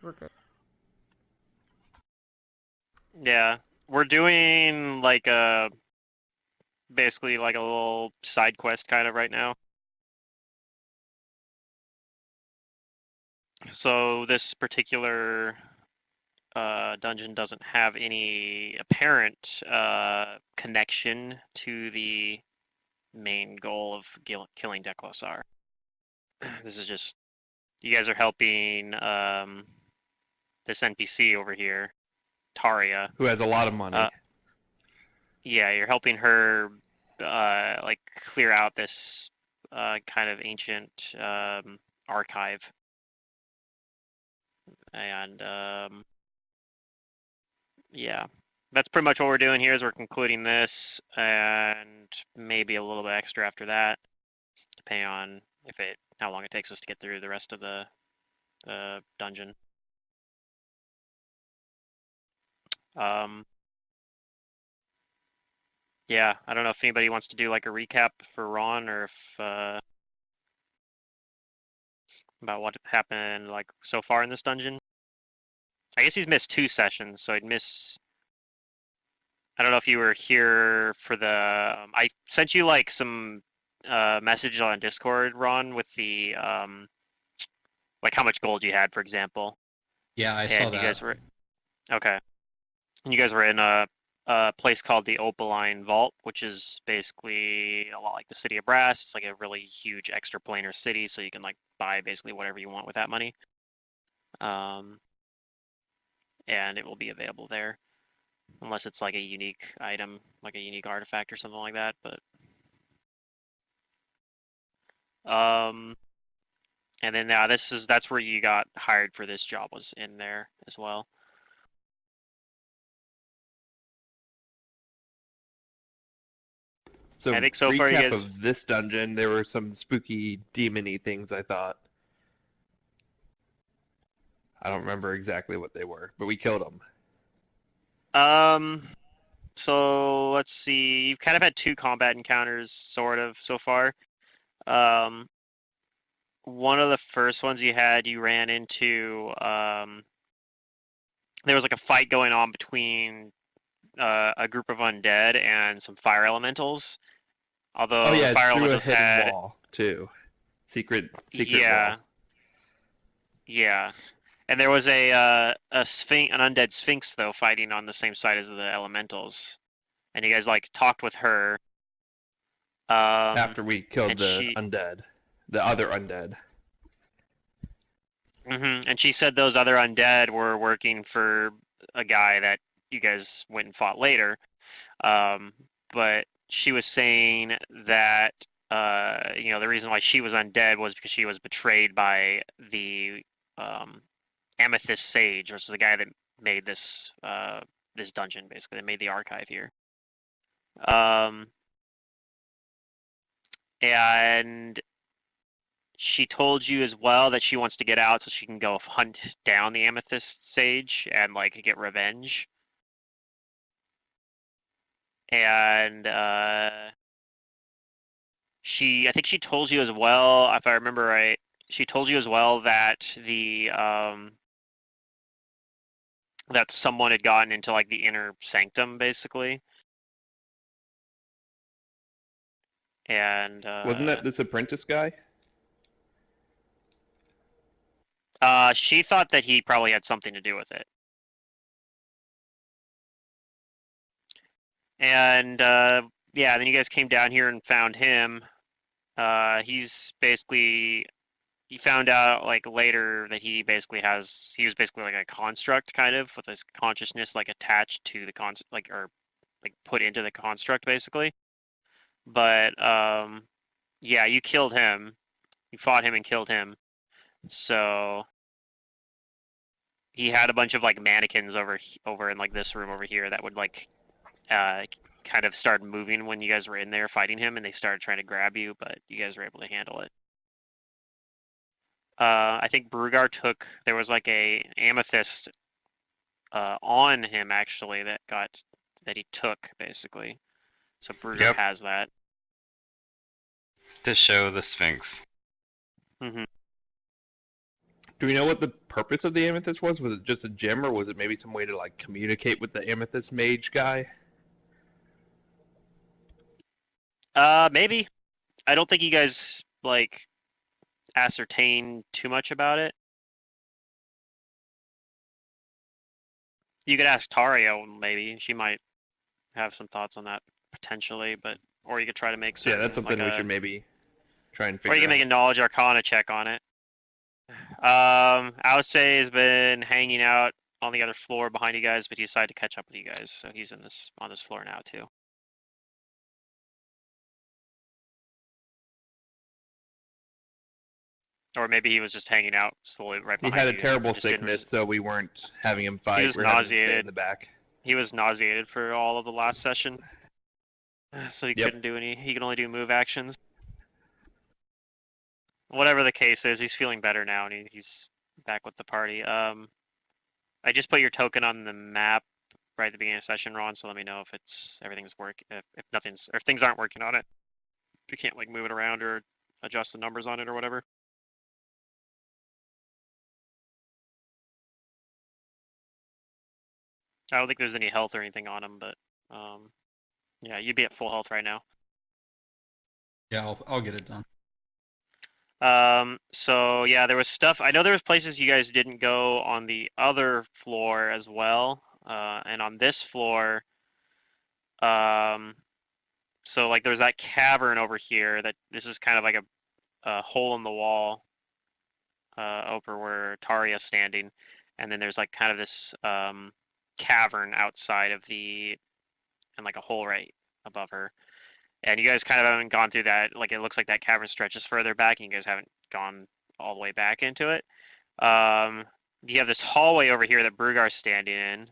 We're good. Yeah, we're doing like basically like a little side quest kind of right now. So this particular dungeon doesn't have any apparent connection to the main goal of killing Deklosar. This is just you guys are helping this NPC over here, Taria. Who has a lot of money. Yeah, you're helping her like clear out this kind of ancient archive, and yeah, that's pretty much what we're doing here. Is we're concluding this, and maybe a little bit extra after that, depending on how long it takes us to get through the rest of the dungeon. Um, yeah, I don't know if anybody wants to do like a recap for Ron, or if about what happened like so far in this dungeon. I guess he's missed 2 sessions, so he'd miss. I don't know if you were here for the. I sent you like some message on Discord, Ron, with the like how much gold you had, for example. Yeah, I saw And that. you guys were okay. And you guys were in a place called the Opaline Vault, which is basically a lot like the City of Brass. It's like a really huge extraplanar city, so you can like buy basically whatever you want with that money. And it will be available there, unless it's like a unique item, like a unique artifact or something like that. But and then that's where you got hired for this job, was in there as well. So I think so far you recap guys. of this dungeon, there were some spooky demon-y things, I thought. I don't remember exactly what they were, but we killed them. So let's see. You've kind of had 2 combat encounters, sort of, so far. One of the first ones you had, you ran into. There was like a fight going on between a group of undead and some fire elementals. Although Oh yeah, the fire through a elementals hidden had. wall too. Secret Yeah, wall. yeah. And there was an undead sphinx though, fighting on the same side as the elementals, and you guys like talked with her. After we killed the undead, the other undead. And she said those other undead were working for a guy that you guys went and fought later. But she was saying that the reason why she was undead was because she was betrayed by the Amethyst Sage, which is the guy that made this this dungeon, basically. That made the archive here. And she told you as well that she wants to get out so she can go hunt down the Amethyst Sage and like get revenge. And I think she told you as well, if I remember right, she told you as well that that someone had gotten into like the inner sanctum, basically. And wasn't that this apprentice guy? She thought that he probably had something to do with it. And yeah, then you guys came down here and found him. He's basically, you found out like later that he was basically like a construct, kind of, with his consciousness like attached to the or like put into the construct, basically. But yeah, you killed him. You fought him and killed him. So he had a bunch of like mannequins over in like this room over here that would like kind of start moving when you guys were in there fighting him, and they started trying to grab you, but you guys were able to handle it. I think Brugar there was like a amethyst on him actually that he took, basically. So Brugar has that. To show the Sphinx. Mm-hmm. Do we know what the purpose of the amethyst was? Was it just a gem, or was it maybe some way to like communicate with the amethyst mage guy? Maybe. I don't think you guys like ascertain too much about it. You could ask Tario, maybe she might have some thoughts on that potentially, but or you could try to make certain. Yeah, that's something we should maybe try and figure out. Or you can make a knowledge arcana check on it. I would say has been hanging out on the other floor behind you guys, but he decided to catch up with you guys, so he's on this floor now too. Or maybe he was just hanging out slowly right behind you. He had a terrible sickness, so we weren't having him fight. He was nauseated in the back. He was nauseated for all of the last session, so he couldn't do any. He could only do move actions. Whatever the case is, he's feeling better now, and he's back with the party. I just put your token on the map right at the beginning of the session, Ron. So let me know if everything's working, if things aren't working on it. If you can't like move it around or adjust the numbers on it or whatever. I don't think there's any health or anything on him, but yeah, you'd be at full health right now. Yeah, I'll get it done. So yeah, there was stuff. I know there was places you guys didn't go on the other floor as well. And on this floor, so like there's that cavern over here that this is kind of like a hole in the wall over where Taria's standing, and then there's like kind of this cavern outside of and like a hole right above her. And you guys kind of haven't gone through that. Like it looks like that cavern stretches further back, and you guys haven't gone all the way back into it. You have this hallway over here that Brugar's standing in.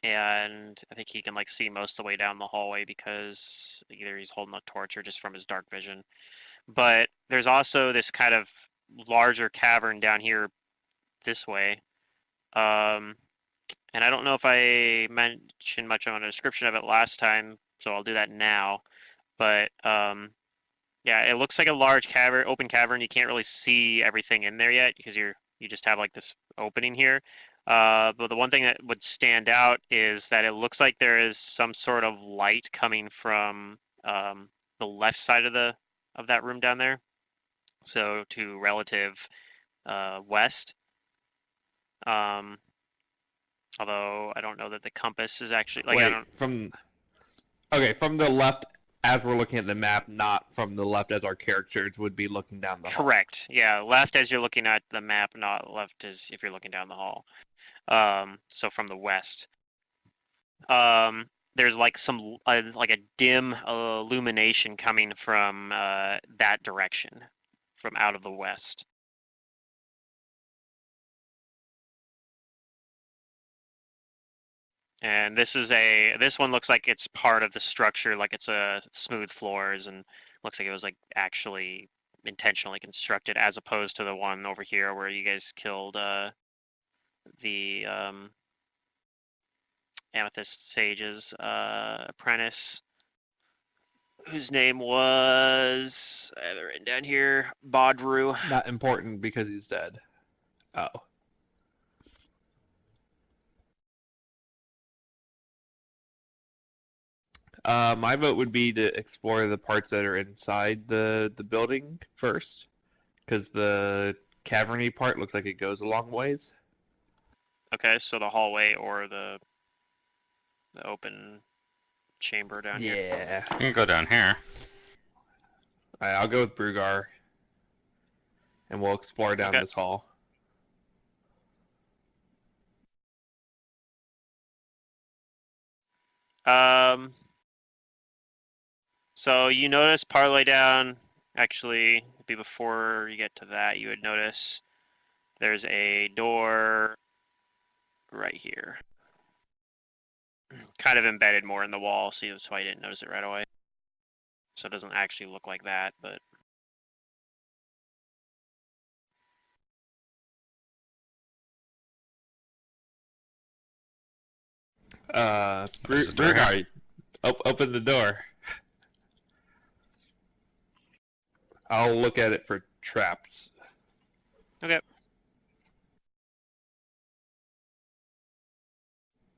And I think he can like see most of the way down the hallway because either he's holding a torch or just from his dark vision. But there's also this kind of larger cavern down here this way. And I don't know if I mentioned much on a description of it last time, so I'll do that now. But yeah, it looks like a large cavern, open cavern. You can't really see everything in there yet because you just have like this opening here. But the one thing that would stand out is that it looks like there is some sort of light coming from the left side of that room down there. So to relative west. Although I don't know that the compass is actually like from the left as we're looking at the map, not from the left as our characters would be looking down the hall. Correct. Yeah, left as you're looking at the map, not left as if you're looking down the hall. So from the west. There's like some like a dim illumination coming from that direction, from out of the west. And this one looks like it's part of the structure, like it's a smooth floors, and looks like it was like actually intentionally constructed, as opposed to the one over here where you guys killed the Amethyst Sage's apprentice, whose name was, I have it written down here, Bodru. Not important because he's dead. Oh. My vote would be to explore the parts that are inside the building first, because the caverny part looks like it goes a long ways. Okay, so the hallway or the open chamber down here. Yeah. You can go down here. Alright, I'll go with Brugar, and we'll explore down this hall. So you notice partway down, actually, before you get to that, you would notice there's a door right here. Kind of embedded more in the wall, so that's why you didn't notice it right away. So it doesn't actually look like that, but... Brugar, open the door. I'll look at it for traps. Okay.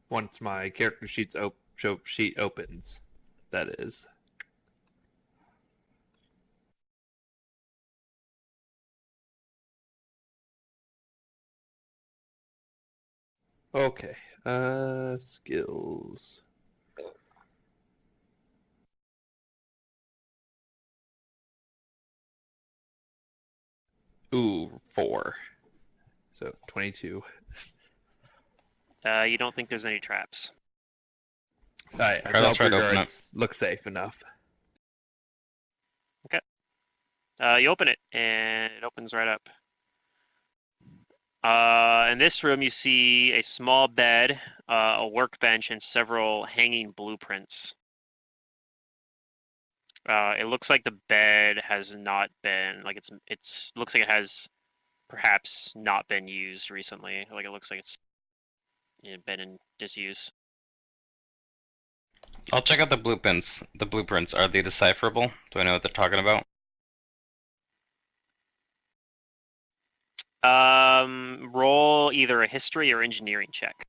Once my character sheet opens, that is. Okay. Skills. Ooh, 4. So 22. You don't think there's any traps? Alright, our Alright, I'll try to open guards look safe enough. You open it, and it opens right up. In this room, you see a small bed, a workbench, and several hanging blueprints. It looks like the bed has not been, like it's looks like it has perhaps not been used recently. Like it looks like it's been in disuse. I'll check out the blueprints. The blueprints, are they decipherable? Do I know what they're talking about? Roll either a history or engineering check.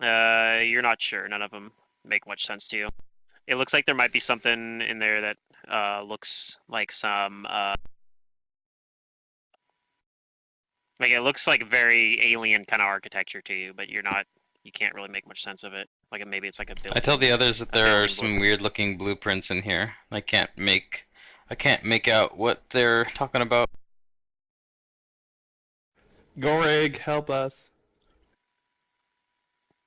You're not sure. None of them make much sense to you. It looks like there might be something in there that looks like some like it looks like very alien kind of architecture to you, but you can't really make much sense of it. Like maybe it's like a building. I tell the others that there are building some blueprint. weird looking blueprints in here. I can't make out what they're talking about. Gorig, help us.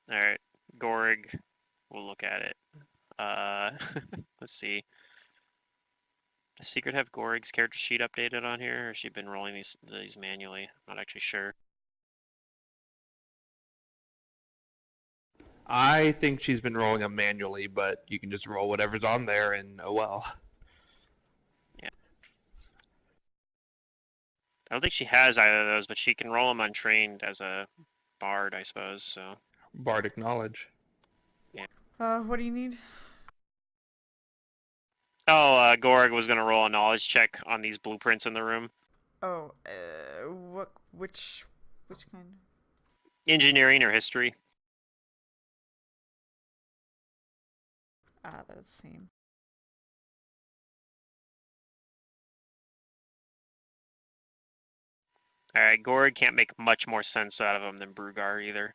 All right, Gorig, we'll look at it. Let's see. Does Secret have Gorig's character sheet updated on here, or has she been rolling these manually? I'm not actually sure. I think she's been rolling them manually, but you can just roll whatever's on there and oh well. Yeah. I don't think she has either of those, but she can roll them untrained as a bard, I suppose, so. Bardic knowledge. What do you need? Oh, Gorig was gonna roll a knowledge check on these blueprints in the room. Oh, which kind? Engineering or history? Ah, that's the same. Alright, Gorig can't make much more sense out of them than Brugar either.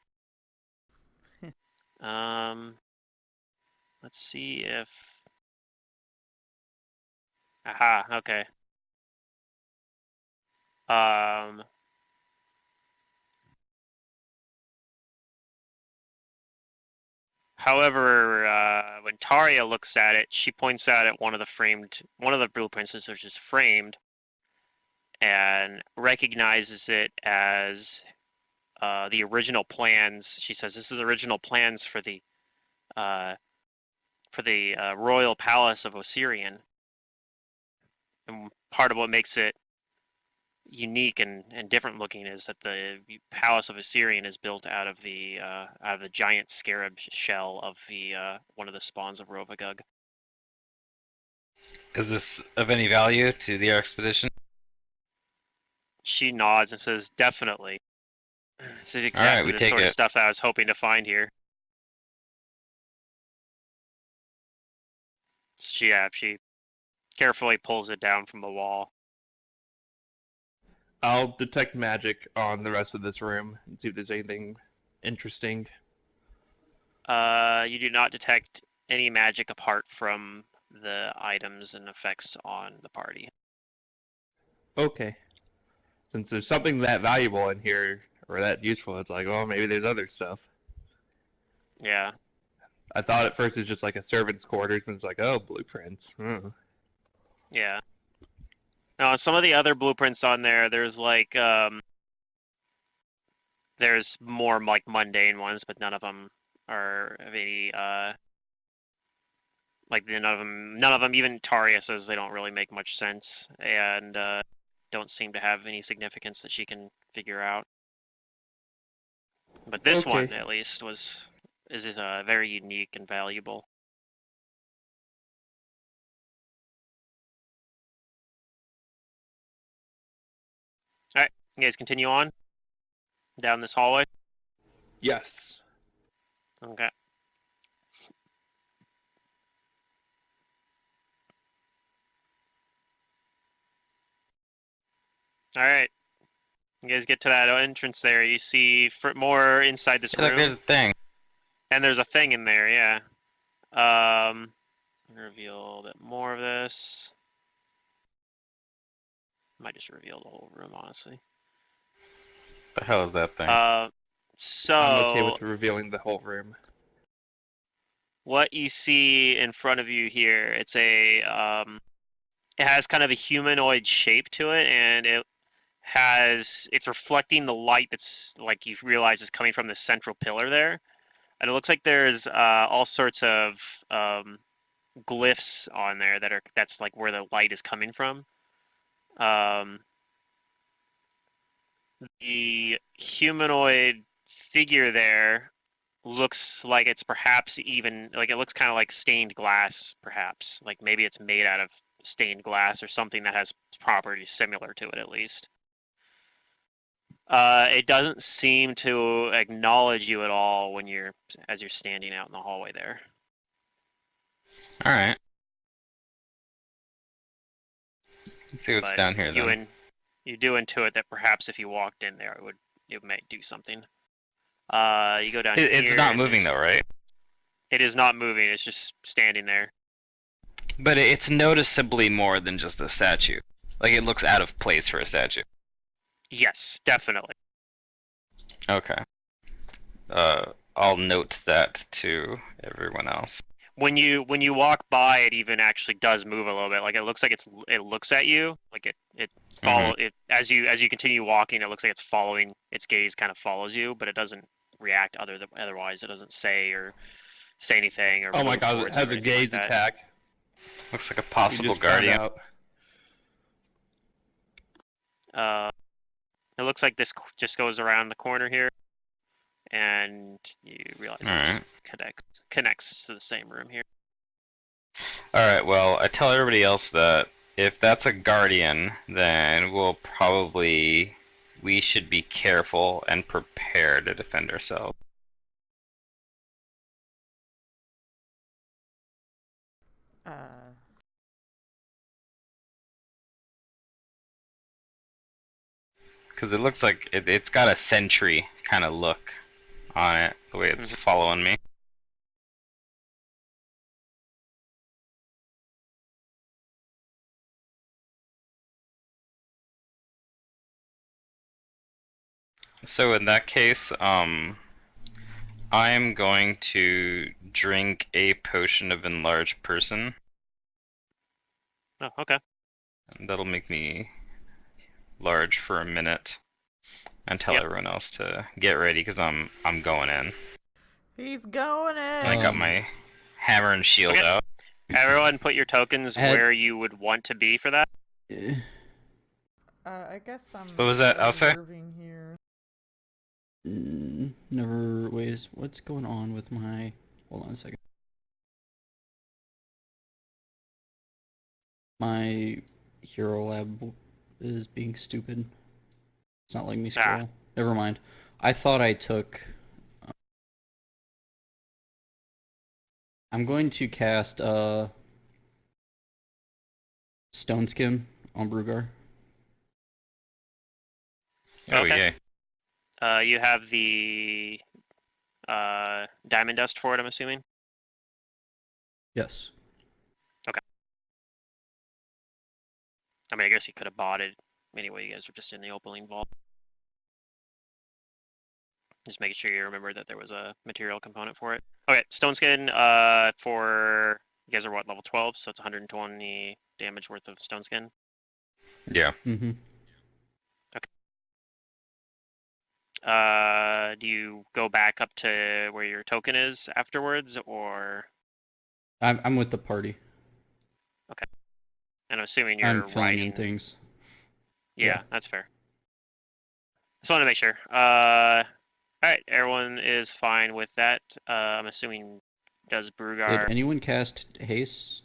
Let's see if... Aha, okay. However, when Taria looks at it, she points out at one of the blueprints which is framed, and recognizes it as the original plans. She says, "This is original plans for the royal palace of Osirian." And part of what makes it unique and different looking is that the palace of Osirian is built out of the giant scarab shell of the one of the spawns of Rovagug. Is this of any value to the expedition? She nods and says, "Definitely. This is Alright, exactly we the take sort of it. stuff that I was hoping to find here." So she carefully pulls it down from the wall. I'll detect magic on the rest of this room and see if there's anything interesting. You do not detect any magic apart from the items and effects on the party. Okay. Since there's something that valuable in here, or that useful, it's like, oh, maybe there's other stuff. Yeah. I thought at first it was just like a servant's quarters, and it's like, oh, blueprints. Yeah. Now, some of the other blueprints on there, there's like, there's more like mundane ones, but none of them are of any, like none of them, even Taria says they don't really make much sense. And don't seem to have any significance that she can figure out. But this one, Okay. at least, is very unique and valuable. All right, you guys continue on down this hallway. Yes. Okay. All right. You guys get to that entrance there. You see more inside this Yeah, look, there's room, a thing. and there's a thing in there. Yeah. Reveal a bit more of this. Might just reveal the whole room, honestly. The hell is that thing? So I'm okay with revealing the whole room. what you see in front of you here, it has kind of a humanoid shape to it, and it's reflecting the light that's, like, you realize is coming from the central pillar there, and it looks like there's all sorts of glyphs on there that's like where the light is coming from. The humanoid figure there looks like it's perhaps even like, it looks kind of like stained glass, perhaps. Like maybe it's made out of stained glass or something that has properties similar to it, at least. It doesn't seem to acknowledge you at all as you're standing out in the hallway there. All right. Let's see what's But down here then. you do intuit that perhaps if you walked in there, it might do something. You go down here. It's not moving though, right? It is not moving. It's just standing there. But it's noticeably more than just a statue. Like, it looks out of place for a statue. Yes, definitely. Okay. I'll note that to everyone else. When you walk by, it even actually does move a little bit. Like it looks like it looks at you. Like it follow it as you continue walking. It looks like it's following. Its gaze kind of follows you, but it doesn't react otherwise. It doesn't say anything or. Oh my move god, it towards has you or a anything like gaze that. attack. Looks like a You possible just found guardian. out. It looks like this just goes around the corner here, and you realize it connects to the same room here. Alright, well, I tell everybody else that if that's a guardian, then we should be careful and prepared to defend ourselves. Because it looks like it's got a sentry kind of look on it, the way it's following me. So in that case, I'm going to drink a potion of enlarged person. Oh, okay. That'll make me large for a minute, and tell everyone else to get ready because I'm going in. He's going in. And I got my hammer and shield out. Everyone, put your tokens where you would want to be for that. I guess I'm. What was that, Elsa? Observing here. Never ways. What's going on with my? Hold on a second. My hero lab is being stupid. It's not letting me scroll. Never mind. I thought I took. I'm going to cast Stone Skin on Brugar. Oh, okay. Yeah. You have the diamond dust for it, I'm assuming? Yes. Okay. I mean, I guess you could have bought it. Anyway, you guys were just in the opening vault. Just making sure you remember that there was a material component for it. Okay, stone skin for... You guys are what, level 12? So it's 120 damage worth of stone skin? Yeah. Mm-hmm. Okay. Do you go back up to where your token is afterwards, or...? I'm with the party. Okay. And I'm assuming you're I'm filling in riding... things. Yeah, that's fair. Just wanted to make sure. All right, everyone is fine with that. I'm assuming does Did Brugar. anyone cast haste?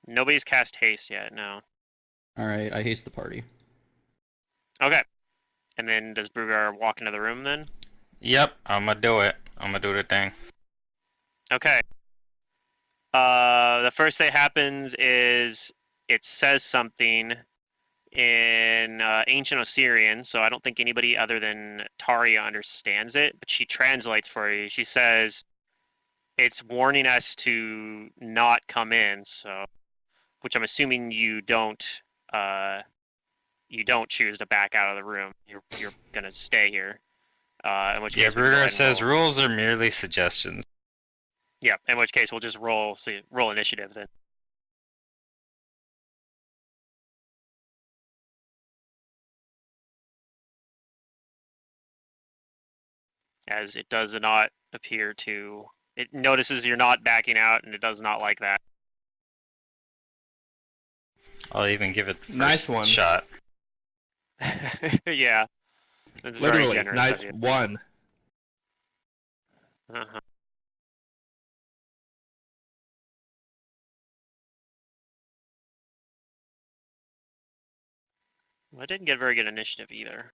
Nobody's cast haste yet. No. All right, I haste the party. Okay. And then does Brugar walk into the room then? Yep, I'm gonna do it. I'm gonna do the thing. Okay. The first thing happens is it says something in ancient Osirian, so I don't think anybody other than Taria understands it, but she translates for you. She says it's warning us to not come in, so which I'm assuming you don't choose to back out of the room. You're gonna stay here. In which Yeah, case we can go Bruger ahead and says roll. rules are merely suggestions. Yeah, in which case we'll just roll initiative then. As it does not appear to. It notices you're not backing out, and it does not like that. I'll even give it the Nice first one. shot. Yeah, that's very Literally, generous nice of you. one. Uh-huh. Well, I didn't get very good initiative either.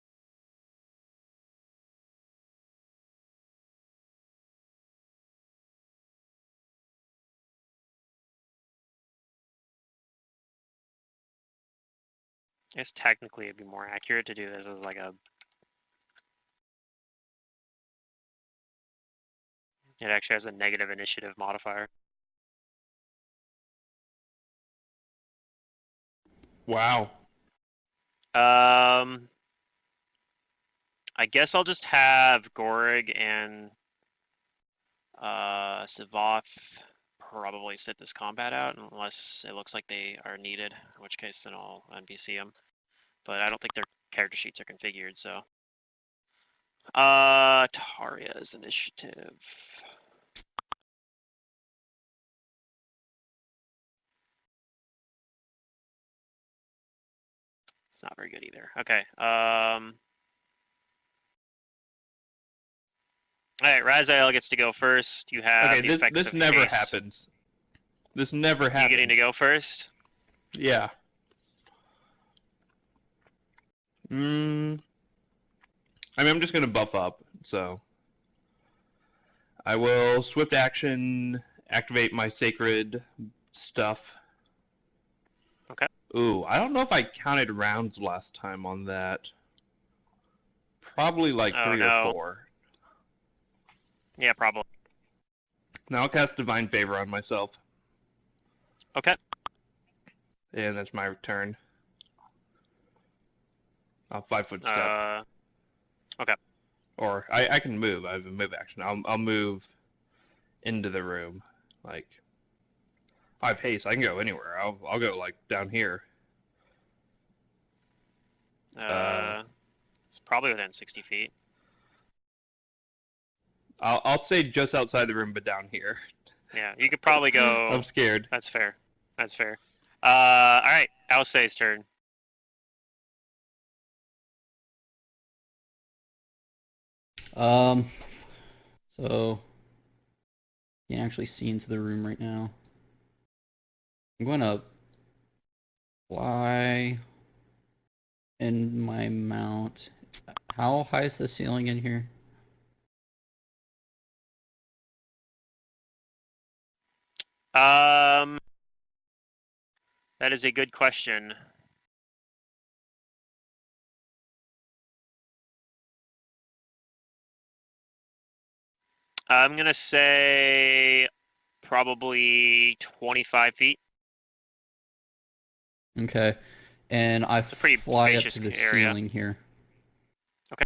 I guess technically it'd be more accurate to do this as like a. It actually has a negative initiative modifier. Wow. I guess I'll just have Gorig and Savoth probably sit this combat out unless it looks like they are needed, in which case then I'll NPC them. But I don't think their character sheets are configured, so. Taria's initiative. It's not very good either. Okay. All right, Raziel gets to go first. You have Okay, the this effects this of never haste. happens. This never You happens. getting to go first? Yeah. I mean, I'm just gonna buff up, so I will swift action, activate my sacred stuff. Okay. Ooh, I don't know if I counted rounds last time on that. Probably like Oh 3 no. or 4. Yeah, probably. Now I'll cast Divine Favor on myself. Okay. And that's my turn. 5-foot step. Okay. Or I can move. I have a move action. I'll move into the room. Like, I have haste. I can go anywhere. I'll go like down here. It's probably within 60 feet. I'll say just outside the room, but down here. Yeah, you could probably go. I'm scared. That's fair. That's fair. All right, Alcé's turn. So can't actually see into the room right now. I'm going to fly in my mount. How high is the ceiling in here? That is a good question. I'm gonna say probably 25 feet. Okay. And I It's a pretty fly up spacious to the area. ceiling here. Okay.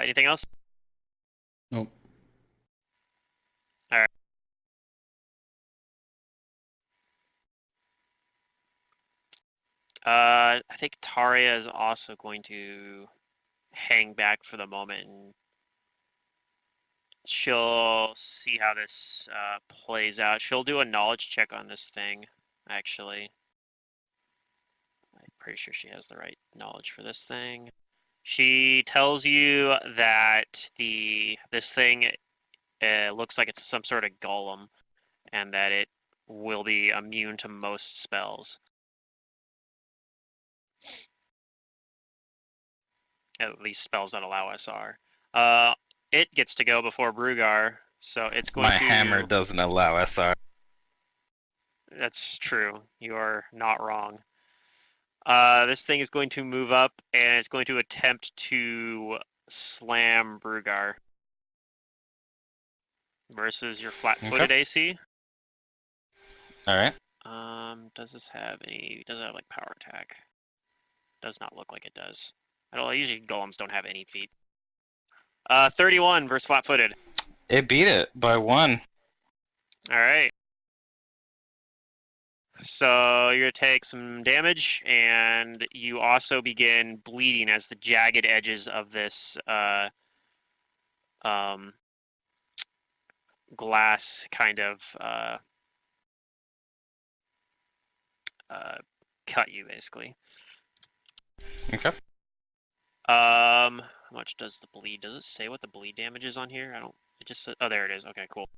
Anything else? Nope. All right. I think Taria is also going to hang back for the moment and she'll see how this plays out. She'll do a knowledge check on this thing, actually. I'm pretty sure she has the right knowledge for this thing. She tells you that this thing looks like it's some sort of golem, and that it will be immune to most spells. At least spells that allow SR. It gets to go before Brugar, so it's going My to... hammer doesn't allow SR. That's true. You are not wrong. This thing is going to move up, and it's going to attempt to slam Brugar. Versus your flat-footed Okay. AC. Alright. Does this have any... Does it have, like, power attack? Does not look like it does. Usually golems don't have any feet. 31 versus flat-footed. It beat it by 1. Alright. So you're going to take some damage, and you also begin bleeding as the jagged edges of this glass kind of cut you, basically. Okay. How much does the bleed? Does it say what the bleed damage is on here? I don't. It just says, oh, there it is. Okay, cool.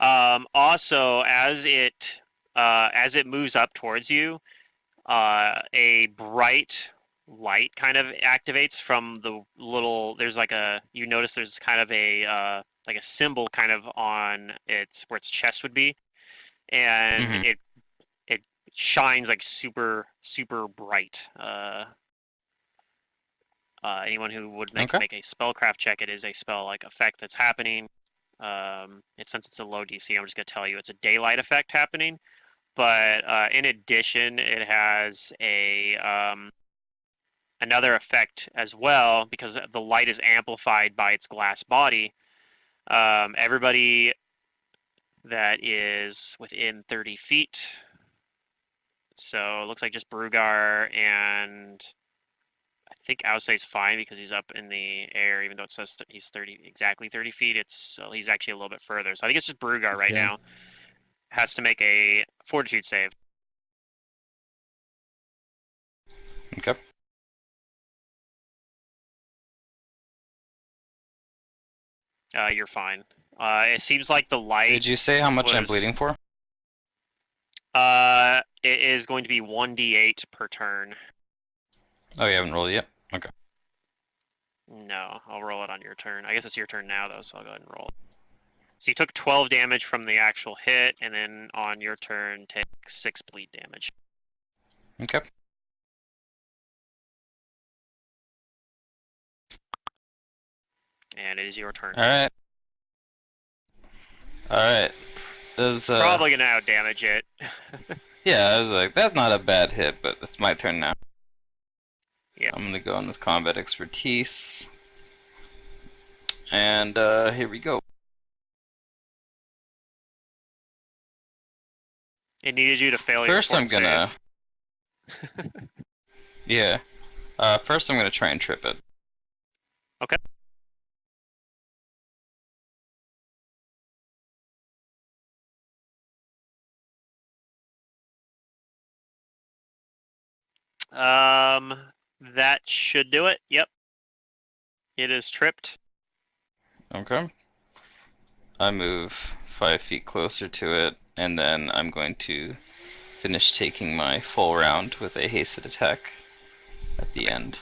Also, as it moves up towards you, a bright light kind of activates from the little. There's like a. You notice there's kind of a like a symbol kind of on its where its chest would be, and it shines like super bright. Anyone who would make a spellcraft check, it is a spell like effect that's happening. Since it's a low DC, I'm just gonna tell you it's a daylight effect happening. But in addition, it has a another effect as well because the light is amplified by its glass body. Everybody that is within 30 feet. So it looks like just Brugar, and I think Ausay's fine because he's up in the air, even though it says he's exactly 30 feet. So he's actually a little bit further. So I think it's just Brugar right now. Has to make a fortitude save. Okay. You're fine. It seems like the light... Did you say how much I'm bleeding for? It is going to be 1d8 per turn. Oh, you haven't rolled it yet? Okay. No, I'll roll it on your turn. I guess it's your turn now, though, so I'll go ahead and roll it. So you took 12 damage from the actual hit, and then on your turn, take 6 bleed damage. Okay. And it is your turn. Alright. Alright. Probably gonna out-damage it. Yeah, I was like, that's not a bad hit, but it's my turn now. Yeah. I'm gonna go on with combat expertise. And, here we go. It needed you to fail First your I'm gonna... Yeah. First I'm gonna try and trip it. Okay. That should do it. Yep. It is tripped. Okay. I move 5 feet closer to it, and then I'm going to finish taking my full round with a hasted attack at the end.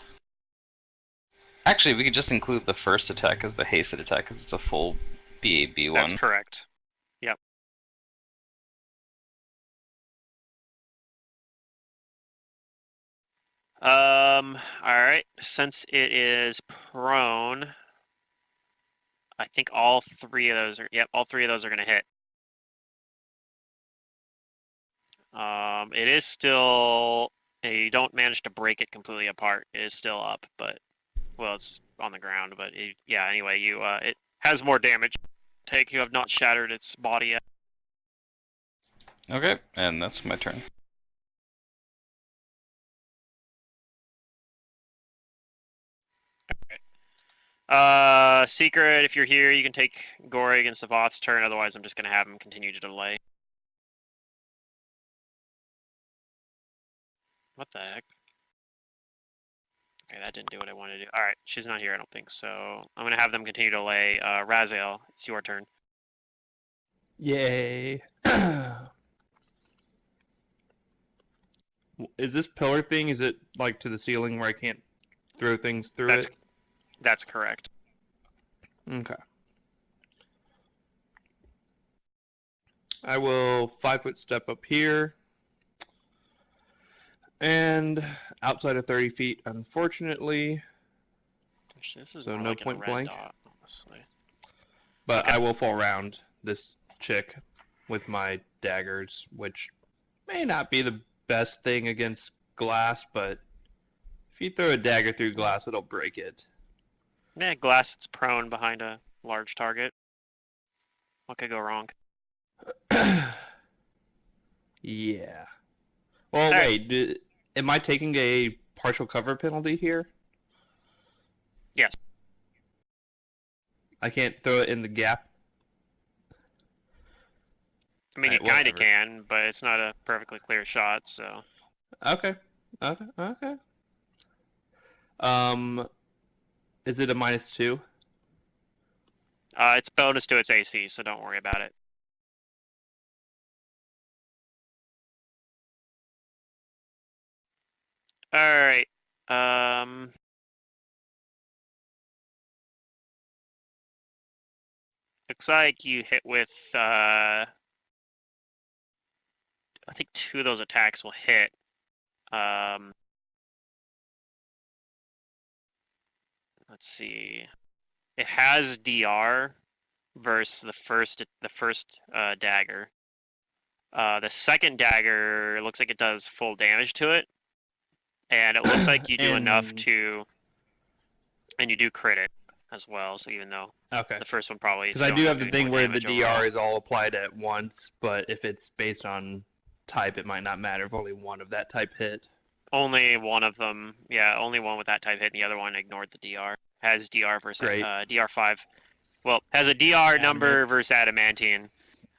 Actually, we could just include the first attack as the hasted attack, because it's a full BAB one. That's correct. Yep. Alright. Since it is prone, I think all 3 of those are... Yep, all 3 of those are going to hit. It is still... You don't manage to break it completely apart. It is still up, but... Well, it's on the ground, but... Yeah, anyway, it has more damage. You have not shattered its body yet. Okay, and that's my turn. Secret, if you're here, you can take Gory against the Voth's turn. Otherwise, I'm just going to have him continue to delay. What the heck? Okay, that didn't do what I wanted to do. Alright, she's not here, I don't think. So I'm going to have them continue to delay. Raziel, it's your turn. Yay. Is this pillar thing, is it like to the ceiling where I can't throw things through it? That's correct. Okay. I will 5-foot step up here. And outside of 30 feet, unfortunately. Actually, this is So more no like point a red blank? dot, honestly. But Okay. I will fall around this chick with my daggers, which may not be the best thing against glass, but if you throw a dagger through glass, it'll break it. Yeah, glass, it's prone behind a large target. What could go wrong? Yeah. Well, All right. wait, am I taking a partial cover penalty here? Yes. I can't throw it in the gap? I mean, Alright, you kind of whatever. can, but it's not a perfectly clear shot, so... Okay. Okay. Is it a -2? It's bonus to its AC, so don't worry about it. Alright. Looks like you hit with, I think 2 of those attacks will hit. Let's see. It has DR versus the first dagger. The second dagger looks like it does full damage to it, and it looks like you do enough And- to, and you do crit it as well. So even though Okay. the first one probably Because I still do ends have up the doing thing more where the damage DR overall. is all applied at once, but if it's based on type, it might not matter if only one of that type hit. Only one of them, yeah, only one with that type hit, and the other one ignored the DR. Has DR versus Great. DR5. Well, has a DR number Adamant. versus adamantine.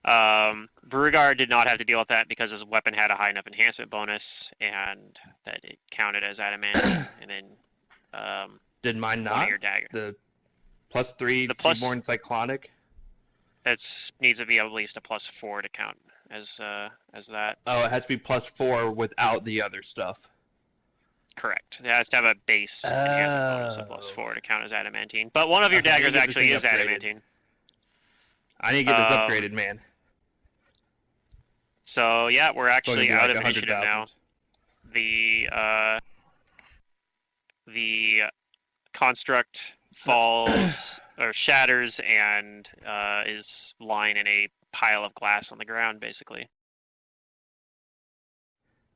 Brugar did not have to deal with that because his weapon had a high enough enhancement bonus, and that it counted as adamantine. And then Did mine one of not? your dagger. The +3 The plus- Seaborn Cyclonic? It needs to be at least a +4 to count as that. Oh, it has to be +4 without the other stuff. Correct. It has to have a base enhancement bonus of Oh. +4 to count as adamantine. But one of your Okay, I need to daggers get this actually thing is upgraded. adamantine. I need to get this Um, upgraded, man. So yeah, we're It's going to actually be out like of initiative now. 100,000. The construct falls or shatters and is lying in a pile of glass on the ground, basically.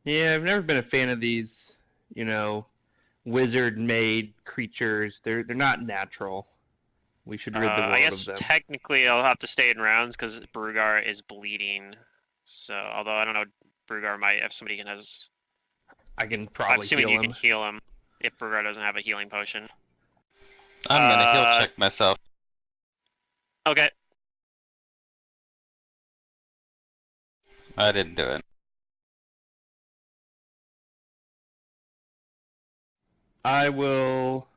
Yeah, I've never been a fan of these, wizard-made creatures. They're not natural. We should rid the I world guess of them. technically I'll have to stay in rounds because Brugar is bleeding. So, although I don't know, Brugar might, if somebody has... I can I'm probably assuming heal you him. can heal him if Brugar doesn't have a healing potion. I'm gonna heal check myself. Okay. I didn't do it. I will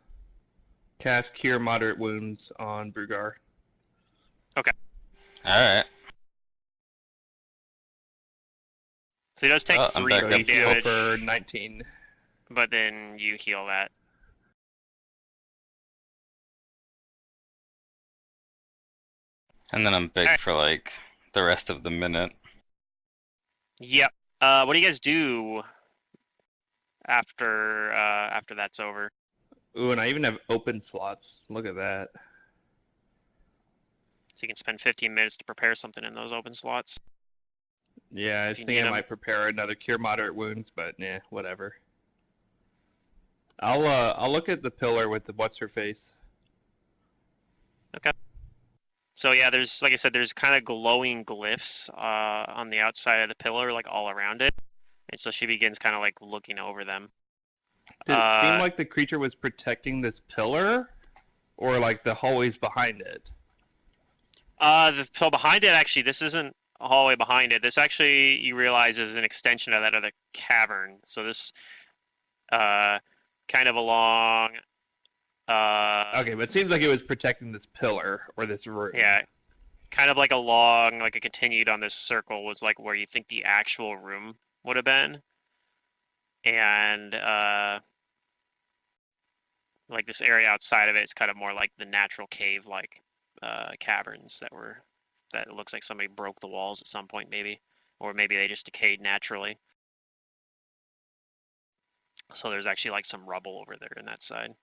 cast Cure Moderate Wounds on Brugar. Alright. So he does take Oh, I'm 3 back So up. you bleed heal damage, for 19. but then you heal that. And then I'm big Alright. for like the rest of the minute. Yep. What do you guys do after that's over? Ooh, and I even have open slots. Look at that. So you can spend 15 minutes to prepare something in those open slots. Yeah, I If you think need I 'em. might prepare another Cure Moderate Wounds, but yeah, whatever. I'll look at the pillar with the what's her face. So yeah, there's, like I said, there's kind of glowing glyphs on the outside of the pillar, like all around it. And so she begins kind of like looking over them. Did it seem like the creature was protecting this pillar, or like the hallways behind it? So behind it, actually, this isn't a hallway behind it. This actually, you realize, is an extension of that other cavern. So this, kind of along, Okay, but it seems like it was protecting this pillar or this room. yeah, kind of like along, like it continued on this circle was like where you think the actual room would have been, and like this area outside of it is kind of more like the natural cave, like caverns that it looks like somebody broke the walls at some point, maybe, or maybe they just decayed naturally. So there's actually like some rubble over there in that side.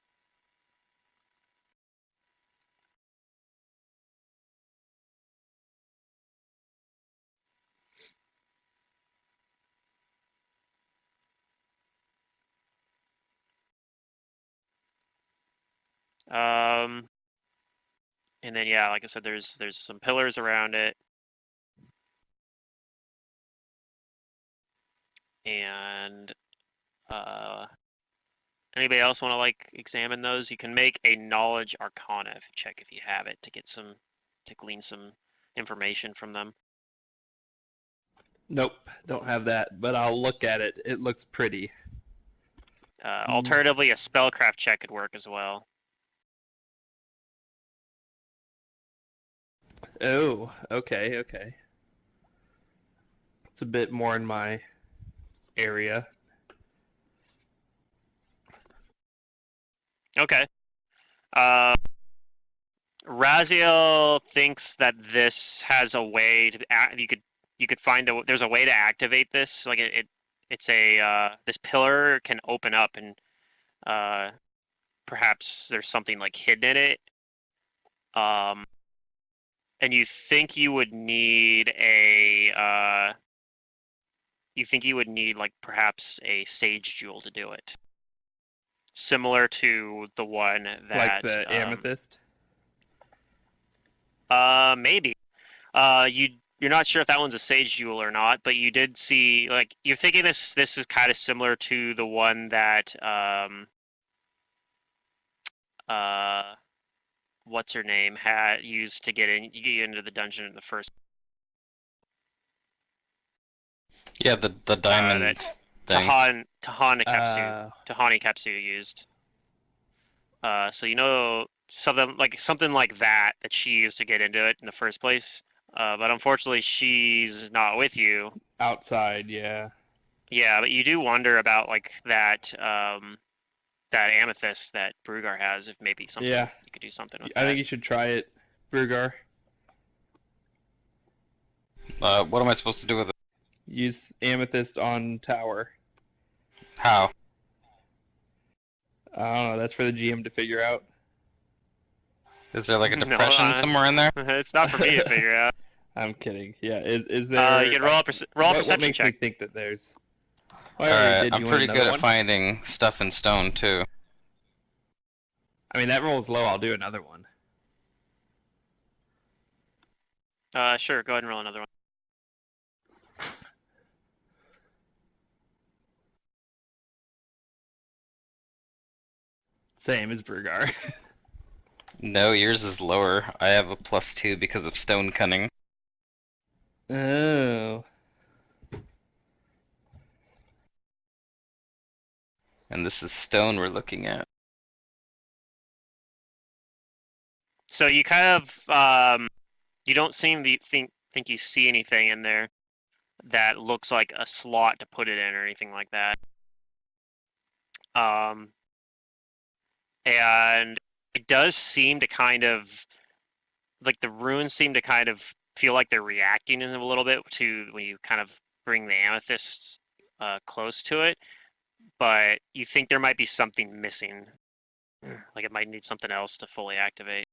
And then yeah, like I said, there's some pillars around it, and anybody else want to like examine those? You can make a knowledge arcana check if you have it to glean some information from them. Nope, don't have that, but I'll look at it. It looks pretty. Alternatively, a spellcraft check could work as well. Oh, okay. It's a bit more in my area. Okay. Raziel thinks that this has a way to you could find there's a way to activate this. Like it's a this pillar can open up and perhaps there's something like hidden in it. And you think you would need like perhaps a sage jewel to do it. Similar to the one that Like the amethyst? Maybe. You're not sure if that one's a sage jewel or not, but you did see, like, you're thinking this is kind of similar to the one that what's her name had used to get into the dungeon in the first. Yeah, the diamond thing. Tahani Kapsu used. So you know something like that she used to get into it in the first place. But unfortunately, she's not with you. Outside, yeah. Yeah, but you do wonder about like that that amethyst that Brugar has. If maybe something you could do something with I that. think you should try it, Brugar. What am I supposed to do with it? Use amethyst on tower. How? I don't know. That's for the GM to figure out. Is there like a depression somewhere in there? It's not for me to figure out. I'm kidding. Yeah, is there? You can roll a perception what makes check. me think that there's? Alright, I'm pretty good at finding stuff in stone too. I mean, that roll's low. I'll do another one. Sure. Go ahead and roll another one. Same as Brugar. No, yours is lower. I have a +2 because of stone cunning. Oh. And this is stone we're looking at. So you kind of you don't seem to think you see anything in there that looks like a slot to put it in or anything like that. And it does seem to kind of like the runes seem to kind of feel like they're reacting in a little bit to when you kind of bring the amethyst close to it, but you think there might be something missing. Like it might need something else to fully activate.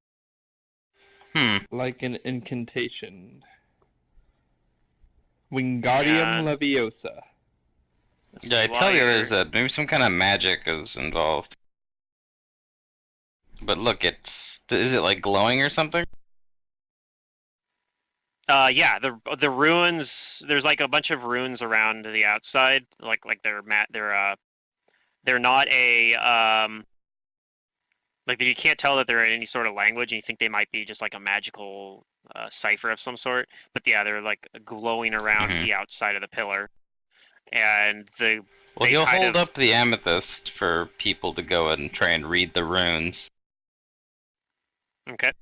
Like an incantation. Wingardium Leviosa. Yeah, I tell you there's maybe some kind of magic is involved. But look, is it like glowing or something? Yeah, the runes. There's like a bunch of runes around the outside. Like they're not a Like you can't tell that they're in any sort of language, and you think they might be just like a magical cipher of some sort. But yeah, they're like glowing around Mhm. the outside of the pillar, and Well, they he'll kind hold of up the amethyst for people to go and try and read the runes. okay.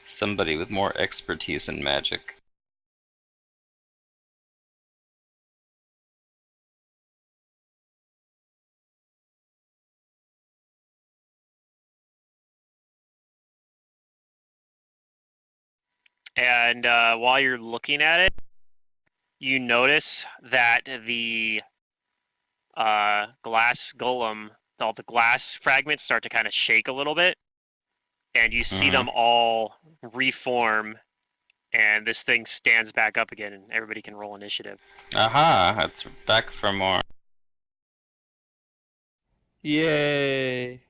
Somebody with more expertise in magic. And while you're looking at it, you notice that the glass golem, all the glass fragments start to kind of shake a little bit, and you see them all reform, and this thing stands back up again, and everybody can roll initiative. Aha! That's back for more. Yay!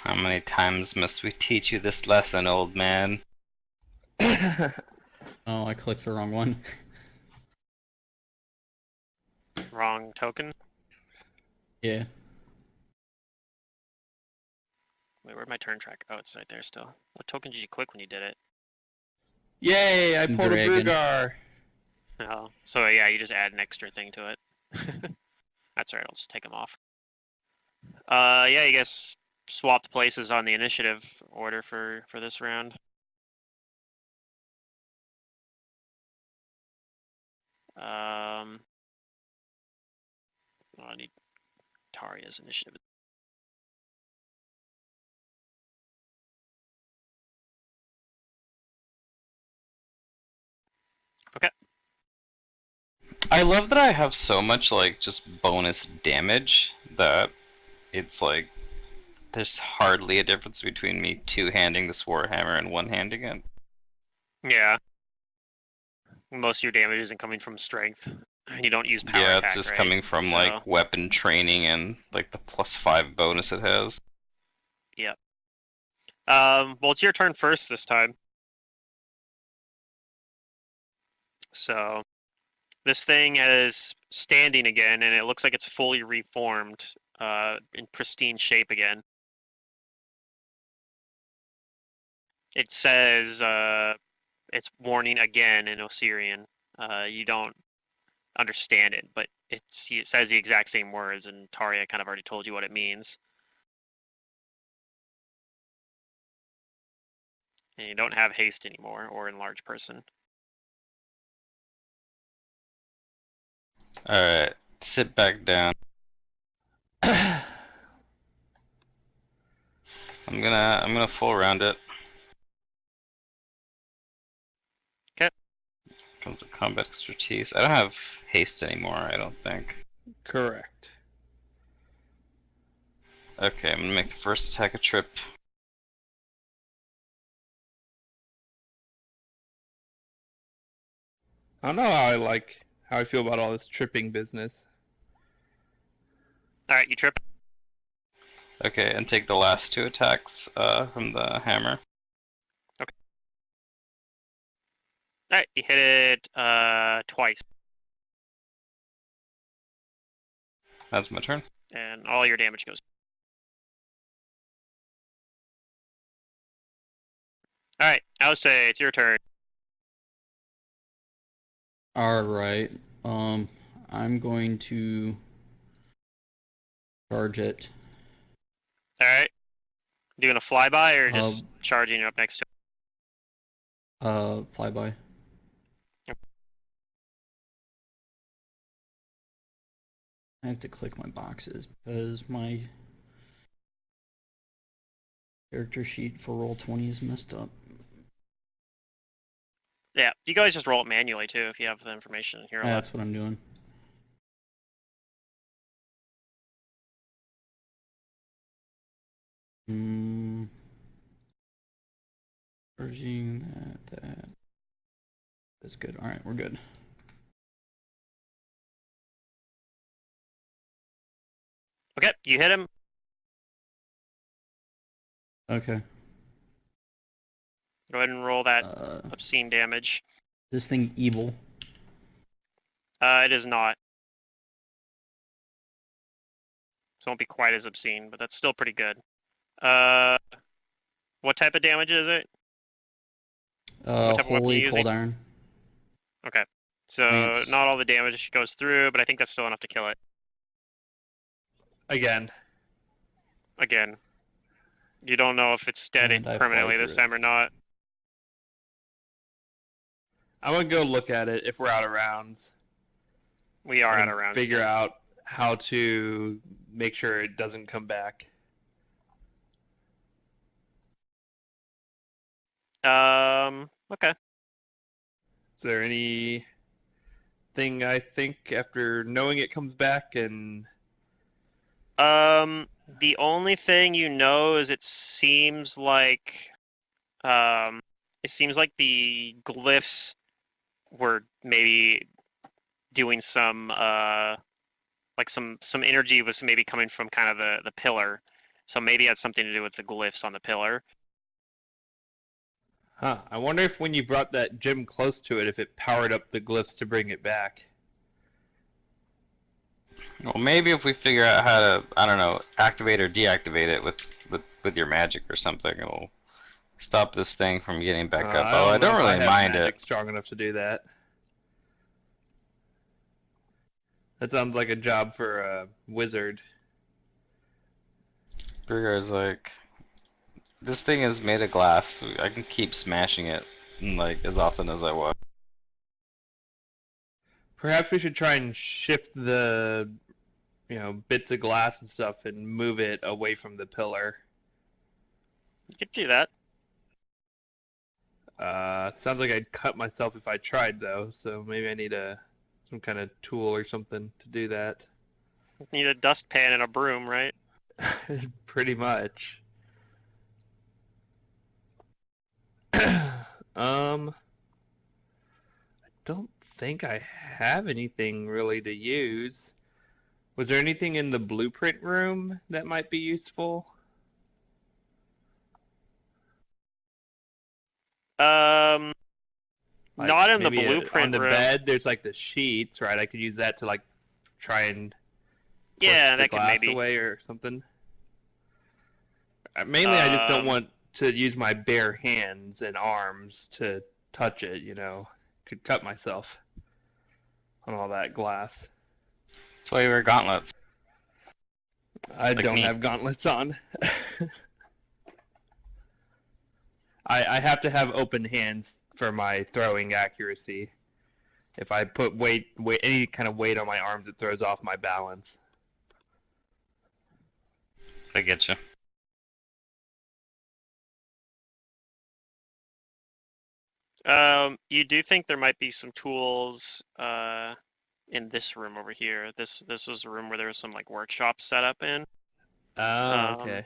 How many times must we teach you this lesson, old man? Oh, I clicked the wrong one. Wrong token. Yeah. Wait, where'd my turn track? Oh, it's right there still. What token did you click when you did it? Yay! I pulled Dragon. a Brugar. Oh, so yeah, you just add an extra thing to it. That's alright. I'll just take them off. Yeah, you guys swapped places on the initiative order for this round. I need Taria's initiative. Okay. I love that I have so much, like, just bonus damage that it's like there's hardly a difference between me two-handing this Warhammer and one-handing it. Yeah. Most of your damage isn't coming from strength. You don't use power Yeah, attack, it's just right? coming from, So, like, weapon training and, like, the +5 bonus it has. yep. Well, it's your turn first this time. So, this thing is standing again, and it looks like it's fully reformed, in pristine shape again. It says, it's warning again in Osirian. You don't understand it, but it says the exact same words, and Taria kind of already told you what it means. And you don't have haste anymore, or enlarge person. Alright, sit back down. I'm gonna full round it. Okay. Comes the combat expertise. I don't have haste anymore, I don't think. Correct. Okay, I'm gonna make the first attack a trip. I don't know how I feel about all this tripping business. Alright, you trip. Okay, and take the last 2 attacks from the hammer. Alright, you hit it twice. That's my turn. And all your damage goes. Alright, I would say it's your turn. Alright. I'm going to charge it. Alright. Doing a flyby or just charging up next to it? Flyby. Yep. I have to click my boxes because my character sheet for Roll20 is messed up. Yeah, you guys just roll it manually too if you have the information here. Yeah, that's what I'm doing. Charging that. That's good. Alright, we're good. Okay, you hit him. Okay. Go ahead and roll that Uh, obscene damage. this thing evil. It is not. So it won't be quite as obscene, but that's still pretty good. What type of damage is it? What type of weapon are Holy you cold using? iron. Okay. So Lance. not all the damage goes through, but I think that's still enough to kill it. Again. Again. You don't know if it's steadied And I fly permanently this through it. time or not. I'm gonna go look at it if we're out of rounds. We are out and of rounds. figure again. out how to make sure it doesn't come back. Okay. Is there anything I think after knowing it comes back and The only thing you know is it seems like the glyphs were maybe doing some like some energy was maybe coming from kind of the pillar. So maybe it had something to do with the glyphs on the pillar. I wonder if when you brought that gem close to it, if it powered up the glyphs to bring it back. Well, maybe if we figure out how to, I don't know, activate or deactivate it with your magic or something, it'll stop this thing from getting back up. Oh, I know don't if really have mind magic it. strong enough to do that. That sounds like a job for a wizard. Burger's like, this thing is made of glass. I can keep smashing it like as often as I want. Perhaps we should try and shift the, bits of glass and stuff and move it away from the pillar. You could do that. Sounds like I'd cut myself if I tried though, so maybe I need some kind of tool or something to do that. You need a dustpan and a broom, right? Pretty much. I don't think I have anything really to use. Was there anything in the blueprint room that might be useful? Not in the maybe blueprint on the room. bed, there's like the sheets, right? I could use that to like try and push Yeah, the that could glass maybe. away or something. Mainly, I just don't want to use my bare hands and arms to touch it. Could cut myself on all that glass. That's why you wear gauntlets. I Like don't me. have gauntlets on. I have to have open hands for my throwing accuracy. If I put weight, any kind of weight on my arms, it throws off my balance. I get you. You do think there might be some tools in this room over here. This was a room where there was some like workshops set up in. Oh, okay.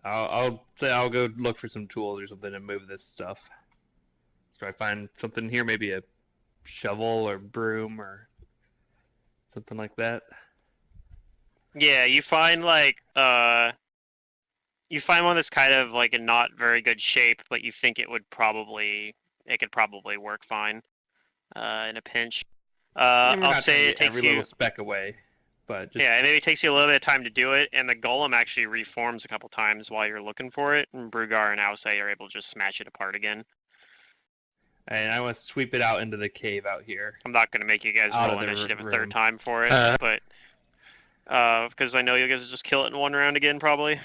I'll say I'll go look for some tools or something and move this stuff. So I find something here, maybe a shovel or broom or something like that. Yeah, you find like you find one that's kind of like in not very good shape, but you think it could probably work fine in a pinch. I'll say it takes every you. little speck away, but just Yeah, maybe it takes you a little bit of time to do it, and the golem actually reforms a couple times while you're looking for it, and Brugar and Ause are able to just smash it apart again. And I want to sweep it out into the cave out here. I'm not going to make you guys Out roll of the initiative a room. third time for it, but because I know you guys will just kill it in one round again, probably.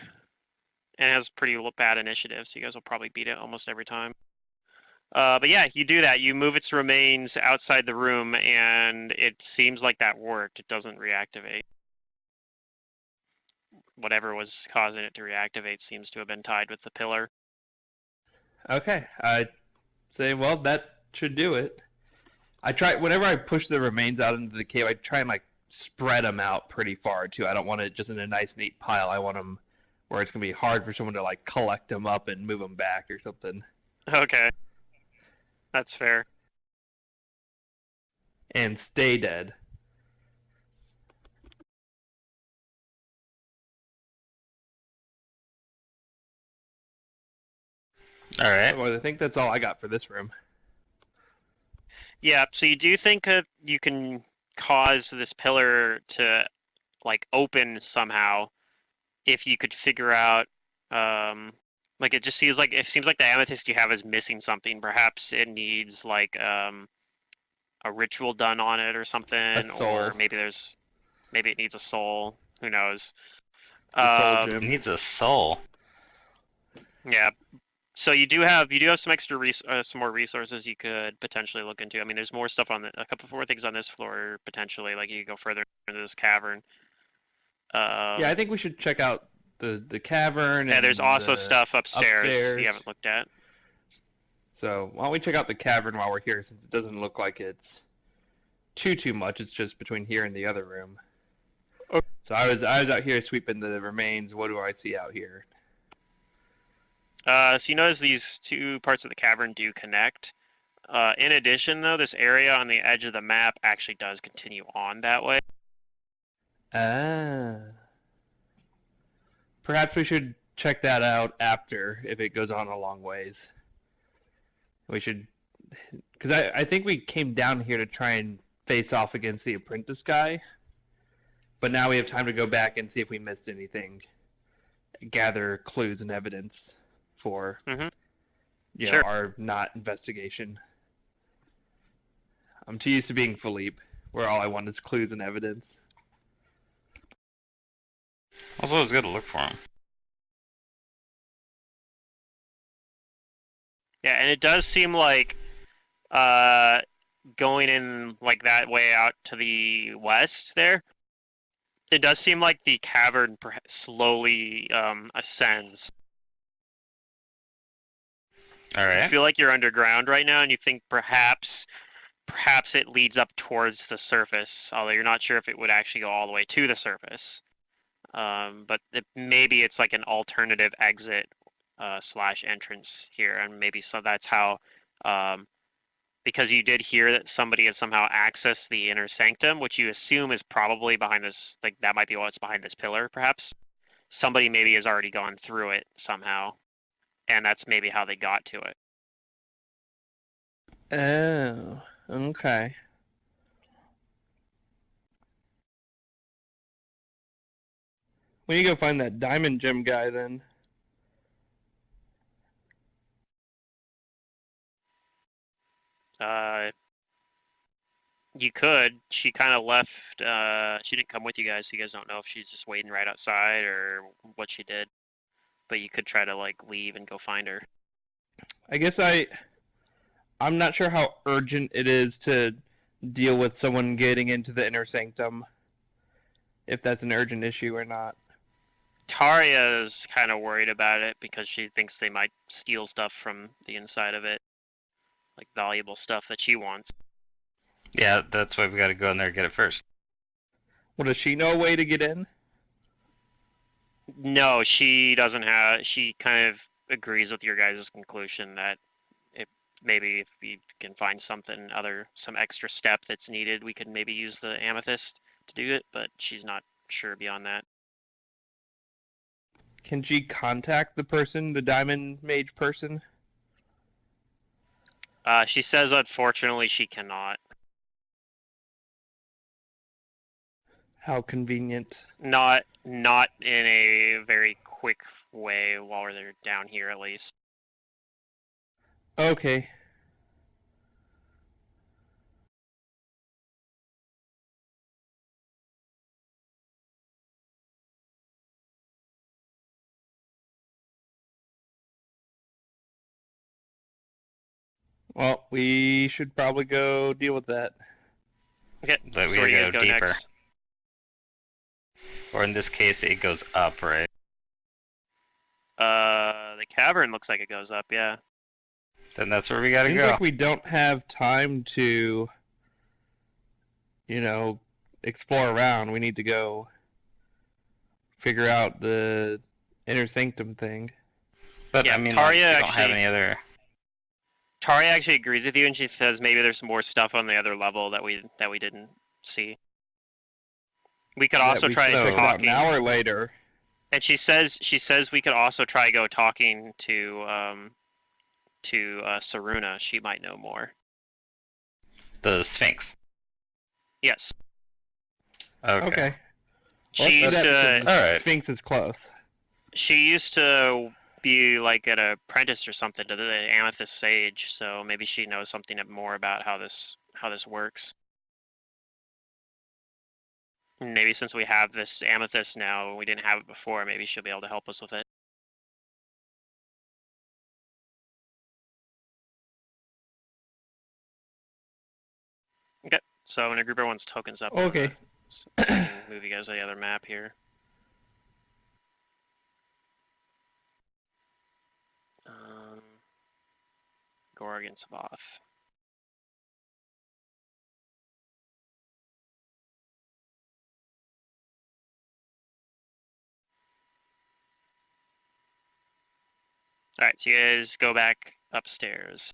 And it has pretty bad initiative, so you guys will probably beat it almost every time. But yeah, you do that. You move its remains outside the room, and it seems like that worked. It doesn't reactivate. Whatever was causing it to reactivate seems to have been tied with the pillar. Okay, I say, well, that should do it. I try whenever I push the remains out into the cave, I try and like spread them out pretty far too. I don't want it just in a nice, neat pile. I want them where it's gonna be hard for someone to like collect them up and move them back or something. Okay, that's fair. And stay dead. All right. Well, I think that's all I got for this room. Yeah, so you do think that you can cause this pillar to like open somehow if you could figure out like it seems like the amethyst you have is missing something. Perhaps it needs like a ritual done on it or something, soul. or maybe it needs a soul. Who knows? The soul It gem. needs a soul. Yeah. So you do have some extra some more resources you could potentially look into. I mean, there's more stuff on a couple more things on this floor potentially. Like you could go further into this cavern. Yeah, I think we should check out the cavern. Yeah, and there's also the stuff upstairs upstairs. you haven't looked at. So why don't we check out the cavern while we're here, since it doesn't look like it's too much. It's just between here and the other room. Okay. So I was out here sweeping the remains. What do I see out here? So you notice these two parts of the cavern do connect. In addition, though, this area on the edge of the map actually does continue on that way. Ah. Perhaps we should check that out after, if it goes on a long ways. We should, because I think we came down here to try and face off against the apprentice guy, but now we have time to go back and see if we missed anything, gather clues and evidence for Sure. our not investigation. I'm too used to being Philippe, where all I want is clues and evidence. Also, it's good to look for him. Yeah, and it does seem like going in like that way out to the west there, it does seem like the cavern slowly ascends. All You right. feel like you're underground right now, and you think perhaps it leads up towards the surface, although you're not sure if it would actually go all the way to the surface. But maybe it's like an alternative exit / entrance here, and maybe so that's how, because you did hear that somebody had somehow accessed the inner sanctum, which you assume is probably behind this, like that might be what's behind this pillar, perhaps. Somebody maybe has already gone through it somehow, and that's maybe how they got to it. Oh, okay. We need to go find that diamond gem guy then. You could. She kind of left. She didn't come with you guys, so you guys don't know if she's just waiting right outside or what she did. But you could try to like leave and go find her. I guess I'm not sure how urgent it is to deal with someone getting into the inner sanctum, if that's an urgent issue or not. Taria's kind of worried about it because she thinks they might steal stuff from the inside of it, like valuable stuff that she wants. Yeah, that's why we got to go in there and get it first. Well, does she know a way to get in? No, she doesn't have. She kind of agrees with your guys' conclusion that maybe if we can find some extra step that's needed, we could maybe use the amethyst to do it, but she's not sure beyond that. Can she contact the person, the diamond mage person? She says unfortunately she cannot. How convenient. Not in a very quick way while they're down here at least. Okay. Well, we should probably go deal with that. Okay, But so we where do you guys gotta go go deeper. next? Or in this case, it goes up, right? The cavern looks like it goes up, yeah. Then that's where we gotta Seems go. like we don't have time to, explore around. We need to go figure out the inner sanctum thing. But Yeah, I mean, Taria we don't have actually- any other. Taria actually agrees with you, and she says maybe there's some more stuff on the other level that we didn't see. We could also we try should check it out talking. an hour later. And she says we could also try go talking to Saruna. She might know more. The Sphinx. Yes. Okay. Okay. She used to. Alright. Sphinx is close. She used to be like an apprentice or something to the Amethyst Sage, so maybe she knows something more about how this works. Maybe since we have this amethyst now, we didn't have it before, maybe she'll be able to help us with it. Okay, so I'm gonna group everyone's tokens up. Okay. So I can move you guys to the other map here. Gorgon Savath. Alright, so you guys go back upstairs.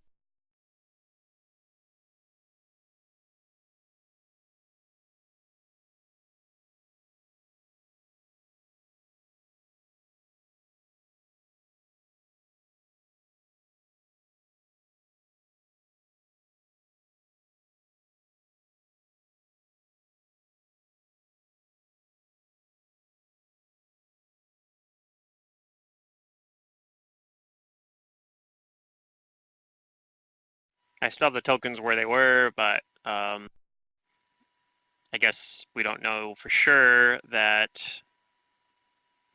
I still have the tokens where they were, but I guess we don't know for sure that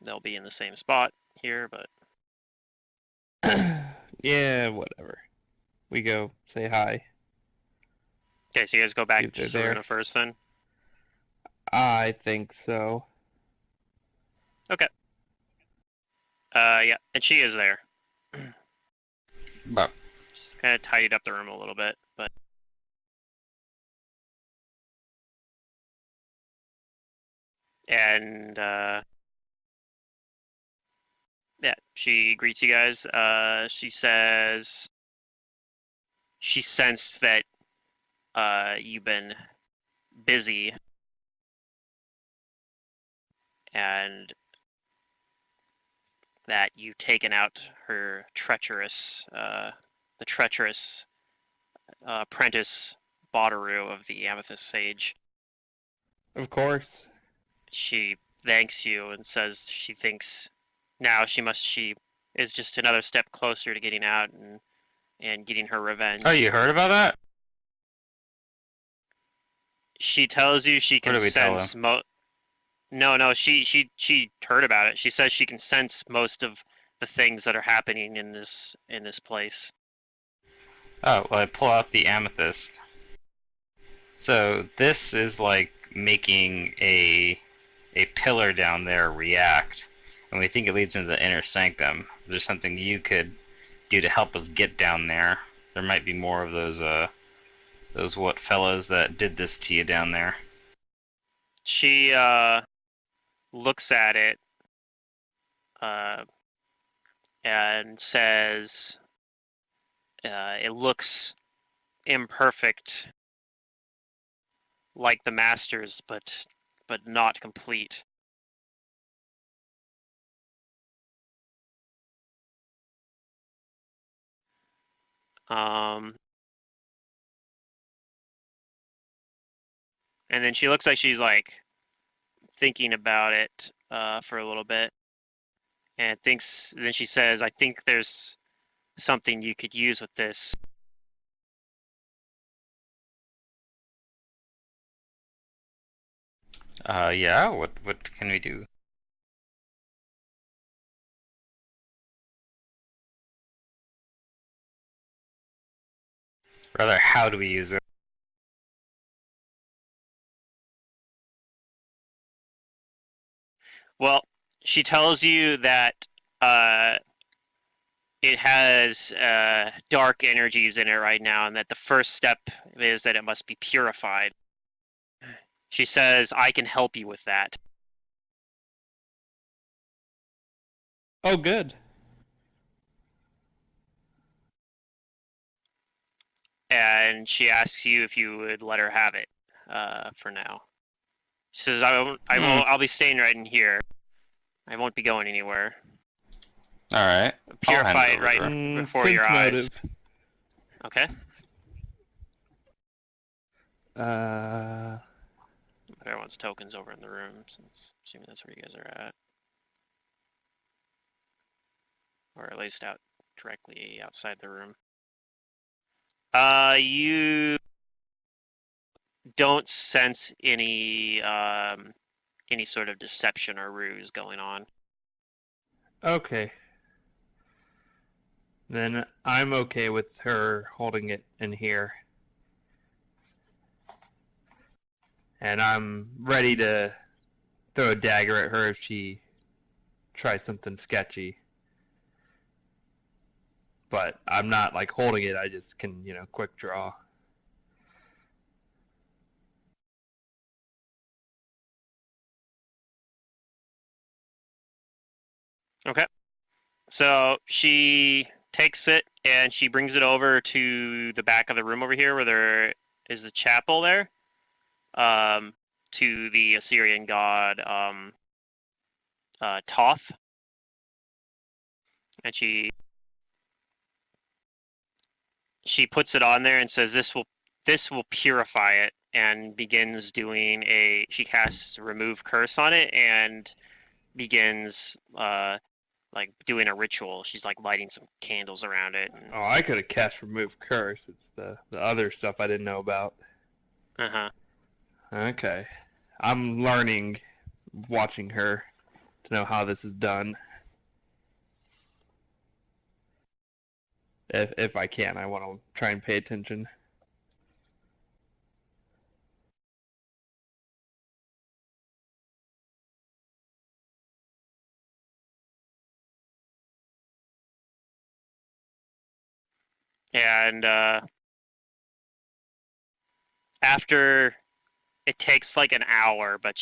they'll be in the same spot here, but Yeah, whatever. We go say hi. okay, so you guys go back If they're to there. Saruna first then? I think so. Yeah, and she is there. But Just kind of tidied up the room a little bit, but and yeah, she greets you guys. She says she sensed that you've been busy and that you've taken out her treacherous, the treacherous apprentice Botteru of the Amethyst Sage. Of course. She thanks you and says she thinks now she is just another step closer to getting out and getting her revenge. oh, you heard about that? She tells you she What can did we tell sense No, she heard about it. She says she can sense most of the things that are happening in this place. Oh, well, I pull out the amethyst. So this is like making a pillar down there react, and we think it leads into the inner sanctum. Is there something you could do to help us get down there? There might be more of those what fellas that did this to you down there. She looks at it and says it looks imperfect like the masters, but not complete. And then she looks like she's like thinking about it for a little bit, and thinks. Then she says, "I think there's something you could use with this." Yeah. What can we do? Rather, how do we use it? Well, she tells you that it has dark energies in it right now, and that the first step is that it must be purified. She says, "I can help you with that." Oh, good. And she asks you if you would let her have it for now. She says, I'll be staying right in here. I won't be going anywhere. All right. Purify it right before Sense your eyes. motive. Okay. Uh, All everyone's tokens over in the room, since assuming that's where you guys are at. Or at least out directly outside the room. You don't sense any sort of deception or ruse going on. Okay. Then I'm okay with her holding it in here. And I'm ready to throw a dagger at her if she tries something sketchy. But I'm not like holding it, I just can, quick draw. Okay. So she takes it and she brings it over to the back of the room over here where there is the chapel there. To the Assyrian god Toth. And she puts it on there and says this will purify it, and begins doing she casts remove curse on it and begins like doing a ritual. She's like lighting some candles around it. And... Oh, I could have cast remove curse. It's the other stuff I didn't know about. Uh-huh. Okay. I'm learning, watching her, to know how this is done. If I can, I want to try and pay attention. And after it takes like an hour, but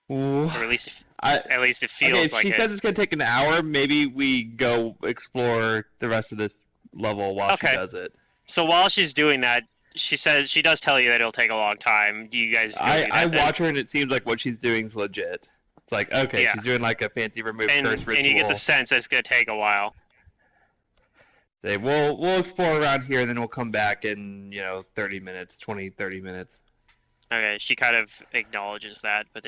or at least it feels like she said it's gonna take an hour. Maybe we go explore the rest of this level while she does it. So while she's doing that, she does tell you that it'll take a long time. Do you guys go do that I then? watch her and it seems like what she's doing is legit. It's like, okay, Yeah. she's doing like a fancy remove curse ritual. And you get the sense that it's gonna take a while. We'll explore around here and then we'll come back in, 30 minutes. Okay, she kind of acknowledges that, but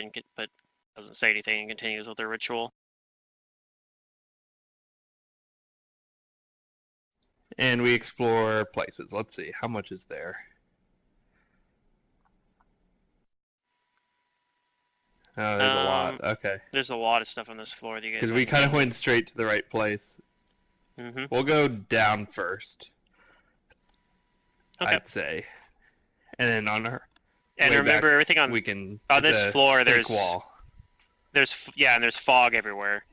doesn't say anything and continues with her ritual. And we explore places. Let's see, how much is there? Oh, there's a lot. Okay. There's a lot of stuff on this floor that you guys. Because we kind of went straight to the right place. Mm-hmm. We'll go down first. Okay. I'd say. And then on her. And remember, everything on this floor, there's wall. and there's fog everywhere.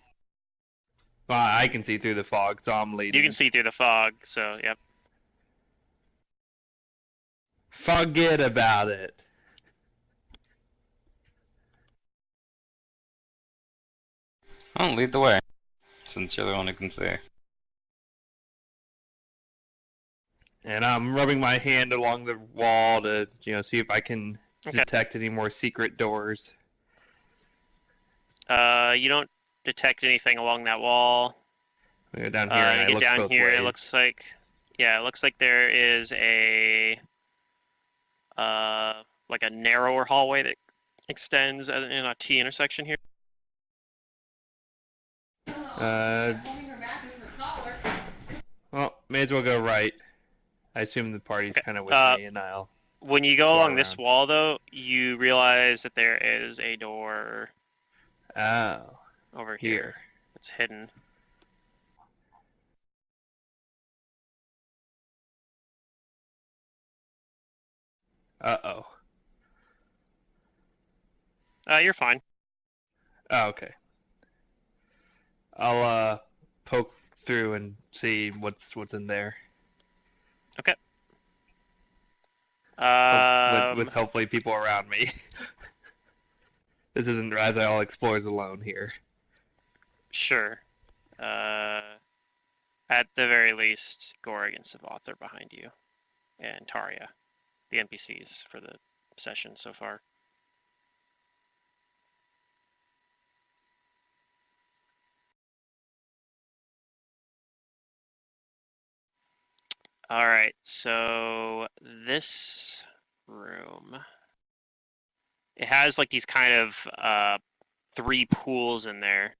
Well, I can see through the fog, so I'm leading. You can see through the fog, so yep. Forget about it. I'll lead the way, since you're the one who can see. And I'm rubbing my hand along the wall to, see if I can detect any more secret doors. You don't detect anything along that wall. We go down here and I you look get down both here. ways. It looks like there is a like a narrower hallway that extends in a T intersection here. Well, may as well go right. I assume the party's kind of with me, and I'll... When you go along this wall, though, you realize that there is a door over here. It's hidden. Uh-oh. You're fine. Oh, okay. I'll poke through and see what's in there. Okay. With hopefully people around me. This isn't Razal explores alone here. Sure. At the very least, Gorg and Savath are behind you, and Taria, the NPCs for the session so far. All right, so this room it has like these kind of 3 pools in there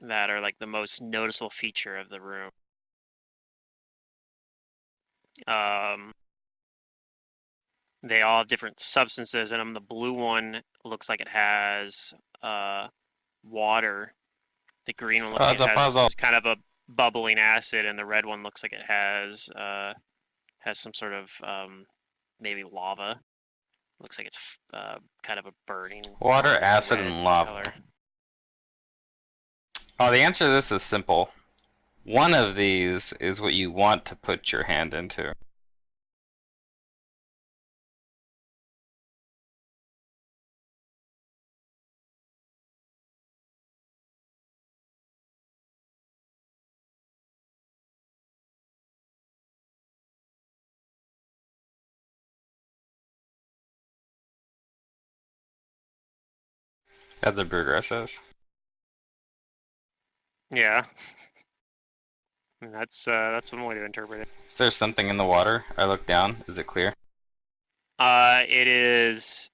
that are like the most noticeable feature of the room. They all have different substances in them. The blue one looks like it has water. The green one looks like it Puzzle. has kind of a bubbling acid, and the red one looks like it has some sort of maybe lava. Looks like it's kind of a burning Water, acid, red and lava. color. Oh, the answer to this is simple. One of these is what you want to put your hand into. As a Burger says. Yeah. I mean, that's one way to interpret it. Is there something in the water? I look down. Is it clear? It is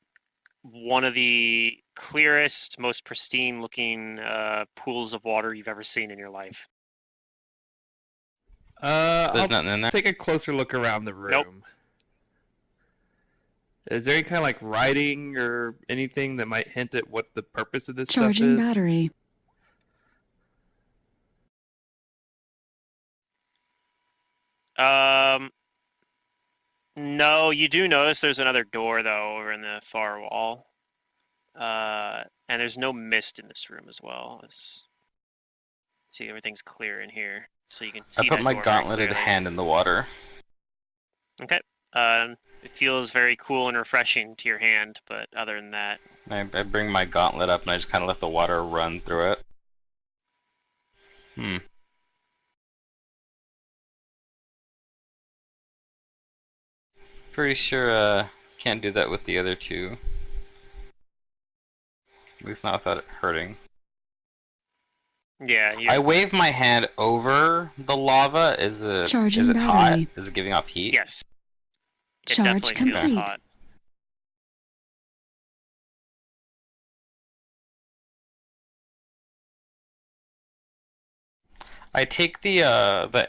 one of the clearest, most pristine looking pools of water you've ever seen in your life. There's I'll nothing in there. take a closer look around the room. Nope. Is there any kind of like writing or anything that might hint at what the purpose of this Charging stuff is? battery. No, you do notice there's another door though over in the far wall. And there's no mist in this room as well. See, everything's clear in here, so you can see. I put that my door very gauntleted clearly. hand in the water. Okay. It feels very cool and refreshing to your hand, but other than that, I bring my gauntlet up and I just kind of let the water run through it. Pretty sure can't do that with the other two. At least not without it hurting. yeah. I wave my hand over the lava. Is Charging it hot? battery. Is it giving off heat? Yes. It Charge definitely feels complete. hot. I take the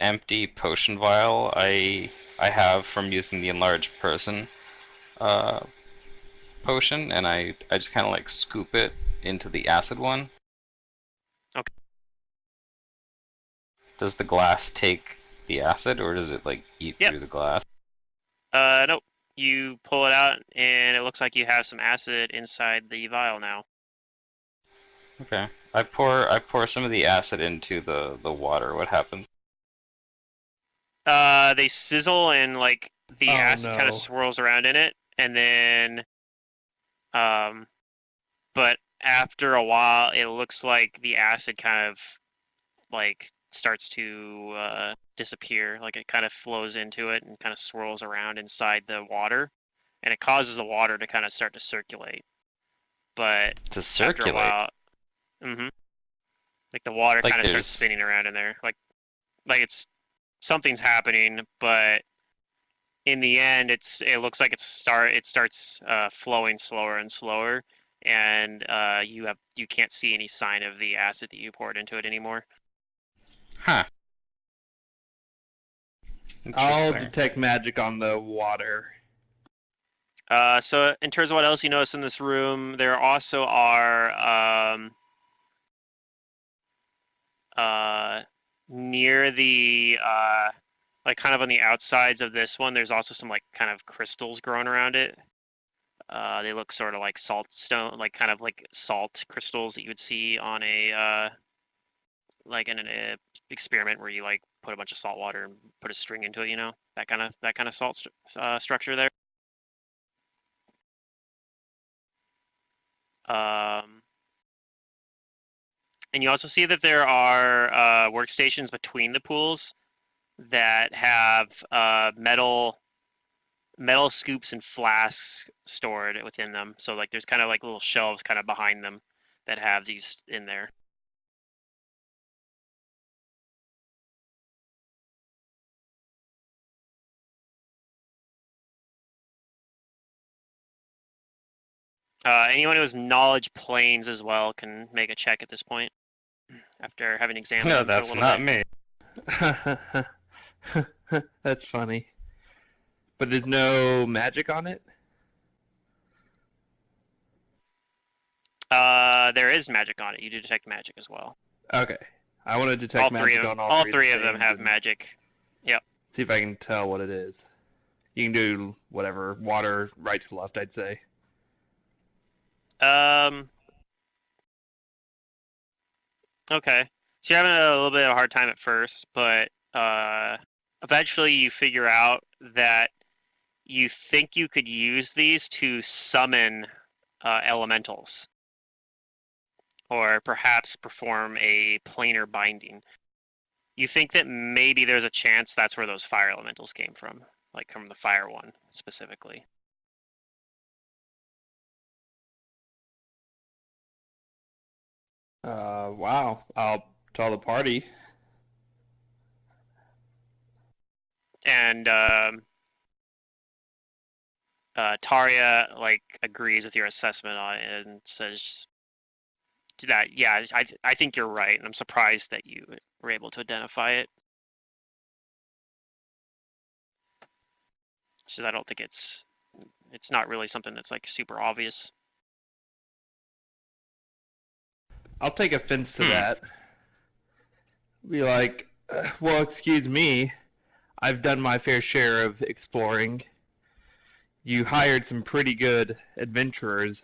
empty potion vial I have from using the enlarged person potion, and I just kind of like scoop it into the acid one. Okay. Does the glass take the acid, or does it like eat through the glass? Nope. You pull it out, and it looks like you have some acid inside the vial now. Okay. I pour some of the acid into the water. What happens? They sizzle, and like the Oh, acid kind no. of swirls around in it, and then, but after a while, it looks like the acid kind of like starts to disappear. Like it kind of flows into it and kind of swirls around inside the water, and it causes the water to kind of start to circulate. But To after a circulate. while, like the water Like kind of starts there's- spinning around in there. Like it's something's happening, but in the end, it looks like it starts flowing slower and slower, and you can't see any sign of the acid that you poured into it anymore. Huh. I'll Interesting. detect magic on the water. So in terms of what else you notice in this room, there also are near the like kind of on the outsides of this one, there's also some like kind of crystals growing around it. They look sort of like salt stone, like kind of like salt crystals that you would see on a like in an experiment where you like put a bunch of salt water and put a string into it, you know, that kind of salt structure there. And you also see that there are workstations between the pools that have metal scoops and flasks stored within them. So like there's kind of like little shelves kind of behind them that have these in there. Anyone who has knowledge planes as well can make a check at this point after having examined No, them for a that's little not bit. me. That's funny. But there's no magic on it? There is magic on it. You do detect magic as well. Okay. I want to detect magic on all three three of of the them things have and magic. see if I can tell what it is. You can do whatever. Water, right to left, I'd say. Okay. So you're having a little bit of a hard time at first, but eventually you figure out that you think you could use these to summon elementals, or perhaps perform a planar binding. You think that maybe there's a chance that's where those fire elementals came from, like from the fire one specifically. Wow. I'll tell the party. And Taria agrees with your assessment on it and says that I think you're right, and I'm surprised that you were able to identify it. She says I don't think it's not really something that's like super obvious. I'll take offense to that. Be like, well, excuse me. I've done my fair share of exploring. You hired some pretty good adventurers.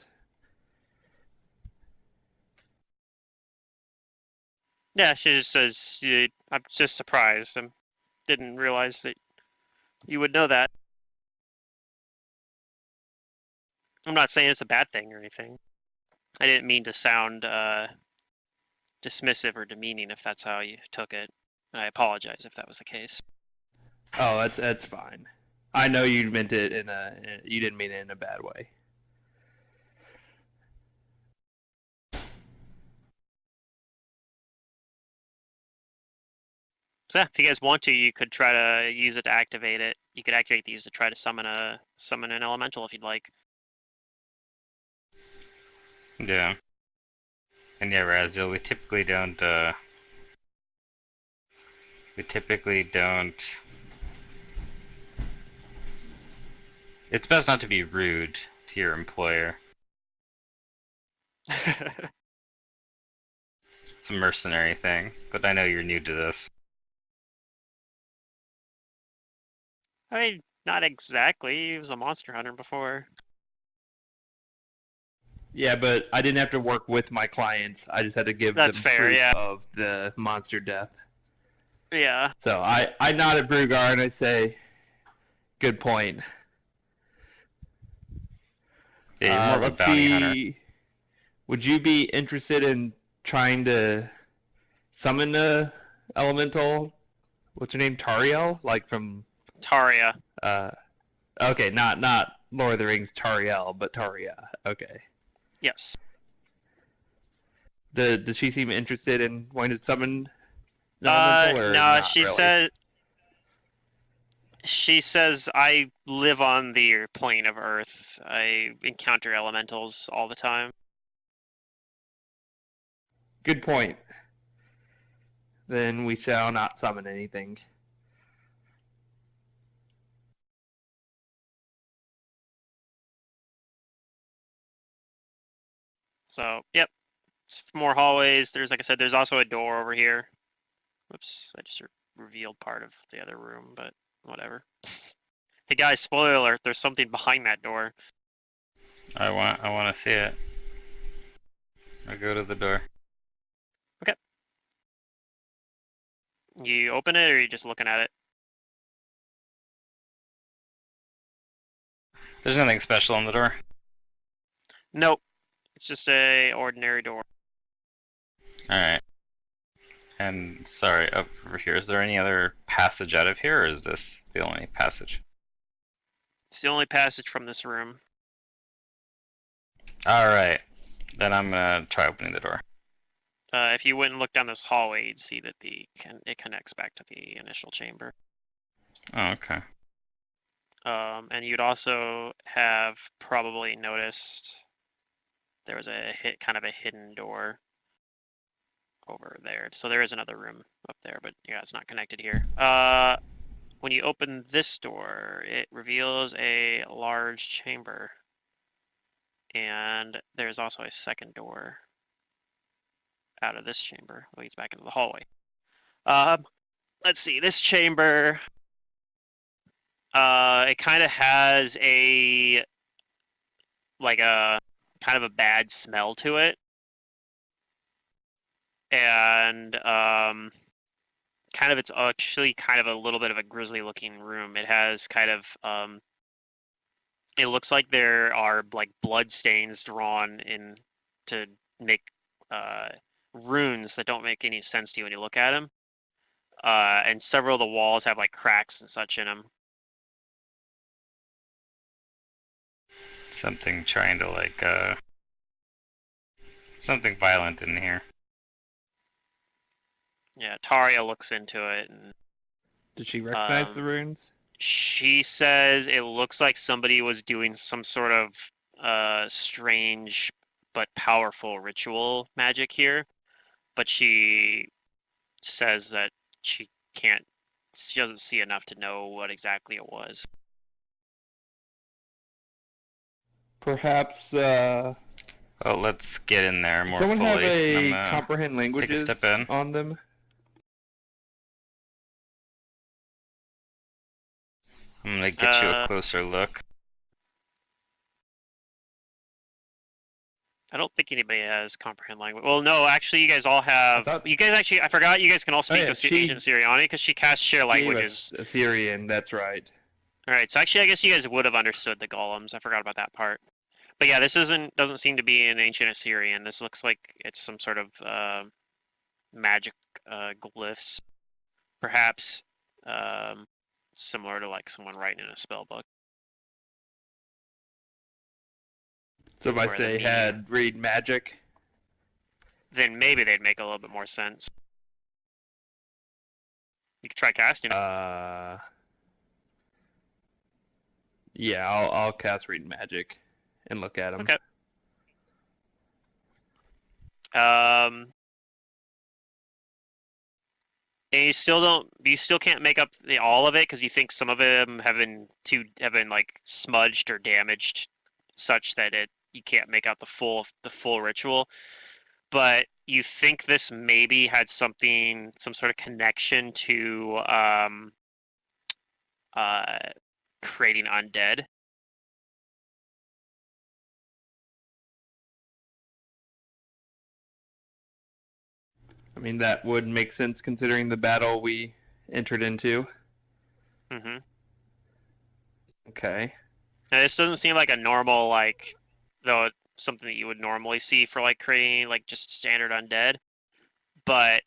Yeah, she just says, I'm just surprised. I didn't realize that you would know that. I'm not saying it's a bad thing or anything. I didn't mean to sound dismissive or demeaning if that's how you took it. I apologize if that was the case. Oh, that's fine. I know you meant it you didn't mean it in a bad way. So yeah, if you guys want to, you could try to use it to activate it. You could activate these to try to summon an elemental if you'd like. Yeah. And yeah, Razil, we typically don't. It's best not to be rude to your employer. It's a mercenary thing, but I know you're new to this. I mean, not exactly. He was a monster hunter before. Yeah, but I didn't have to work with my clients. I just had to give That's them fair, proof yeah. of the monster death. Yeah. So I nod at Brugar and I say, good point. Yeah, you're more of a Let's bounty hunter. see. Would you be interested in trying to summon the elemental? What's her name? Tariel? Like from Taria. okay, not Lord of the Rings Tariel, but Taria. Okay. Yes. Does she seem interested in wanting to summon the elemental or No, not she really? says I live on the plane of Earth. I encounter elementals all the time. Good point. Then we shall not summon anything. So, yep. More hallways. There's, like I said, there's also a door over here. Whoops, I just revealed part of the other room, but whatever. Hey guys, spoiler alert, there's something behind that door. I want to see it. I go to the door. Okay. You open it, or are you just looking at it? There's nothing special on the door. Nope. It's just a ordinary door. Alright. And sorry, up over here, is there any other passage out of here, or is this the only passage? It's the only passage from this room. Alright. Then I'm gonna try opening the door. If you went and looked down this hallway, you'd see that it connects back to the initial chamber. Oh, okay. And you'd also have probably noticed there was kind of a hidden door over there. So there is another room up there, but yeah, it's not connected here. When you open this door, it reveals a large chamber. And there's also a second door out of this chamber. Leads back into the hallway. Let's see. This chamber, it kind of has a kind of a bad smell to it, and it's actually kind of a little bit of a grisly looking room. It has kind of it looks like there are like blood stains drawn in to make runes that don't make any sense to you when you look at them. And several of the walls have like cracks and such in them. Something trying to like something violent in here. Yeah, Taria looks into it, and Did she recognize the runes? she says it looks like somebody was doing some sort of strange but powerful ritual magic here, but she says that she doesn't see enough to know what exactly it was. Perhaps, Oh, let's get in there more someone have fully. a comprehend languages step in. on them? I'm gonna get you a closer look. I don't think anybody has comprehend language. Well, no, actually, you guys all have. thought- You guys actually, I forgot. You guys can all speak yeah, to she Agent Siriani because she casts share languages. Gave us Etherean, that's right. All right, so actually, I guess you guys would have understood the golems. I forgot about that part. But yeah, this doesn't seem to be an ancient Assyrian. This looks like it's some sort of magic glyphs, perhaps similar to like someone writing in a spell book. So if I Where the say had read magic, then maybe they'd make a little bit more sense. You could try casting it. yeah, I'll cast read magic and look at them. Okay. And you still can't make up all of it because you think some of them have been like smudged or damaged, such that you can't make out the full ritual. But you think this maybe had some sort of connection to creating undead. I mean, that would make sense considering the battle we entered into. Mm-hmm. Okay. Now, this doesn't seem like a normal, though something that you would normally see for creating just standard undead, but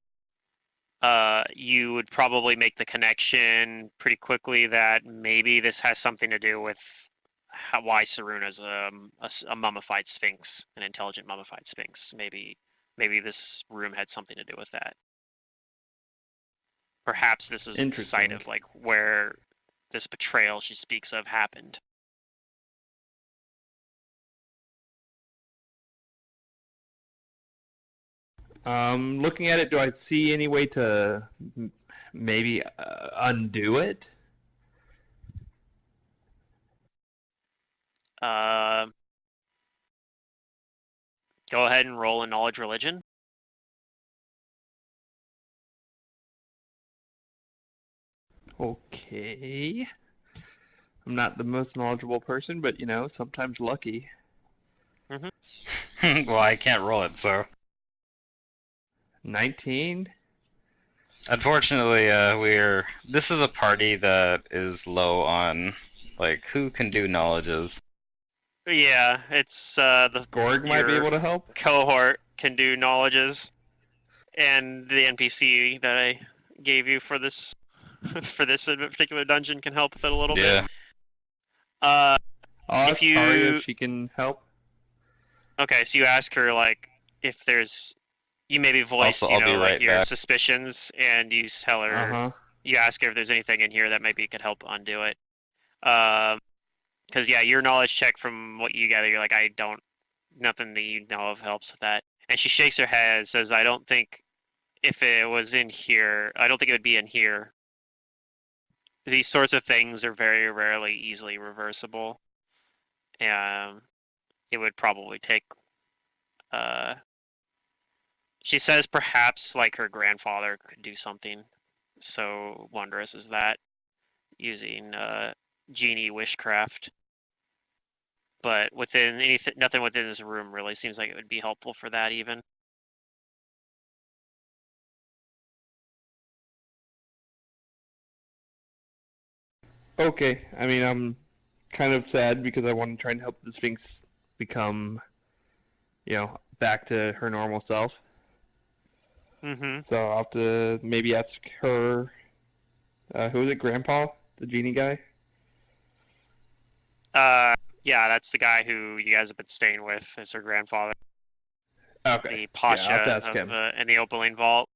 you would probably make the connection pretty quickly that maybe this has something to do with why Saruna's a mummified sphinx, an intelligent mummified sphinx. Maybe this room had something to do with that. Perhaps this is the site of where this betrayal she speaks of happened. Looking at it, do I see any way to maybe undo it? Go ahead and roll a knowledge religion. Okay. I'm not the most knowledgeable person, but sometimes lucky. Mm-hmm. Well, I can't roll it, so. 19? Unfortunately, this is a party that is low on, who can do knowledges. Yeah, it's the Gorg might be able to help. Cohort can do knowledges, and the NPC that I gave you for this particular dungeon can help with it a little bit. I'll ask if you Taria if she can help. Okay, so you ask her if there's, you maybe voice Also, I'll be right your back. suspicions, and you tell her you ask her if there's anything in here that maybe could help undo it. Because yeah, your knowledge check from what you gather, you're I don't nothing that you know of helps with that. And she shakes her head and says, I don't think if it was in here, I don't think it would be in here. These sorts of things are very rarely easily reversible. It would probably take, she says perhaps like her grandfather could do something so wondrous as that using genie wishcraft. But within anything, nothing within this room really seems like it would be helpful for that even. Okay, I mean, I'm kind of sad because I want to try and help the Sphinx become, back to her normal self. Mm-hmm. So I'll have to maybe ask her, who was it, Grandpa? The genie guy? Yeah, that's the guy who you guys have been staying with as her grandfather. Okay. The Yeah, I'll have to Pasha ask him. in the Opaline Vault.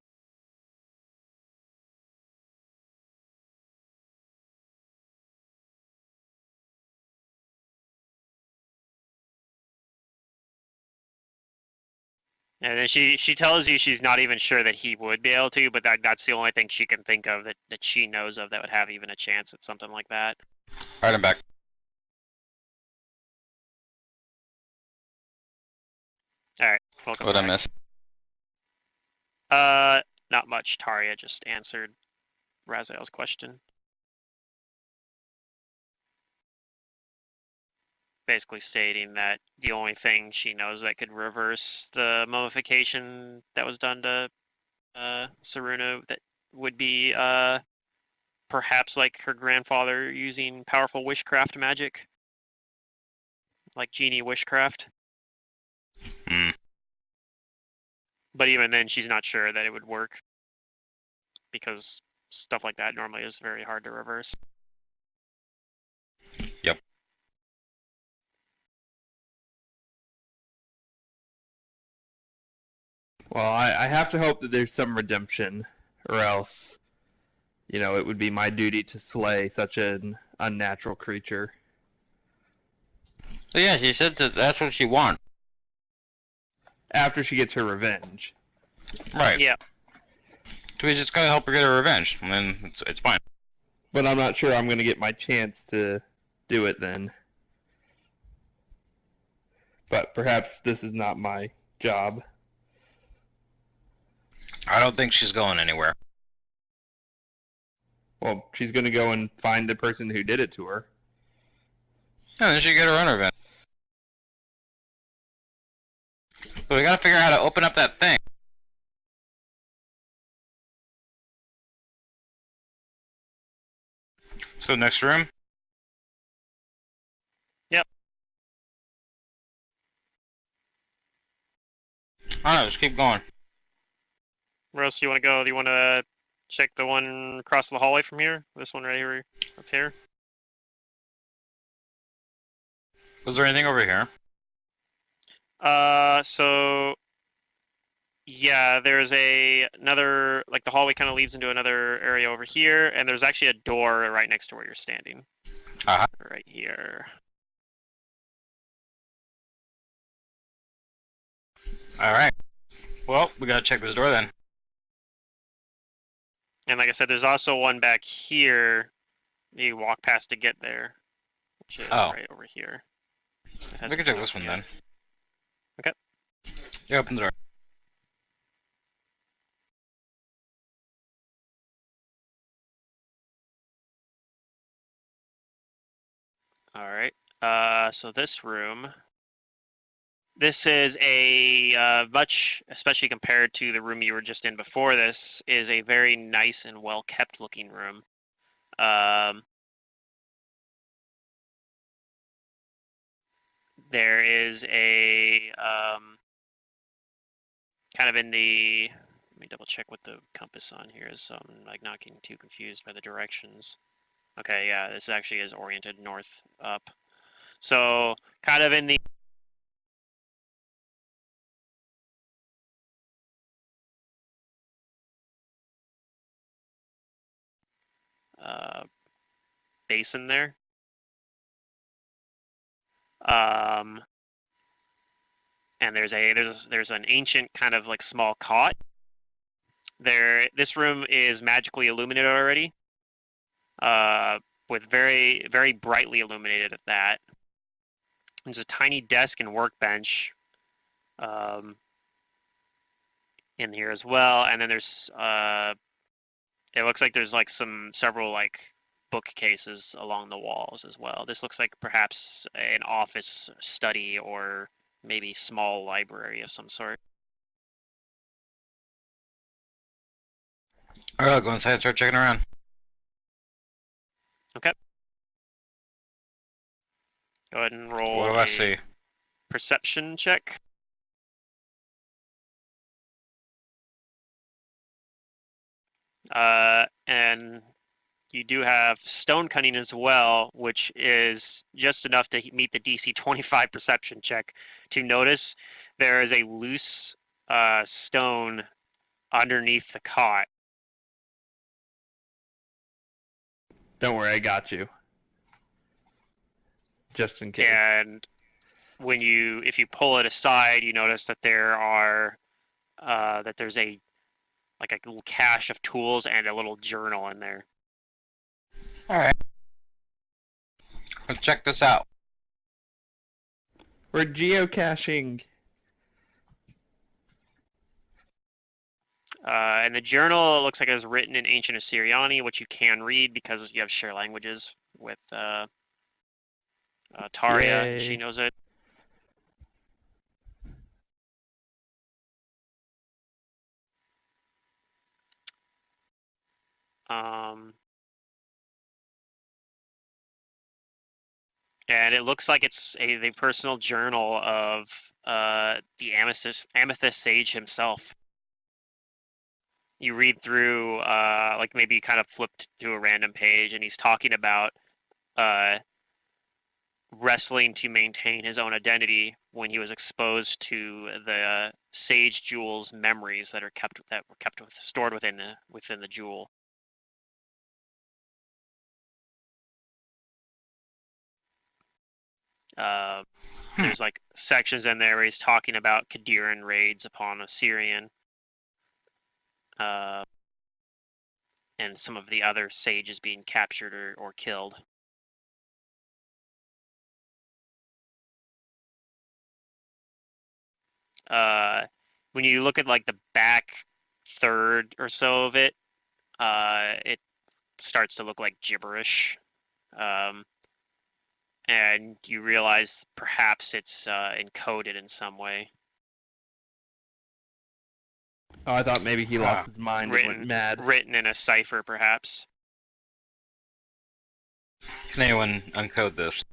And then she tells you she's not even sure that he would be able to, but that's the only thing she can think of that she knows of that would have even a chance at something like that. Alright, I'm back. Alright, welcome What'd I back. miss? Not much. Taria just answered Raziel's question. Basically stating that the only thing she knows that could reverse the mummification that was done to Saruna that would be perhaps like her grandfather using powerful wishcraft magic, like genie wishcraft. Hmm. But even then, she's not sure that it would work because stuff like that normally is very hard to reverse. Yep. Well, I have to hope that there's some redemption, or else, it would be my duty to slay such an unnatural creature. So yeah, she said that that's what she wants. After she gets her revenge. Right. Yeah. So we just gotta help her get her revenge, and then it's fine. But I'm not sure I'm going to get my chance to do it then. But perhaps this is not my job. I don't think she's going anywhere. Well, she's going to go and find the person who did it to her. Yeah, then she get her own revenge. So we gotta figure out how to open up that thing. So next room? Yep. Alright, let's keep going. Where else do you want to go? Do you want to check the one across the hallway from here? This one right here, up here? Was there anything over here? So yeah, there's another, like the hallway kind of leads into another area over here, and there's actually a door right next to where you're standing. Uh-huh. Right here. Alright. Well, we gotta check this door then. And like I said, there's also one back here you walk past to get there, which is right over here. We can check this one then. Okay. You open the door. All right. So this room. This is a much, especially compared to the room you were just in before this, is a very nice and well kept looking room. There is a kind of in the. Let me double check what the compass on here is, so I'm like not getting too confused by the directions. Okay, yeah, this actually is oriented north up. So kind of in the basin there. and there's an ancient kind of like small cot. This room is magically illuminated already, with very, very brightly illuminated at that. There's a tiny desk and workbench in here as well, and then there's it looks like there's like several like bookcases along the walls as well. This looks like perhaps an office study or maybe small library of some sort. Alright, I'll go inside and start checking around. Okay. Go ahead and roll What do I a see? perception check. And you do have stone cutting as well, which is just enough to meet the DC 25 perception check to notice there is a loose stone underneath the cot. Don't worry, I got you. Just in case. And if you pull it aside, you notice that there's a little cache of tools and a little journal in there. Alright. Let's check this out. We're geocaching. And the journal looks like it was written in ancient Assyriani, which you can read because you have share languages with Taria. Yay. She knows it. And it looks like it's the personal journal of the Amethyst Sage himself. You read through, like maybe you kind of flipped through a random page, and he's talking about wrestling to maintain his own identity when he was exposed to the Sage Jewel's memories that were stored within the jewel. There's like sections in there where he's talking about Kaediran raids upon Assyrian, and some of the other sages being captured or killed. When you look at like the back third or so of it, it starts to look like gibberish. And you realize perhaps it's encoded in some way. Oh, I thought maybe he lost his mind and went mad. Written in a cipher, perhaps. Can anyone uncode this?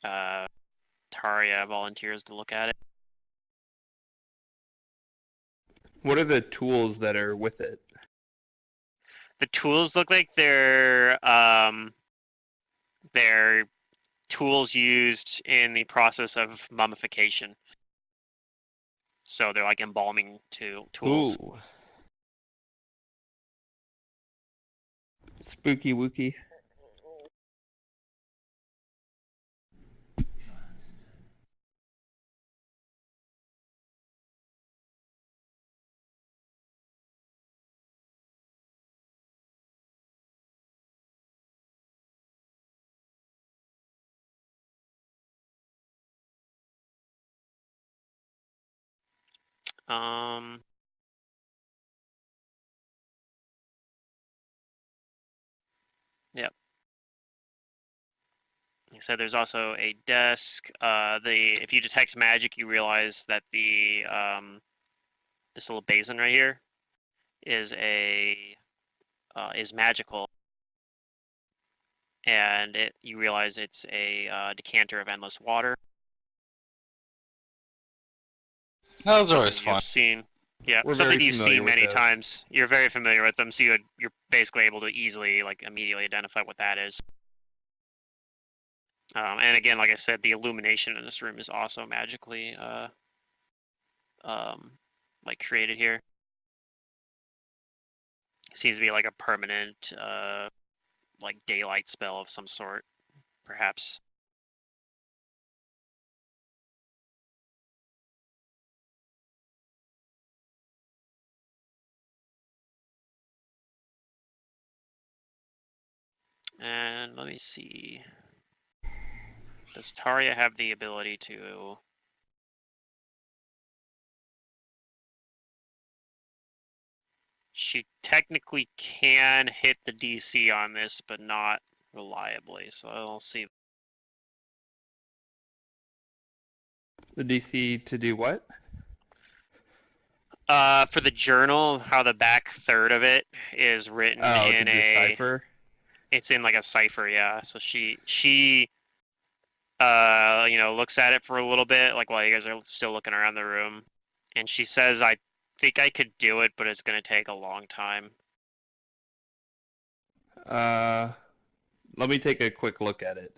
Taria volunteers to look at it. What are the tools that are with it? The tools look like they're tools used in the process of mummification. So they're like embalming tools. Ooh. Spooky wooky. Yep. So there's also a desk. If you detect magic, you realize that this little basin right here is magical, and you realize it's a decanter of endless water. Those are always Something fun. you've seen. Yeah, We're something very you've familiar seen with many those. times. You're very familiar with them, so you're basically able to easily, like, immediately identify what that is. And again, like I said, the illumination in this room is also magically, like, created here. Seems to be like a permanent, like, daylight spell of some sort, perhaps. And let me see. Does Taria have the ability to... She technically can hit the DC on this, but not reliably. So I'll see. The DC to do what? For the journal, how the back third of it is written Oh, in to decipher? It's in like a cipher, yeah. So she looks at it for a little bit, like while you guys are still looking around the room, and she says, "I think I could do it, but it's gonna take a long time." Let me take a quick look at it.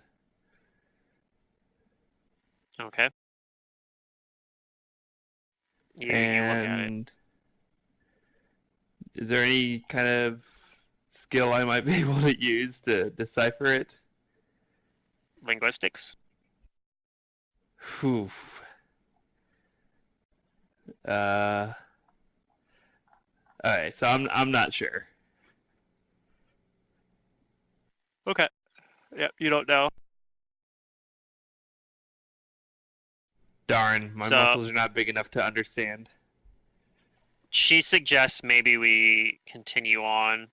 Okay. You look at it. And is there any kind of skill I might be able to use to decipher it? Linguistics. Whew. Alright, so I'm not sure. Okay. Yep, you don't know. Darn, my So- muscles are not big enough to understand. She suggests maybe we continue on.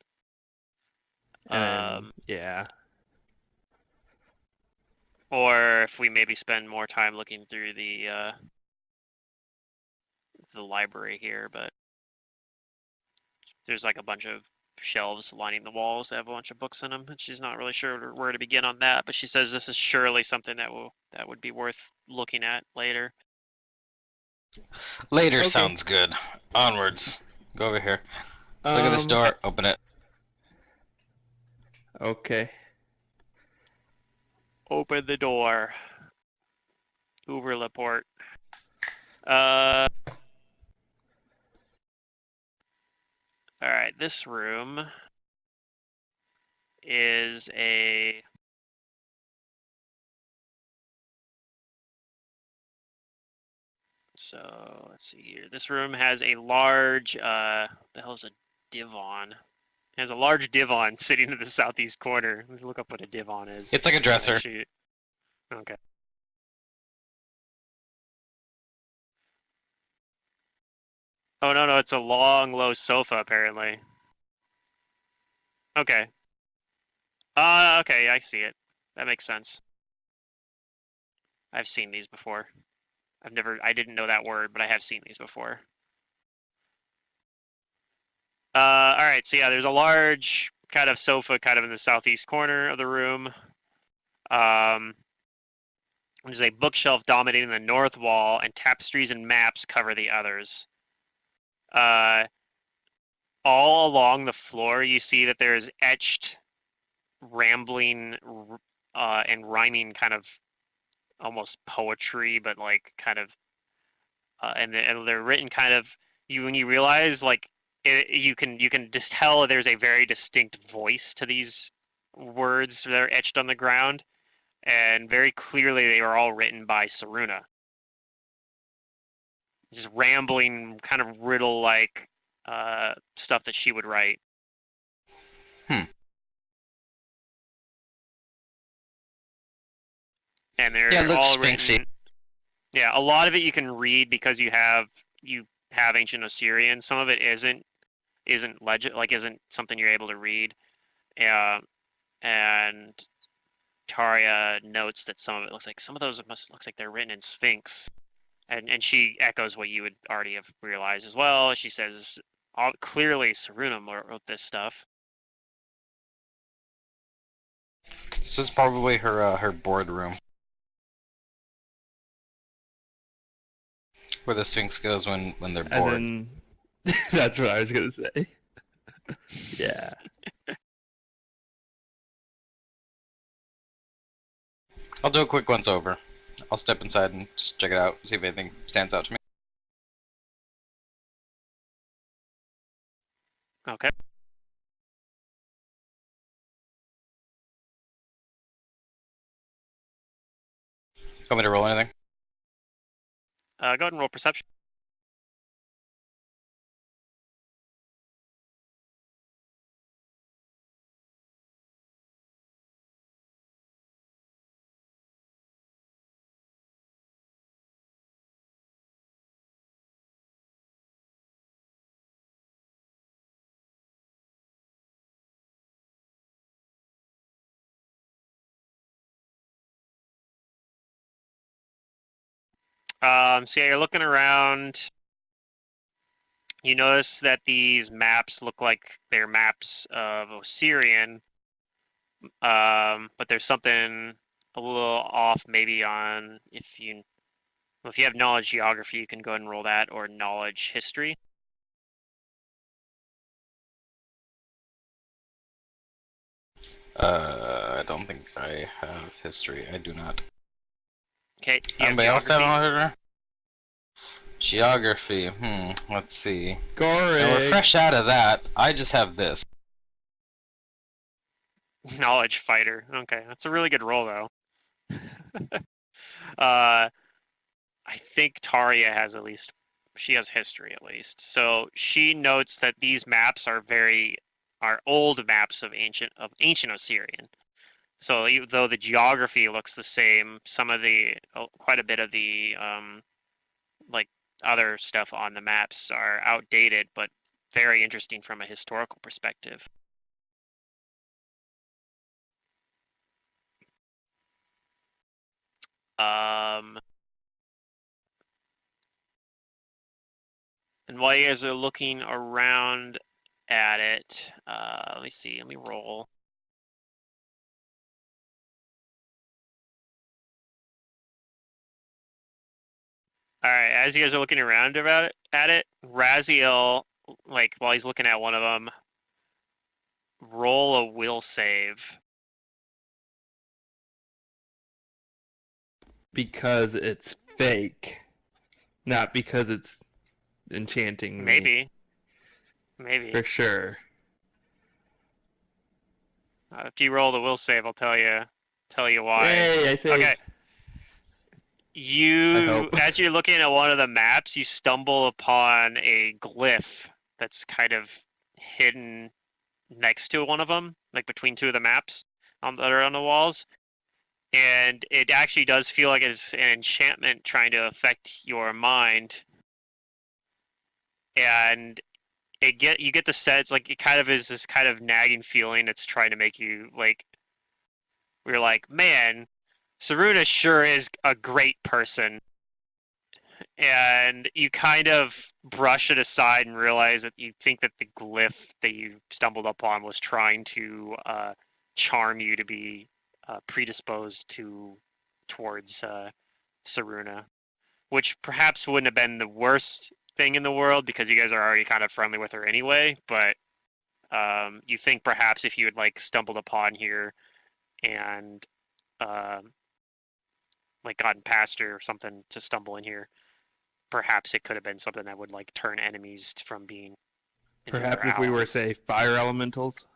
Yeah. Or if we maybe spend more time looking through the library here, but there's like a bunch of shelves lining the walls that have a bunch of books in them, and she's not really sure where to begin on that. But she says this is surely something that would be worth looking at later. Later Okay. sounds good. Onwards. Go over here. Look at this door. Open it. Okay. Open the door. Uber Laporte. Alright, this room is a... So, let's see here. This room has a large, the hell's a divan? It has a large divan sitting in the southeast corner. Let me look up what a divan is. It's like a dresser. Okay. Oh, no, it's a long, low sofa, apparently. Okay. Okay, I see it. That makes sense. I've seen these before. I didn't know that word, but I have seen these before. Alright, so yeah, there's a large kind of sofa kind of in the southeast corner of the room. There's a bookshelf dominating the north wall, and tapestries and maps cover the others. All along the floor, you see that there's etched, rambling, and rhyming kind of almost poetry, but like kind of, and they're written kind of. When you realize like you can just tell there's a very distinct voice to these words that are etched on the ground, and very clearly they are all written by Saruna. Just rambling, kind of riddle-like stuff that she would write. And they're all written. Yeah, a lot of it you can read because you have ancient Assyrian. Some of it isn't isn't something you're able to read. And Taria notes that some of it looks like looks like they're written in Sphinx. And she echoes what you would already have realized as well. She says, clearly Saruna wrote this stuff. This is probably her boardroom. Where the Sphinx goes when they're bored. And then, that's what I was gonna say. Yeah. I'll do a quick once over. I'll step inside and just check it out, see if anything stands out to me. Okay. Want me to roll anything? Go ahead and roll perception. So yeah, you're looking around. You notice that these maps look like they're maps of Osirian, but there's something a little off maybe on if you have knowledge geography, you can go ahead and roll that, or knowledge history. I don't think I have history. I do not. Okay, do you have Anybody else have geography? another? Geography. Let's see. Gorig. Now we're fresh out of that. I just have this. Knowledge fighter. Okay, that's a really good roll though. I think Taria has at least. She has history at least. So she notes that these maps are old maps of ancient Osirian. So even though the geography looks the same, quite a bit of the like other stuff on the maps are outdated, but very interesting from a historical perspective. And while you guys are looking around at it, let me see. Let me roll. All right, as you guys are looking around at it, Raziel, like while he's looking at one of them, roll a will save. Because it's fake, not because it's enchanting me. Maybe. For sure. If you roll the will save, I'll tell you why. Yay, I saved. Okay. I hope. As you're looking at one of the maps, you stumble upon a glyph that's kind of hidden next to one of them, like between two of the maps that are on the walls. And it actually does feel like it's an enchantment trying to affect your mind. And you get the sense like it kind of is this kind of nagging feeling that's trying to make you like we're like, man, Saruna sure is a great person. And you kind of brush it aside and realize that you think that the glyph that you stumbled upon was trying to charm you to be predisposed towards Saruna, which perhaps wouldn't have been the worst thing in the world because you guys are already kind of friendly with her anyway. But you think perhaps if you had like stumbled upon here and like gotten past her or something to stumble in here, perhaps it could have been something that would like turn enemies from being into Perhaps their if we were, allies. say, fire elementals.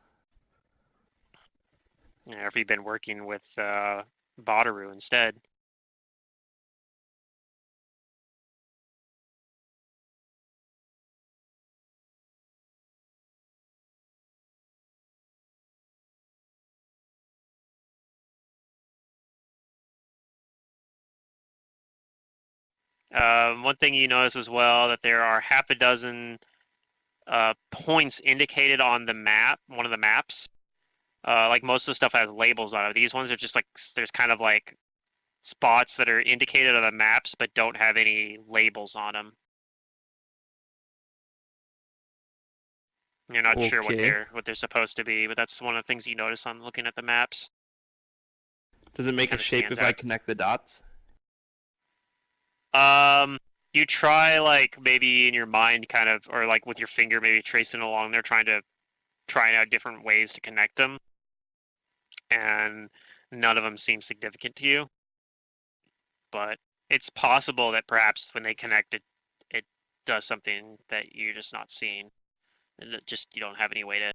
Yeah, if you've been working with Badaru instead. One thing you notice as well that there are half a dozen points indicated on the map, one of the maps. Like most of the stuff has labels on it. These ones are just like there's kind of like spots that are indicated on the maps but don't have any labels on them. You're not sure Okay. what they're supposed to be, but that's one of the things you notice on looking at the maps. Does it make a Kinda shape stands if I out. connect the dots? You try like maybe in your mind kind of, or like with your finger maybe tracing along there, trying out different ways to connect them, and none of them seem significant to you. But it's possible that perhaps when they connect it does something that you're just not seeing, and that just you don't have any way to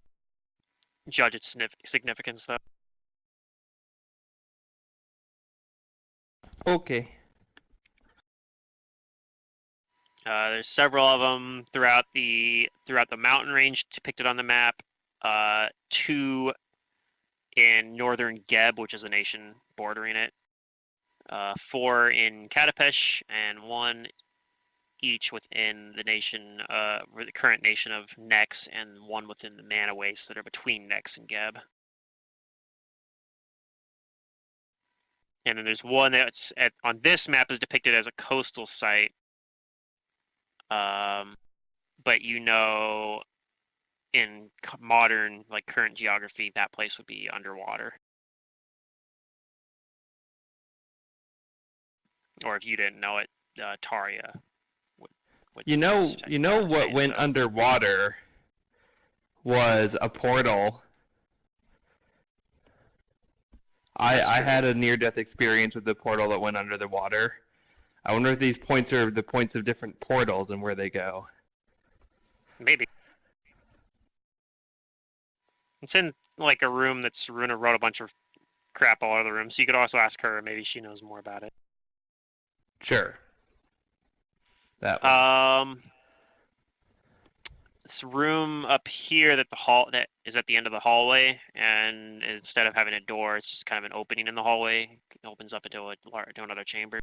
judge its significance though. Okay. There's several of them throughout the mountain range depicted on the map. Two in northern Geb, which is a nation bordering it. Four in Katapesh, and one each within the current nation of Nex, and one within the Mana Wastes that are between Nex and Geb. And then there's one that's on this map is depicted as a coastal site. But you know, in modern, like current geography, that place would be underwater. Or if you didn't know it, Taria would You know what say went so. underwater was a portal. I had a near-death experience with the portal that went under the water. I wonder if these points are the points of different portals and where they go. Maybe. It's in like a room that's Runa wrote a bunch of crap all over the room, so you could also ask her. Maybe she knows more about it. Sure. That one. This room up here that is at the end of the hallway, and instead of having a door, it's just kind of an opening in the hallway. It opens up into another chamber.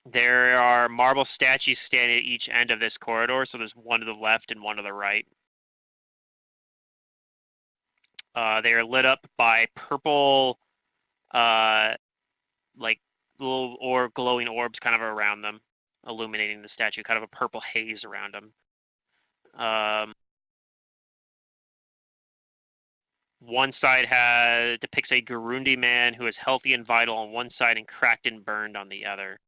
There are marble statues standing at each end of this corridor, so there's one to the left and one to the right. They are lit up by purple, like little glowing orbs kind of around them, illuminating the statue, kind of a purple haze around them. One side depicts a Garundi man who is healthy and vital on one side and cracked and burned on the other.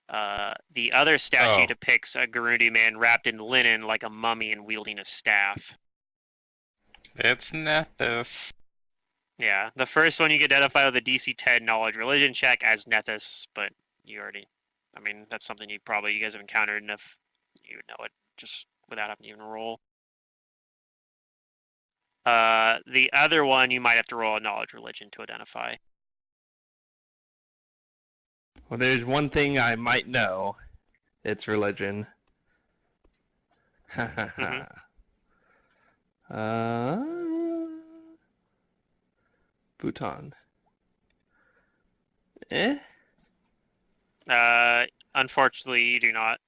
The other statue depicts a Garundi man wrapped in linen like a mummy and wielding a staff. It's Nethys. Yeah, the first one you can identify with a DC 10 knowledge religion check as Nethys, but you already, I mean, that's something you guys have encountered enough, you would know it just without having to even roll. The other one you might have to roll a knowledge religion to identify. Well, there's one thing I might know. It's religion. Bhutan. Unfortunately, you do not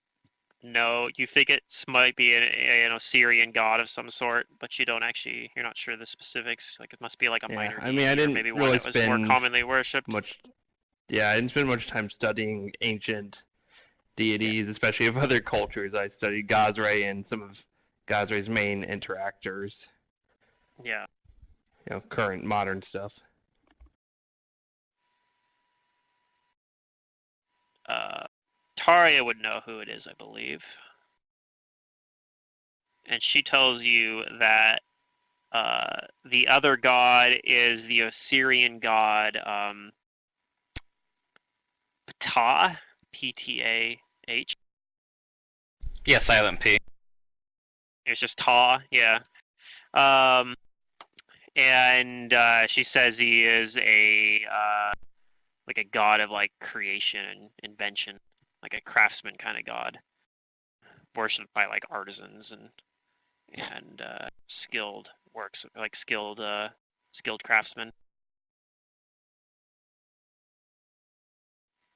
know. You think it might be an Osirian god of some sort, but you don't actually. You're not sure the specifics. Like it must be like a minor. I mean, I didn't maybe really one that was more commonly worshipped. Yeah, I didn't spend much time studying ancient deities, especially of other cultures. I studied Gazre and some of Gazre's main interactors. Yeah. You know, current modern stuff. Taria would know who it is, I believe. And she tells you that the other god is the Osirian god Ptah, P-T-A-H. Yeah, silent P. It's just Ta, yeah. And she says he is like a god of like creation and invention, like a craftsman kind of god, worshipped by like artisans and skilled works, like skilled craftsmen.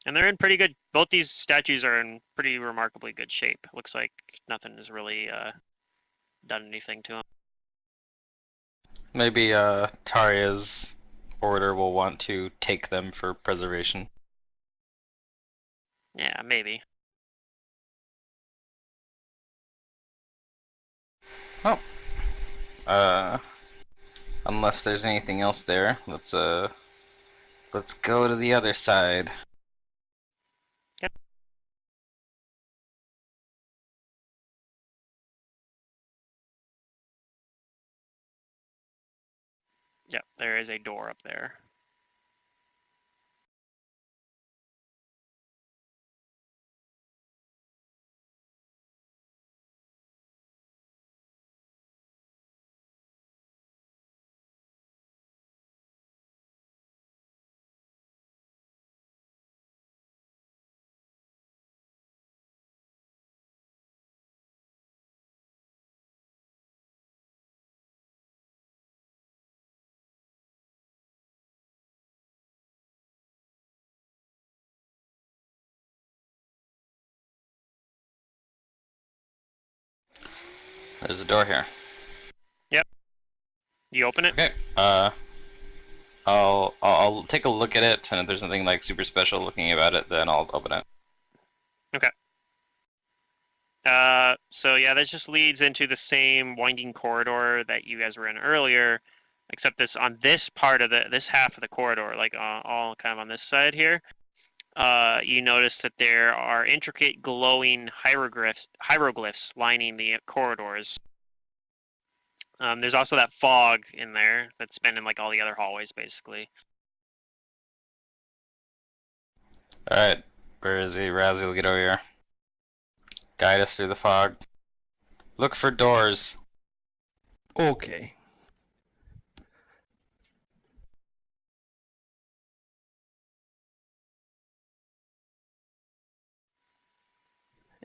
And they're in pretty good. Both these statues are in pretty remarkably good shape. Looks like nothing has really done anything to them. Maybe Taria's order will want to take them for preservation. Yeah, maybe. Oh. Unless there's anything else there, let's go to the other side. Yep. Yep, there is a door up there. There's a door here. Yep. You open it? Okay. I'll take a look at it, and if there's nothing like super special looking about it, then I'll open it. Okay. So yeah, this just leads into the same winding corridor that you guys were in earlier, except on this part of this half of the corridor, like all kind of on this side here. You notice that there are intricate glowing hieroglyphs lining the corridors. There's also that fog in there that's been in like all the other hallways, basically. Alright, where is he? Raziel, get over here. Guide us through the fog. Look for doors. Okay.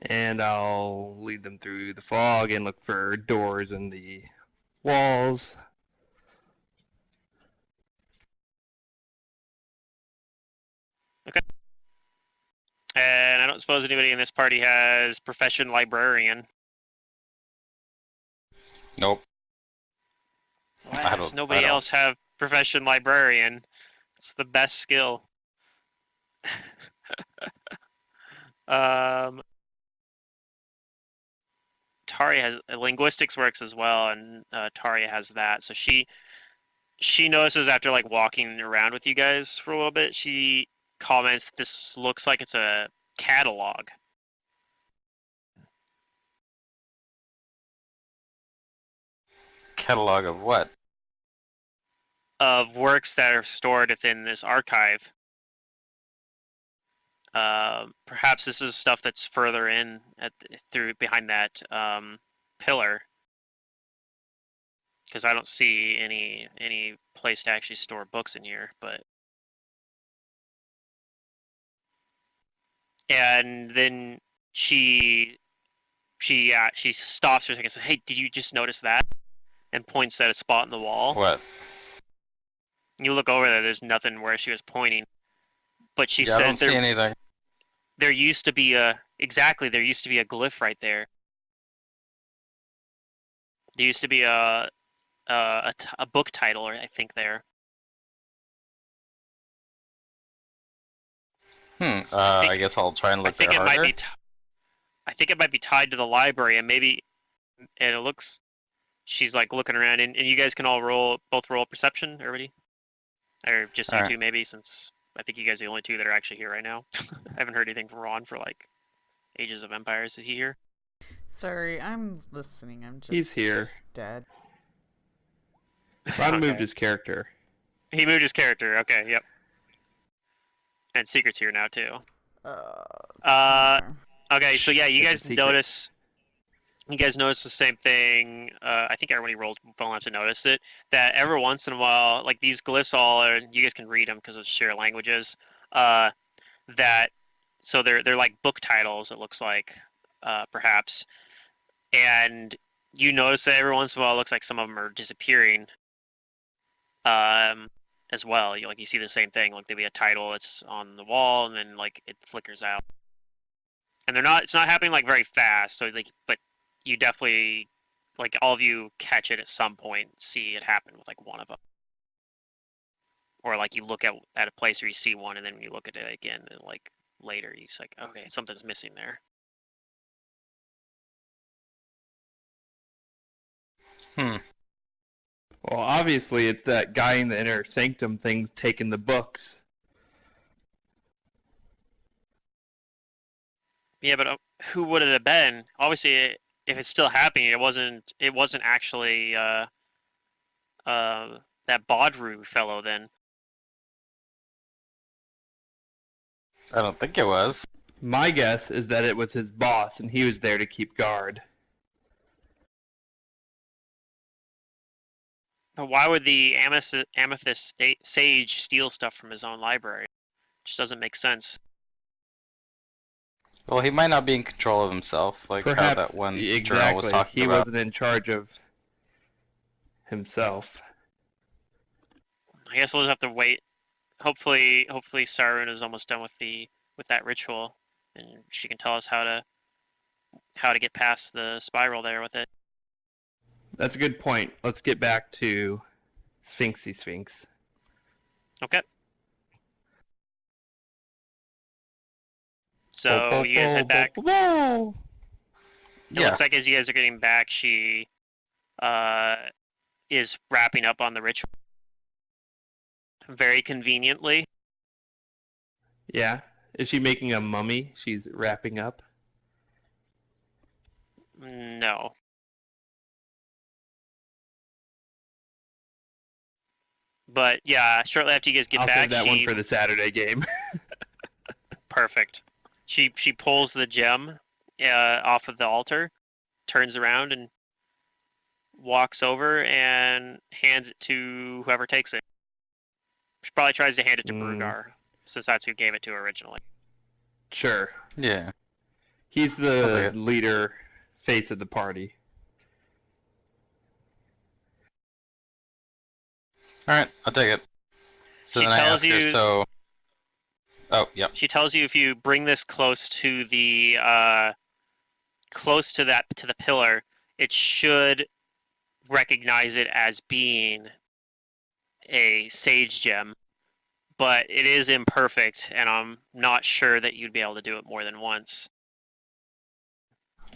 And I'll lead them through the fog and look for doors in the walls. And I don't suppose anybody in this party has profession librarian. Nope. Why does nobody else have profession librarian? It's the best skill. Tari has linguistics works as well, and Tari has that. So she notices after like walking around with you guys for a little bit, she comments, "This looks like it's a catalog." Catalog of what? Of works that are stored within this archive. Perhaps this is stuff that's further in through behind that pillar, because I don't see any place to actually store books in here. But and then she stops for a second and says, "Hey, did you just notice that?" And points at a spot in the wall. What? You look over there. There's nothing where she was pointing. But she I says don't see anything. There used to be a glyph right there. There used to be a book title, I think there. I guess I'll try and look there harder. I think it might be tied to the library, and maybe it looks. She's like looking around, and you guys can both roll perception, everybody, or just you two maybe, since I think you guys are the only two that are actually here right now. I haven't heard anything from Ron for like Ages of Empires. Is he here? Sorry, I'm listening. I'm just. He's here. Dead. Ron moved his character. He moved his character. Okay, yep. And Secret's here now too. Okay, so yeah, you guys notice. You guys notice the same thing. I think everybody rolled well enough to notice it. That every once in a while, like these glyphs all are. You guys can read them because of shared languages. So they're like book titles. It looks like, perhaps. And you notice that every once in a while, it looks like some of them are disappearing. As well, you see the same thing. Like there'll be a title that's on the wall, and then like it flickers out. And it's not happening like very fast. So like, but you definitely, like all of you catch it at some point, see it happen with like one of them. Or like you look at a place where you see one, and then when you look at it again, and like later, you're like, okay, something's missing there. Well, obviously it's that guy in the inner sanctum thing taking the books. Yeah, but who would it have been? Obviously, if it's still happening, it wasn't actually that Bodru fellow then. I don't think it was. My guess is that it was his boss, and he was there to keep guard. But why would the amethyst sage steal stuff from his own library? It just doesn't make sense. Well, he might not be in control of himself, like Perhaps, how that one journal was talking he about. wasn't in charge of himself. I guess we'll just have to wait. Hopefully Sarun is almost done with that ritual, and she can tell us how to get past the spiral there with it. That's a good point. Let's get back to Sphinx. Okay. So you guys head back. It Yeah. looks like as you guys are getting back, she is wrapping up on the ritual. Very conveniently. Yeah. Is she making a mummy? She's wrapping up. No. But yeah, shortly after you guys get I'll back, save that one for the Saturday game. Perfect. She pulls the gem off of the altar, turns around, and walks over and hands it to whoever takes it. She probably tries to hand it to Brugar, since that's who gave it to her originally. Sure. Yeah. He's the Okay. leader, face of the party. Alright, I'll take it. So She then I tells ask her, you- so... Oh, yep. She tells you if you bring this close to the the pillar, it should recognize it as being a sage gem, but it is imperfect, and I'm not sure that you'd be able to do it more than once.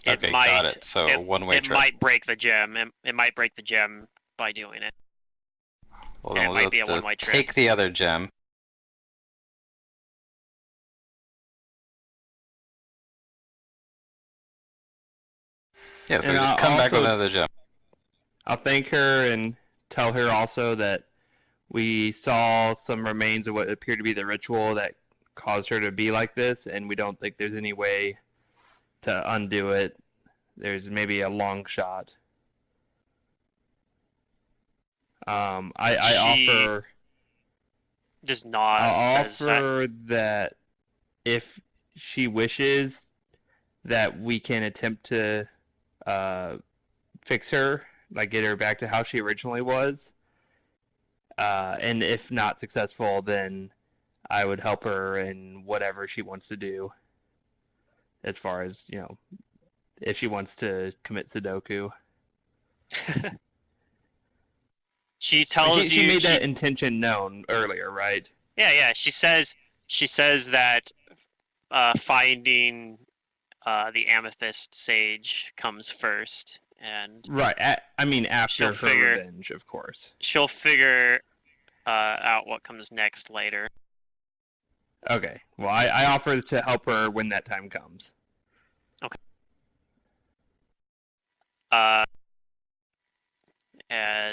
Okay, got it. So one-way it trip. might break the gem. It might break the gem by doing it. Well, and then it we'll might be a have to one-way trip. take the other gem. Yeah, so And just come back with also- another gem. I'll thank her and tell her also that we saw some remains of what appeared to be the ritual that caused her to be like this, and we don't think there's any way to undo it. There's maybe a long shot. I She offer. Does not. I'll Says that offer that if she wishes, that we can attempt to fix her, like get her back to how she originally was. And if not successful, then I would help her in whatever she wants to do. As far as, if she wants to commit Sudoku. she tells She you made that intention known earlier, right? Yeah. She says that finding the amethyst sage comes first, and Right. After She'll her figure- revenge, of course. she'll figure out what comes next later. Okay. Well, I offer to help her when that time comes.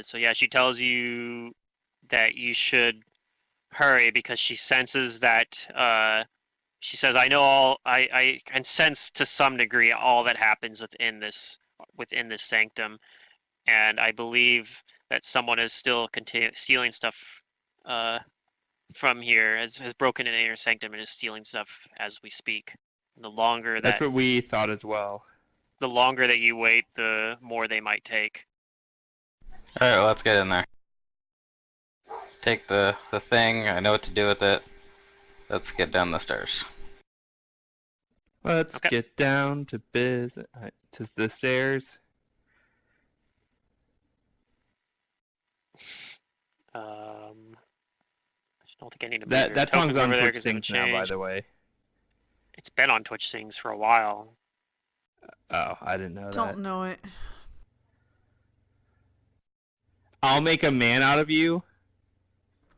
So yeah, she tells you that you should hurry because she senses that. She says, "I know all. I can sense to some degree all that happens within this sanctum, and I believe that someone is still stealing stuff from here. Has broken into your sanctum and is stealing stuff as we speak. And the longer That's what we thought as well. the longer that you wait, the more they might take." Alright, well, let's get in there. Take the thing, I know what to do with it. Let's get down the stairs. Let's Okay. get down to to the stairs. I just don't think I need to move That your that tokens song's on over there Twitch 'cause they haven't Sings now, by changed. the way. It's been on Twitch Sings for a while. Oh, I didn't know that. Don't know it. I'll make a man out of you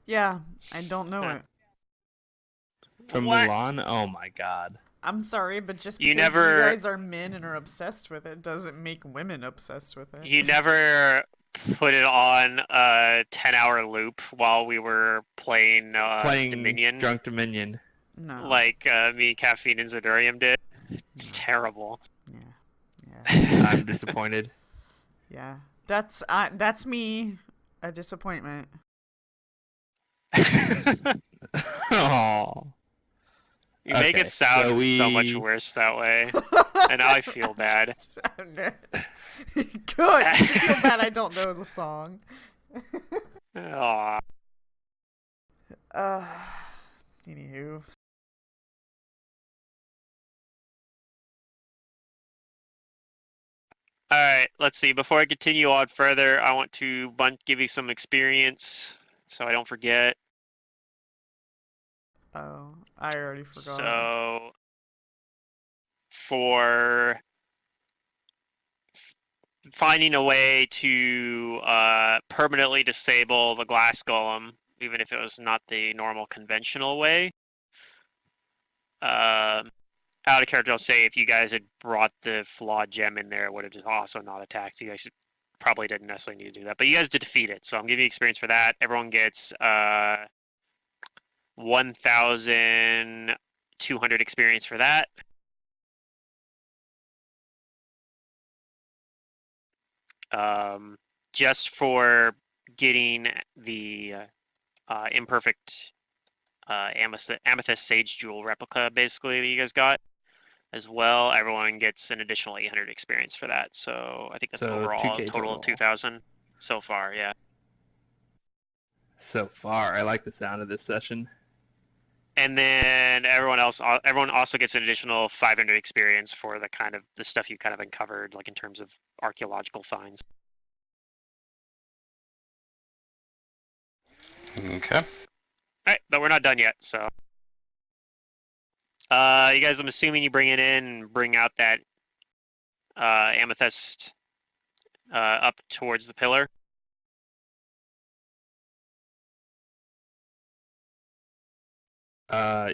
Yeah, I don't know Huh. it. from What? Mulan. Oh my god. I'm sorry, but just You because never- you guys are men and are obsessed with it doesn't make women obsessed with it. You never put it on a 10-hour loop while we were playing Dominion, Drunk Dominion. No. like me, Caffeine, and Zodurium did. Terrible. Yeah. I'm disappointed. Yeah. That's me. A disappointment. Oh. You make Okay, it sound so so much we- worse that way, and now I feel bad. Good. You should feel bad I don't know the song. Aw. Anywho. All right, let's see. Before I continue on further, I want to give you some experience so I don't forget. Oh, I already forgot. So, for finding a way to permanently disable the glass golem, even if it was not the normal conventional way. Out of character, I'll say if you guys had brought the flawed gem in there, it would have just also not attacked. So you guys probably didn't necessarily need to do that, but you guys did defeat it. So I'm giving you experience for that. Everyone gets 1,200 experience for that. Just for getting the imperfect amethyst sage jewel replica, basically, that you guys got as well. Everyone gets an additional 800 experience for that. So I think that's So overall 2K a total of 2,000 so far. Yeah. So far, I like the sound of this session. And then everyone also gets an additional 500 experience for the stuff you kind of uncovered, like in terms of archaeological finds. Okay. All right, but we're not done yet. So, you guys, I'm assuming you bring it in and bring out that amethyst up towards the pillar.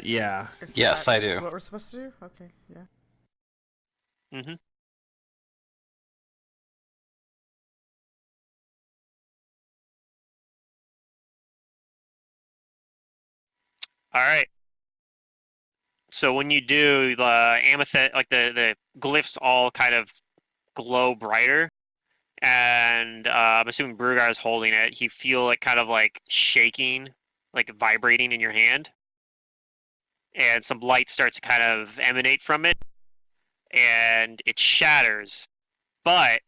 Yeah. Is Yes, that I do. what we're supposed to do? Okay, yeah. Mm-hmm. All right. So when you do, the amethyst, like the glyphs all kind of glow brighter, and I'm assuming Brugar is holding it. You feel it kind of like shaking, like vibrating in your hand, and some light starts to kind of emanate from it, and it shatters. But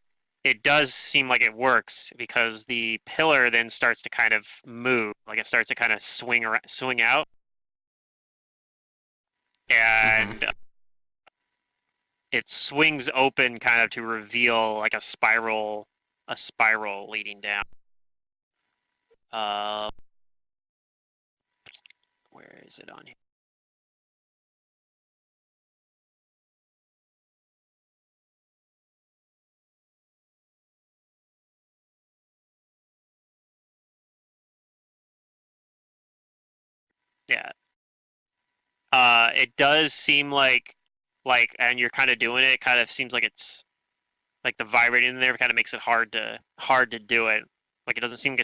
it does seem like it works because the pillar then starts to kind of move, like it starts to kind of swing out, and it swings open kind of to reveal like a spiral leading down. Where is it on here? Yeah. It does seem like, and you're kind of doing it. It kind of seems like it's like the vibrating in there kind of makes it hard to do it. Like it doesn't seem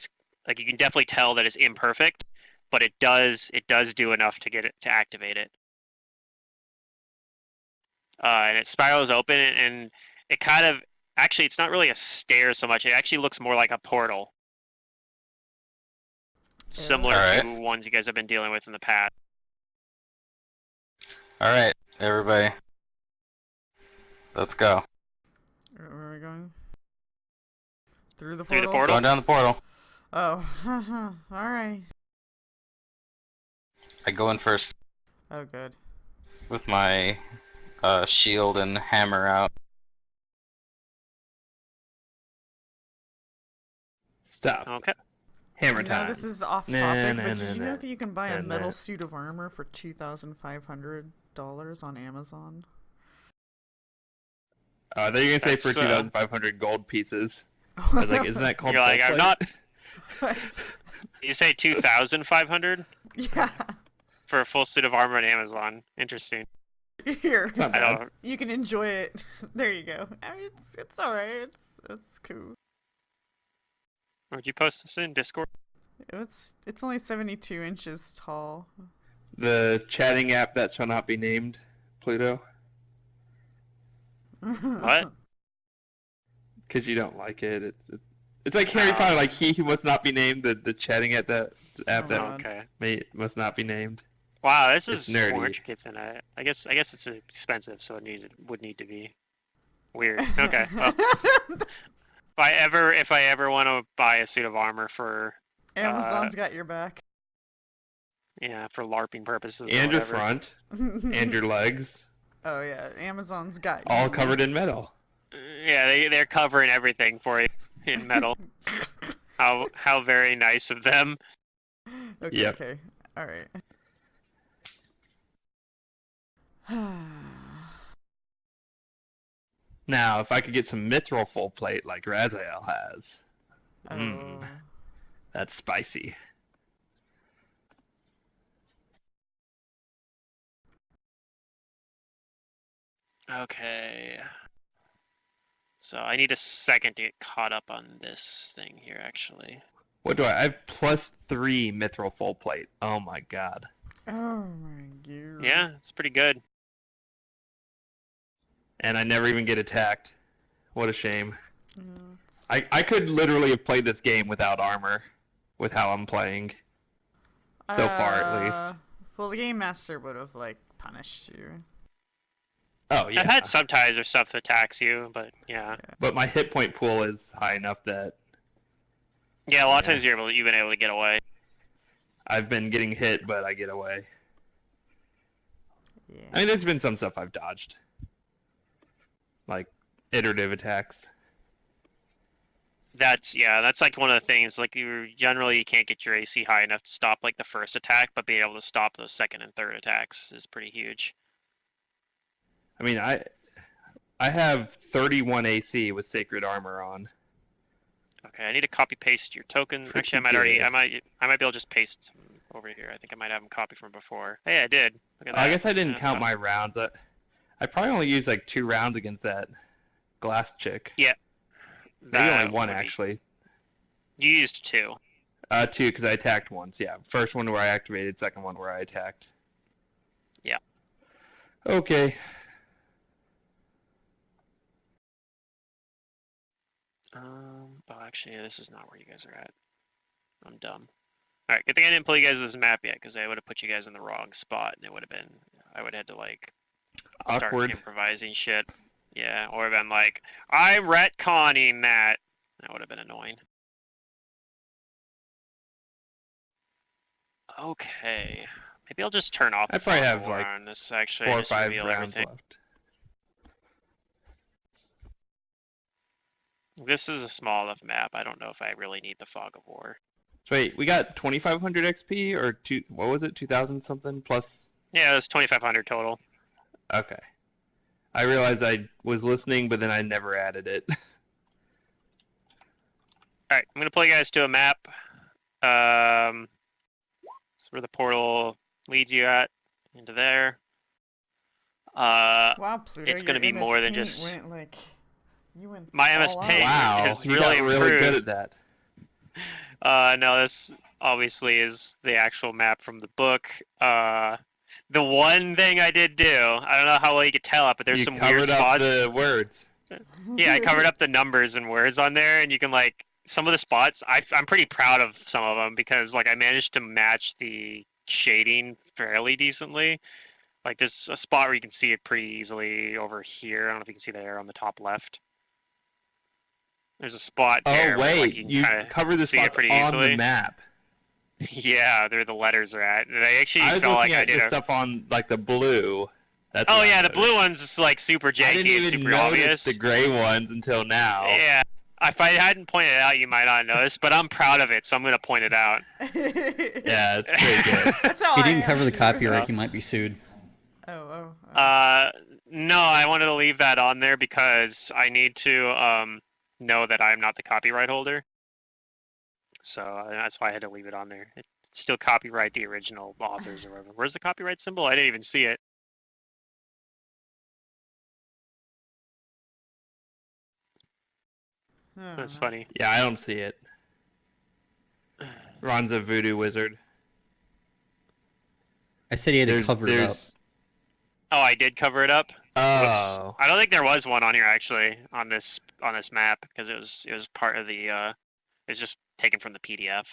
like you can definitely tell that it's imperfect, but it does do enough to get it to activate it. And it spirals open, and it kind of actually it's not really a stair so much. It actually looks more like a portal, similar Alright. to ones you guys have been dealing with in the past. Alright, everybody. Let's go. Where are we going? Through the Through portal? the portal? Going down the portal. Oh, alright. I go in first Oh, good. with my shield and hammer out. Stop. Okay. Hammer I know time. this is off Nah, topic, nah, but nah, did you nah. know you can buy a Nah, metal nah. suit of armor for $2,500 on Amazon? I thought you were gonna say for That's, 2,500 gold pieces. I was like, isn't that called You're like, full I'm plate? not. You say 2,500 Yeah. for a full suit of armor on Amazon? Interesting. Here. Not I bad. don't. You can enjoy it. There you go. I mean, it's alright. It's cool. Would you post this in Discord? It's only 72 inches tall. The chatting app that shall not be named, Pluto, What? because you don't like it. It's like Harry Potter, like he who must not be named. The chatting app that Oh, that God. Okay. must not be named. Wow, this It's is more nerdy. intricate than I guess it's expensive, so it would need to be weird. Okay. Well, if I ever want to buy a suit of armor for Amazon's got your back. for LARPing purposes or And your whatever. front, and your legs, Oh yeah, Amazon's got you. all covered in metal. Yeah, they're covering everything for you in metal. How very nice of them. Okay, Yep. okay. Alright. Now, if I could get some mithril full plate like Raziel has, Oh. that's spicy. Okay. So I need a second to get caught up on this thing here, actually. What do I have? +3 mithril full plate. Oh my god. Oh my god. Yeah, it's pretty good. And I never even get attacked. What a shame. Yeah, I could literally have played this game without armor, with how I'm playing. So far, at least. Well, the game master would have like punished you. Oh yeah. I've had sometimes or stuff that attacks you, but yeah. But my hit point pool is high enough that Yeah, a lot of Yeah. times you've been able to get away. I've been getting hit, but I get away. Yeah. I mean, there's been some stuff I've dodged. Like, iterative attacks. That's like one of the things. Like you can't get your AC high enough to stop like the first attack, but being able to stop those second and third attacks is pretty huge. I mean, I have 31 AC with Sacred Armor on. Okay, I need to copy paste your token. Pretty Actually, good. I might be able to just paste them over here. I think I might have them copied from before. Hey, I did. Look at that. I guess I didn't Yeah, count so- my rounds. I probably only used like 2 rounds against that glass chick. Yeah. Maybe only That 1 would be- actually. You used 2. 2 because I attacked once. Yeah, first one where I activated, second one where I attacked. Yeah. Okay. Oh, actually, this is not where you guys are at. I'm dumb. All right, good thing I didn't pull you guys this map yet, because I would have put you guys in the wrong spot, and I would have had to like start Awkward. improvising shit. Yeah, or been like, I'm retconning that. That would have been annoying. Okay, maybe I'll just turn off. I the probably fog have, of war like, on this. Actually, 4 or just 5 reveal rounds everything. left. This is a small enough map. I don't know if I really need the fog of war. So wait, we got 2,500 XP or what was it? 2,000 something plus? Yeah, it's 2,500 total. Okay. I realized I was listening, but then I never added it. All right, I'm gonna pull you guys to a map. That's where the portal leads you into there. Wow, Pluto, It's gonna your be more than MS just- Paint went like you went My all MS out. Paint Wow, has you really got really improved. good at that. No, this obviously is the actual map from the book. The one thing I did do, I don't know how well you could tell it, but there's You some covered weird up spots. the words. Yeah, I covered up the numbers and words on there, and you can like some of the spots. I'm pretty proud of some of them because like I managed to match the shading fairly decently. Like there's a spot where you can see it pretty easily over here. I don't know if you can see the arrow on the top left. There's a spot there Oh where like, wait, you can you kinda cover the see it spots pretty on easily. the map. Yeah, there the letters are at. And I actually I was felt looking like I at did the a. stuff on like the blue. That's Oh what I yeah, the noticed. blue one's just like super I janky didn't and even super notice obvious. the gray ones until now. Yeah, if I hadn't pointed it out, you might not notice. But I'm proud of it, so I'm gonna point it out. Yeah, it's pretty good. That's how He I didn't am, cover the too. copyright. Yeah. He might be sued. Oh, oh. No, I wanted to leave that on there because I need to know that I'm not the copyright holder. So that's why I had to leave it on there. It's still copyright the original authors or whatever. Where's the copyright symbol? I didn't even see it. That's funny. Yeah, I don't see it. Ron's a voodoo wizard. I said he had to cover it up. Oh, I did cover it up. Oh. Whoops. I don't think there was one on here actually on this map because it was part of the it's just taken from the PDF.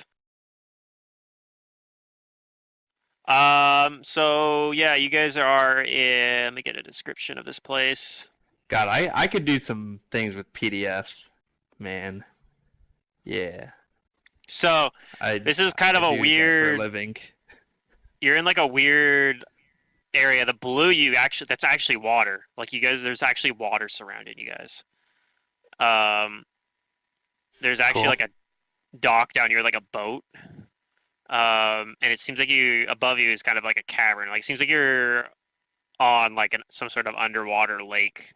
So yeah, you guys are in, let me get a description of this place. God, I could do some things with PDFs, man. Yeah. So this is kind of I a do that for weird living. You're in like a weird area. The blue that's actually water. Like you guys, there's actually water surrounding you guys. There's actually Cool. like a dock down here, like a boat. And it seems like above you is kind of like a cavern. Like, it seems like you're on like some sort of underwater lake.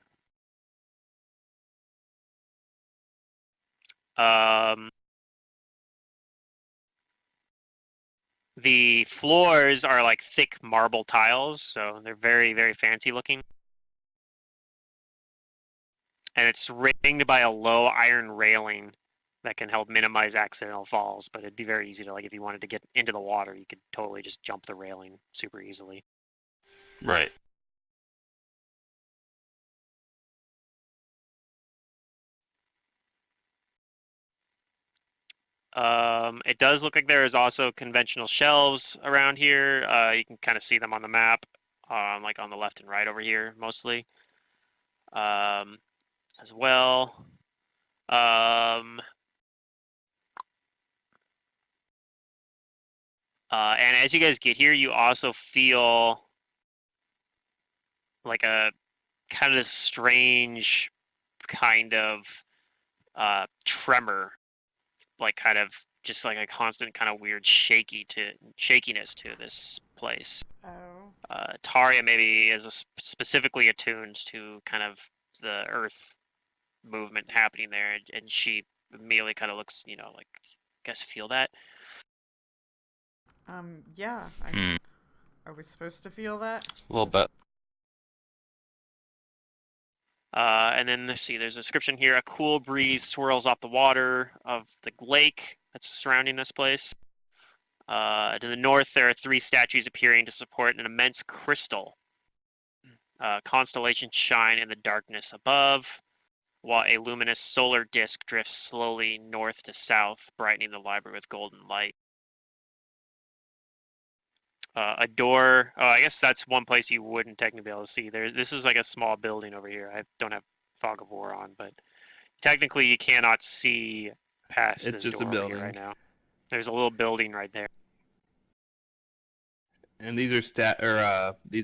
The floors are like thick marble tiles, so they're very, very fancy looking. And it's ringed by a low iron railing that can help minimize accidental falls, but it'd be very easy to, like, if you wanted to get into the water, you could totally just jump the railing super easily. Right. It does look like there is also conventional shelves around here. You can kind of see them on the map, like on the left and right over here, mostly. As well. And as you guys get here, you also feel like a kind of strange kind of tremor, like kind of just like a constant kind of weird shakiness to this place. Oh. Taria maybe is specifically attuned to kind of the earth movement happening there, and she immediately kind of looks, like, I guess, feel that. Yeah. Are we supposed to feel that? A little bit. And then let's see, there's a description here. A cool breeze swirls off the water of the lake that's surrounding this place. To the north, there are 3 statues appearing to support an immense crystal. Constellations shine in the darkness above, while a luminous solar disk drifts slowly north to south, brightening the library with golden light. A door. Oh, I guess that's one place you wouldn't technically be able to see. This is like a small building over here. I don't have Fog of War on, but technically you cannot see past It's this just door a over here building. right now. There's a little building right there. And these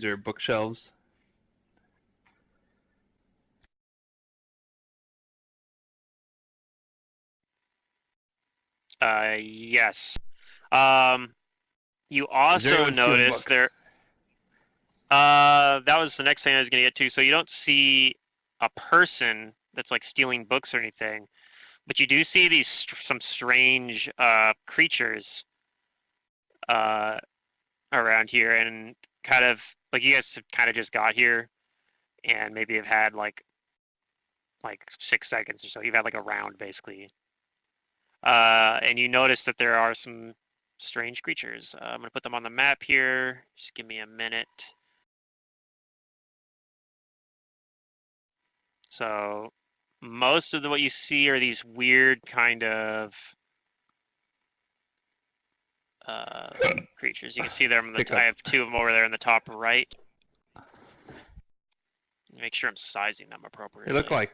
are bookshelves. Yes. You Is there also anyone stealing notice books? there. That was the next thing I was gonna get to. So you don't see a person that's like stealing books or anything, but you do see these some strange creatures around here, and kind of like you guys have kind of just got here, and maybe have had like 6 seconds or so. You've had like a round basically, and you notice that there are some strange creatures. I'm gonna put them on the map here. Just give me a minute. So most of what you see are these weird kind of creatures. You can see them. I have 2 of them over there in the top right. Make sure I'm sizing them They appropriately. look like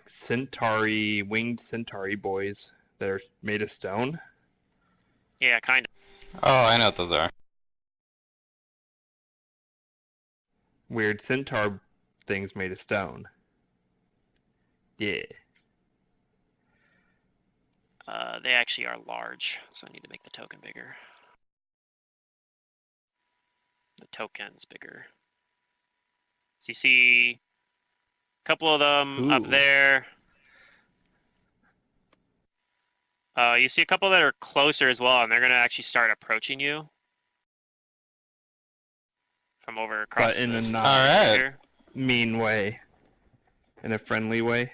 winged centauri boys that are made of stone. Yeah, kind of. Oh, I know what those are. Weird centaur things made of stone. Yeah. They actually are large, so I need to make the token bigger. The token's bigger. So you see a couple of them up Ooh. there. You see a couple that are closer as well, and they're going to actually start approaching you from over across But in the a sky not Alright. here. mean way. In a friendly way.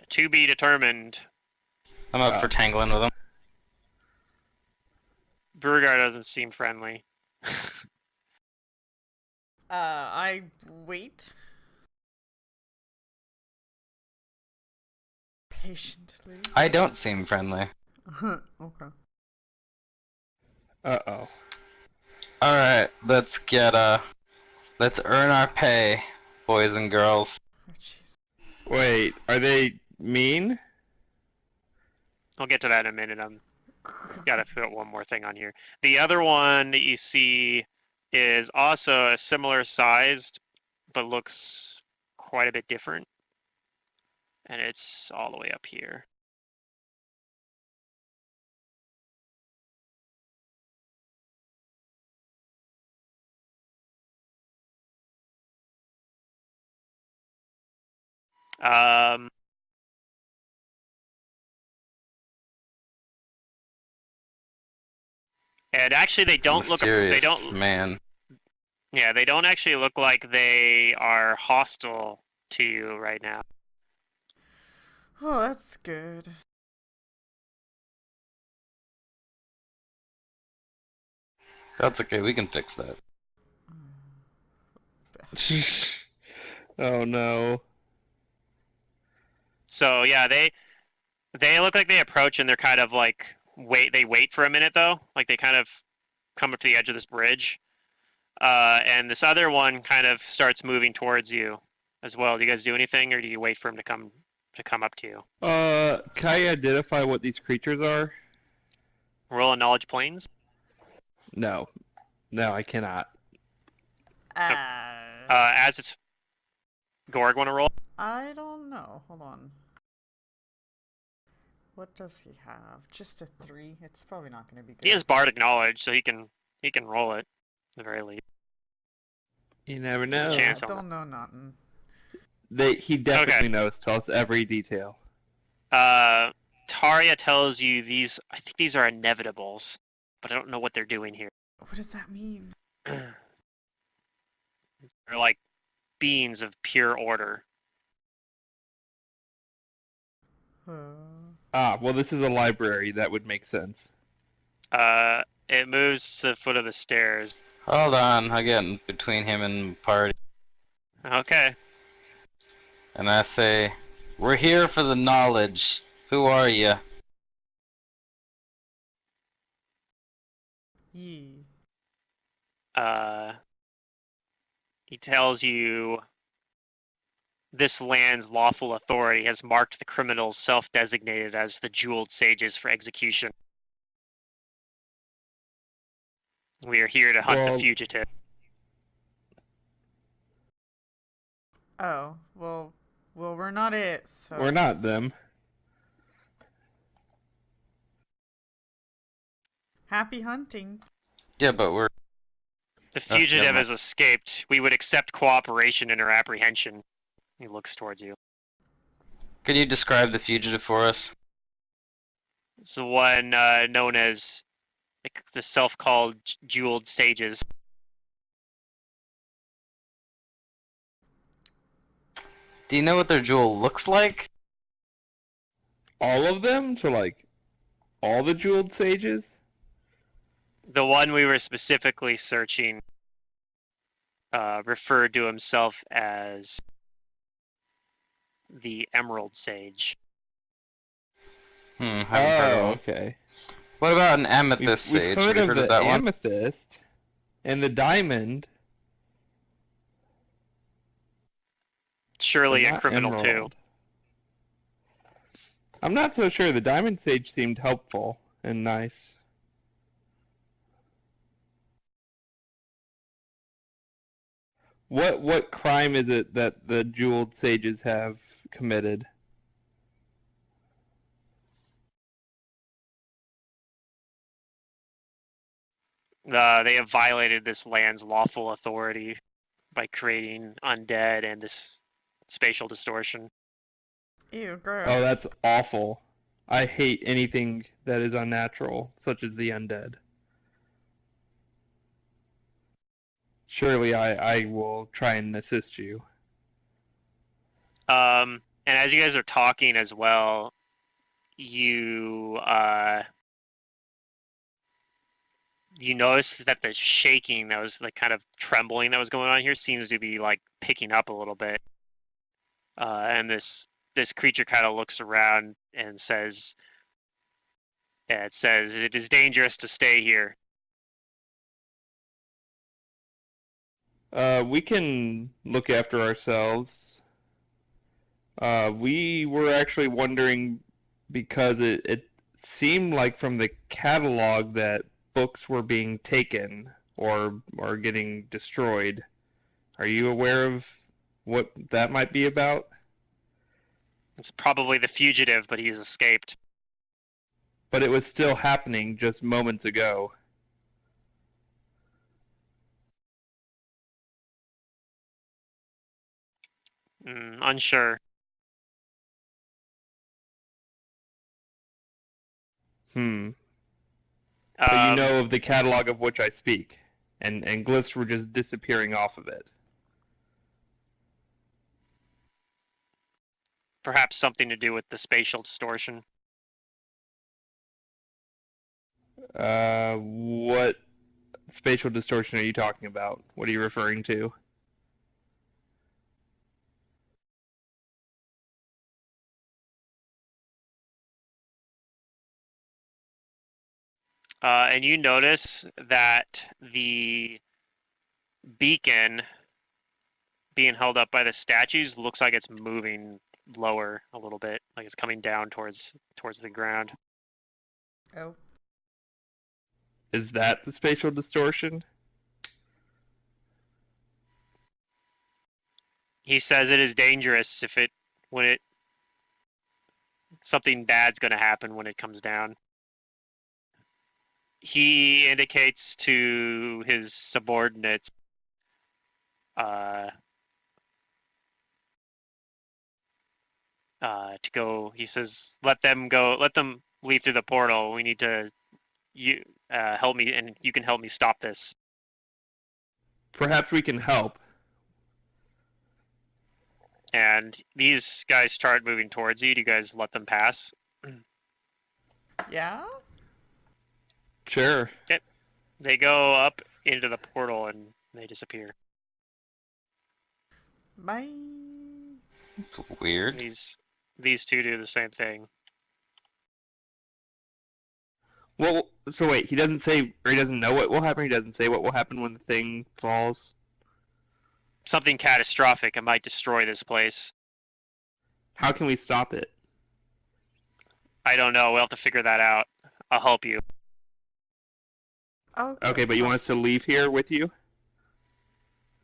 To be determined. I'm up for tangling with them. Beauregard doesn't seem friendly. I wait. Patiently. I don't seem friendly. Okay. Uh-oh. Alright, let's earn our pay, boys and girls. Oh, jeez. Wait, are they mean? I'll get to that in a minute. I'm gotta put one more thing on here. The other one that you see is also a similar sized, but looks quite a bit different. and it's all the way up here. And actually, they It's a don't look. They mysterious don't. man. Yeah, they don't actually look like they are hostile to you right now. Oh, that's good. That's okay. We can fix that. Oh no. So yeah, they look like they approach and they're kind of like wait for a minute though. Like they kind of come up to the edge of this bridge. And this other one kind of starts moving towards you as well. Do you guys do anything or do you wait for him to come up to you? Can I identify what these creatures are? Roll a knowledge planes. No. No, I cannot. As it's Gorg want to roll? I don't know. Hold on. What does he have? Just a 3? It's probably not going to be good. He has bardic knowledge, so he can roll it at the very least. You never There's know. a chance on Don't know nothing. He definitely Okay. knows. Tell us every detail. Taria tells you I think these are inevitables, but I don't know what they're doing here. What does that mean? They're like beings of pure order. Well, this is a library. That would make sense. It moves to the foot of the stairs. Hold on. I get in between him and party. Okay. And I say, we're here for the knowledge. Who are you? Yee. He tells you this land's lawful authority has marked the criminals self-designated as the jeweled sages for execution. We are here to hunt the fugitive. Oh, well, we're not it, so... We're not them. Happy hunting. Yeah, but we're... The never fugitive mind. has escaped. We would accept cooperation in her apprehension. He looks towards you. Can you describe the fugitive for us? It's the one known as the self-called jeweled sages. Do you know what their jewel looks like? All of them? So, like, all the jeweled sages? The one we were specifically searching referred to himself as the Emerald Sage. Haven't heard of him. Okay. What about an amethyst We've sage? heard Have of you heard the of that one? amethyst and the diamond. Surely but a not criminal emerald. too. I'm not so sure. The diamond sage seemed helpful and nice. What crime is it that the jeweled sages have committed? They have violated this land's lawful authority by creating undead and this spatial distortion. Ew, gross. Oh, that's awful. I hate anything that is unnatural, such as the undead. Surely I will try and assist you. And as you guys are talking as well, you notice that the shaking that was like kind of trembling that was going on here seems to be like picking up a little bit. And this creature kind of looks around and says, "It says it is dangerous to stay here." We can look after ourselves. We were actually wondering because it seemed like from the catalog that books were being taken or getting destroyed. Are you aware of what that might be about? It's probably the fugitive, but he's escaped. But it was still happening just moments ago. Unsure. But you know of the catalog of which I speak, and glyphs were just disappearing off of it. Perhaps something to do with the spatial distortion. What spatial distortion are you talking about? What are you referring to? And you notice that the beacon being held up by the statues looks like it's moving lower a little bit, like it's coming down towards the ground. Oh. Is that the spatial distortion? He says it is dangerous when something bad's going to happen when it comes down. He indicates to his subordinates to go. He says, "Let them go. Let them leave through the portal. We need to help me, and you can help me stop this." Perhaps we can help. And these guys start moving towards you. Do you guys let them pass? Yeah? Sure. Okay. They go up into the portal and they disappear. Bye. It's weird. These two do the same thing. Well, so wait, he doesn't say, or he doesn't know what will happen? He doesn't say what will happen when the thing falls? Something catastrophic. It might destroy this place. How can we stop it? I don't know. We'll have to figure that out. I'll help you. Okay, but you want us to leave here with you?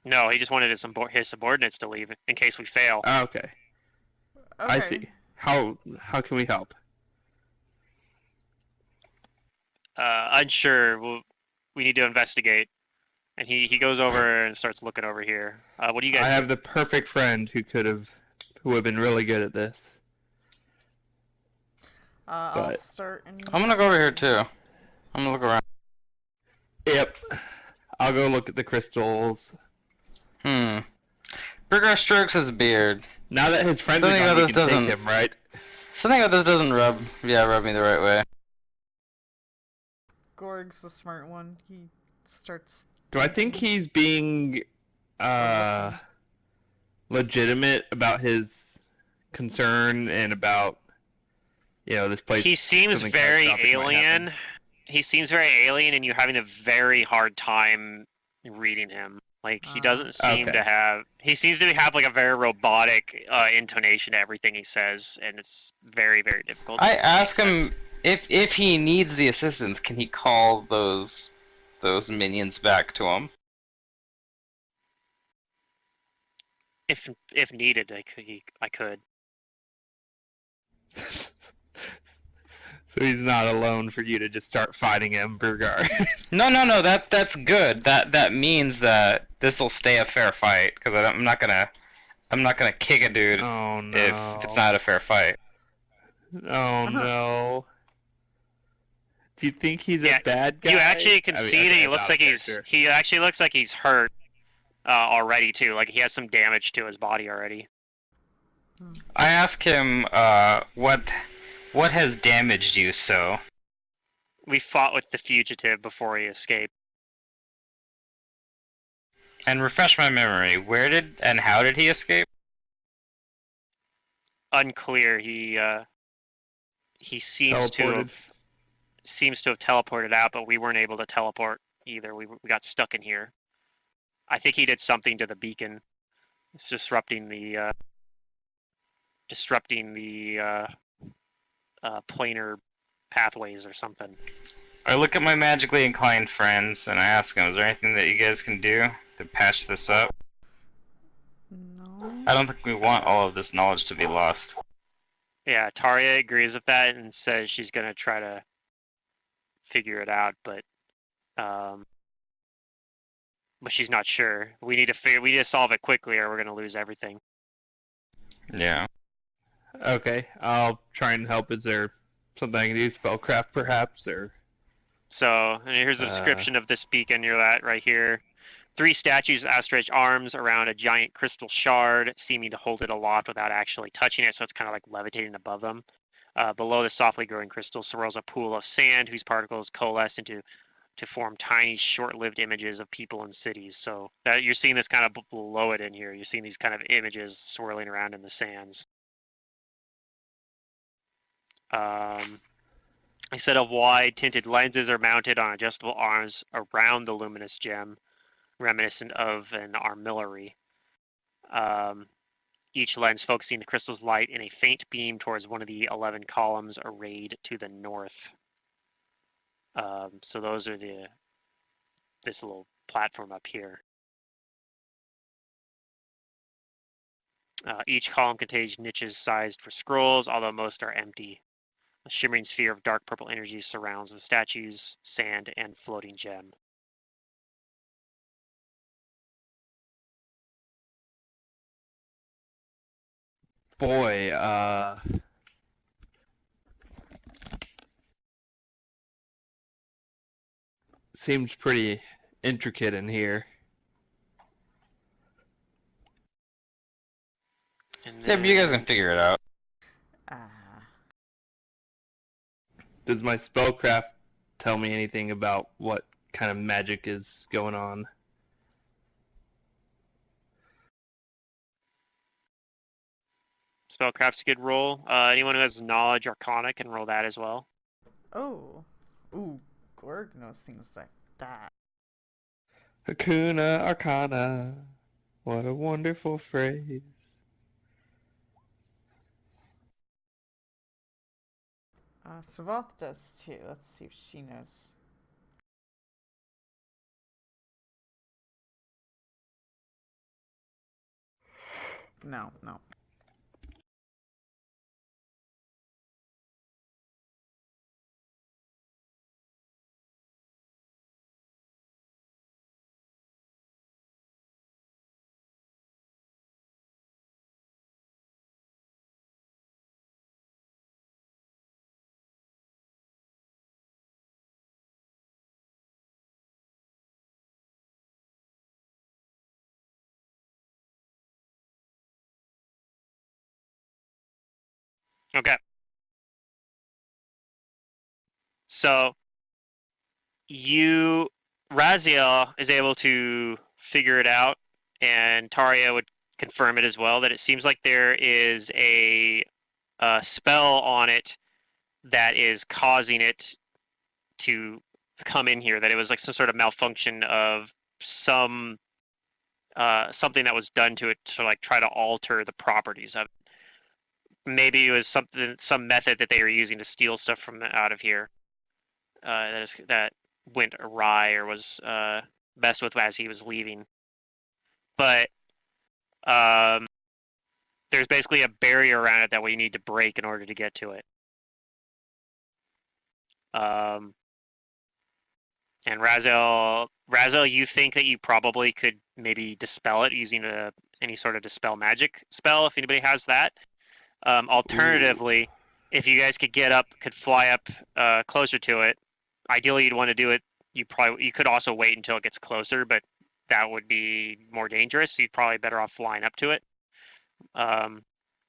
No, he just wanted his subordinates to leave in case we fail. Okay. I see. How can we help? Unsure. We need to investigate. And he goes over and starts looking over here. What do you guys I do? have the perfect friend who would have been really good at this. I'll start. I'm gonna go over here too. I'm gonna look around. Yep. I'll go look at the crystals. Burger strokes his beard. Now that his friend Something is about gone, we this can doesn't- take him, right? Something about this doesn't rub me the right way. Gorg's the smart one. He starts. Do I think he's being legitimate about his concern and about this place? He seems something very catastrophic might happen? alien. He seems very alien, and you're having a very hard time reading him. Like he doesn't seem Okay. to have. He seems to have like a very robotic intonation to everything he says, and it's very, very difficult. I to make ask sense. him if he needs the assistance, can he call those minions back to him? If needed, I could. So he's not alone for you to just start fighting him, Burgar. No. That's good. That means that this will stay a fair fight because I'm not gonna kick a dude Oh no. if it's not a fair fight. Oh no. Do you think he's a bad guy? You actually can see that he that's looks out like of character. he actually looks like he's hurt already too. Like he has some damage to his body already. I ask him what has damaged you so. We fought with the fugitive before he escaped. And refresh my memory. Where did and how did he escape? Unclear. He seems to have teleported out, but we weren't able to teleport either. We got stuck in here. I think he did something to the beacon. It's disrupting the planar pathways or something. I look at my magically inclined friends and I ask them, is there anything that you guys can do to patch this up? No. I don't think we want all of this knowledge to be lost. Yeah, Taria agrees with that and says she's gonna try to figure it out, um, but she's not sure. We need to solve it quickly, or we're gonna lose everything. Yeah. Okay, I'll try and help. Is there something I can do? Spellcraft, perhaps, or? So, and here's a description of this beacon. You're at right here. 3 statues with outstretched arms around a giant crystal shard, seeming to hold it aloft without actually touching it, so it's kind of like levitating above them. Below the softly growing crystal swirls a pool of sand whose particles coalesce to form tiny, short-lived images of people and cities. So that you're seeing this kind of below it in here. You're seeing these kind of images swirling around in the sands. A set of wide tinted lenses are mounted on adjustable arms around the luminous gem, reminiscent of an armillary. Each lens focusing the crystal's light in a faint beam towards one of the 11 columns arrayed to the north. So those are this little platform up here. Each column contains niches sized for scrolls, although most are empty. A shimmering sphere of dark purple energy surrounds the statues, sand, and floating gem. Boy, seems pretty intricate in here. And Yeah, but you guys can figure it out. Ah. Does my spellcraft tell me anything about what kind of magic is going on? Spellcraft's a good roll. Anyone who has knowledge arcana can roll that as well. Oh. Ooh, Gorg knows things like that. Hakuna Arcana. What a wonderful phrase. Savath does too. Let's see if she knows. No, no. Okay. So Raziel is able to figure it out, and Taria would confirm it as well. That it seems like there is a spell on it that is causing it to come in here. That it was like some sort of malfunction of something that was done to it to like try to alter the properties of it. Maybe it was some method that they were using to steal stuff from out of here. That went awry or was messed with as he was leaving. But there's basically a barrier around it that we need to break in order to get to it. And Raziel, you think that you probably could maybe dispel it using any sort of dispel magic spell, if anybody has that. Alternatively, if you guys could fly up closer to it. Ideally, you'd want to do it. You could also wait until it gets closer, but that would be more dangerous. So you'd probably better off flying up to it.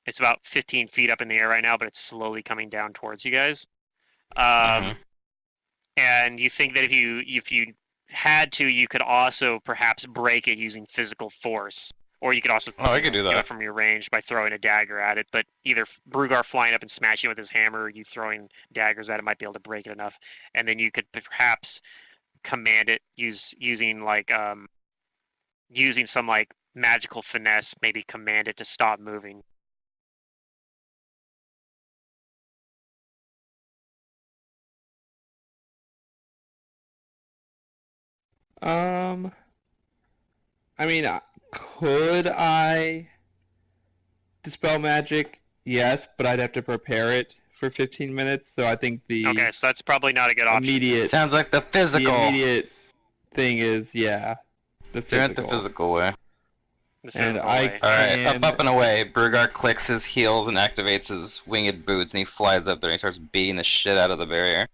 It's about 15 feet up in the air right now, but it's slowly coming down towards you guys. And you think that if you had to, you could also perhaps break it using physical force, or you could also I could do do that. it from your range by throwing a dagger at it. But either Brugar flying up and smashing it with his hammer, or you throwing daggers at it might be able to break it enough, and then you could perhaps command it using some like magical finesse, maybe command it to stop moving. I mean, could I dispel magic yes, but I'd have to prepare it for 15 minutes. So I think the Okay, so that's probably not a good option. immediate Sounds like the physical. thing is the Do it physical. the physical way. The And physical I way. Alright, And- up and away. Brugar clicks his heels and activates his winged boots, and he flies up there and he starts beating the shit out of the barrier.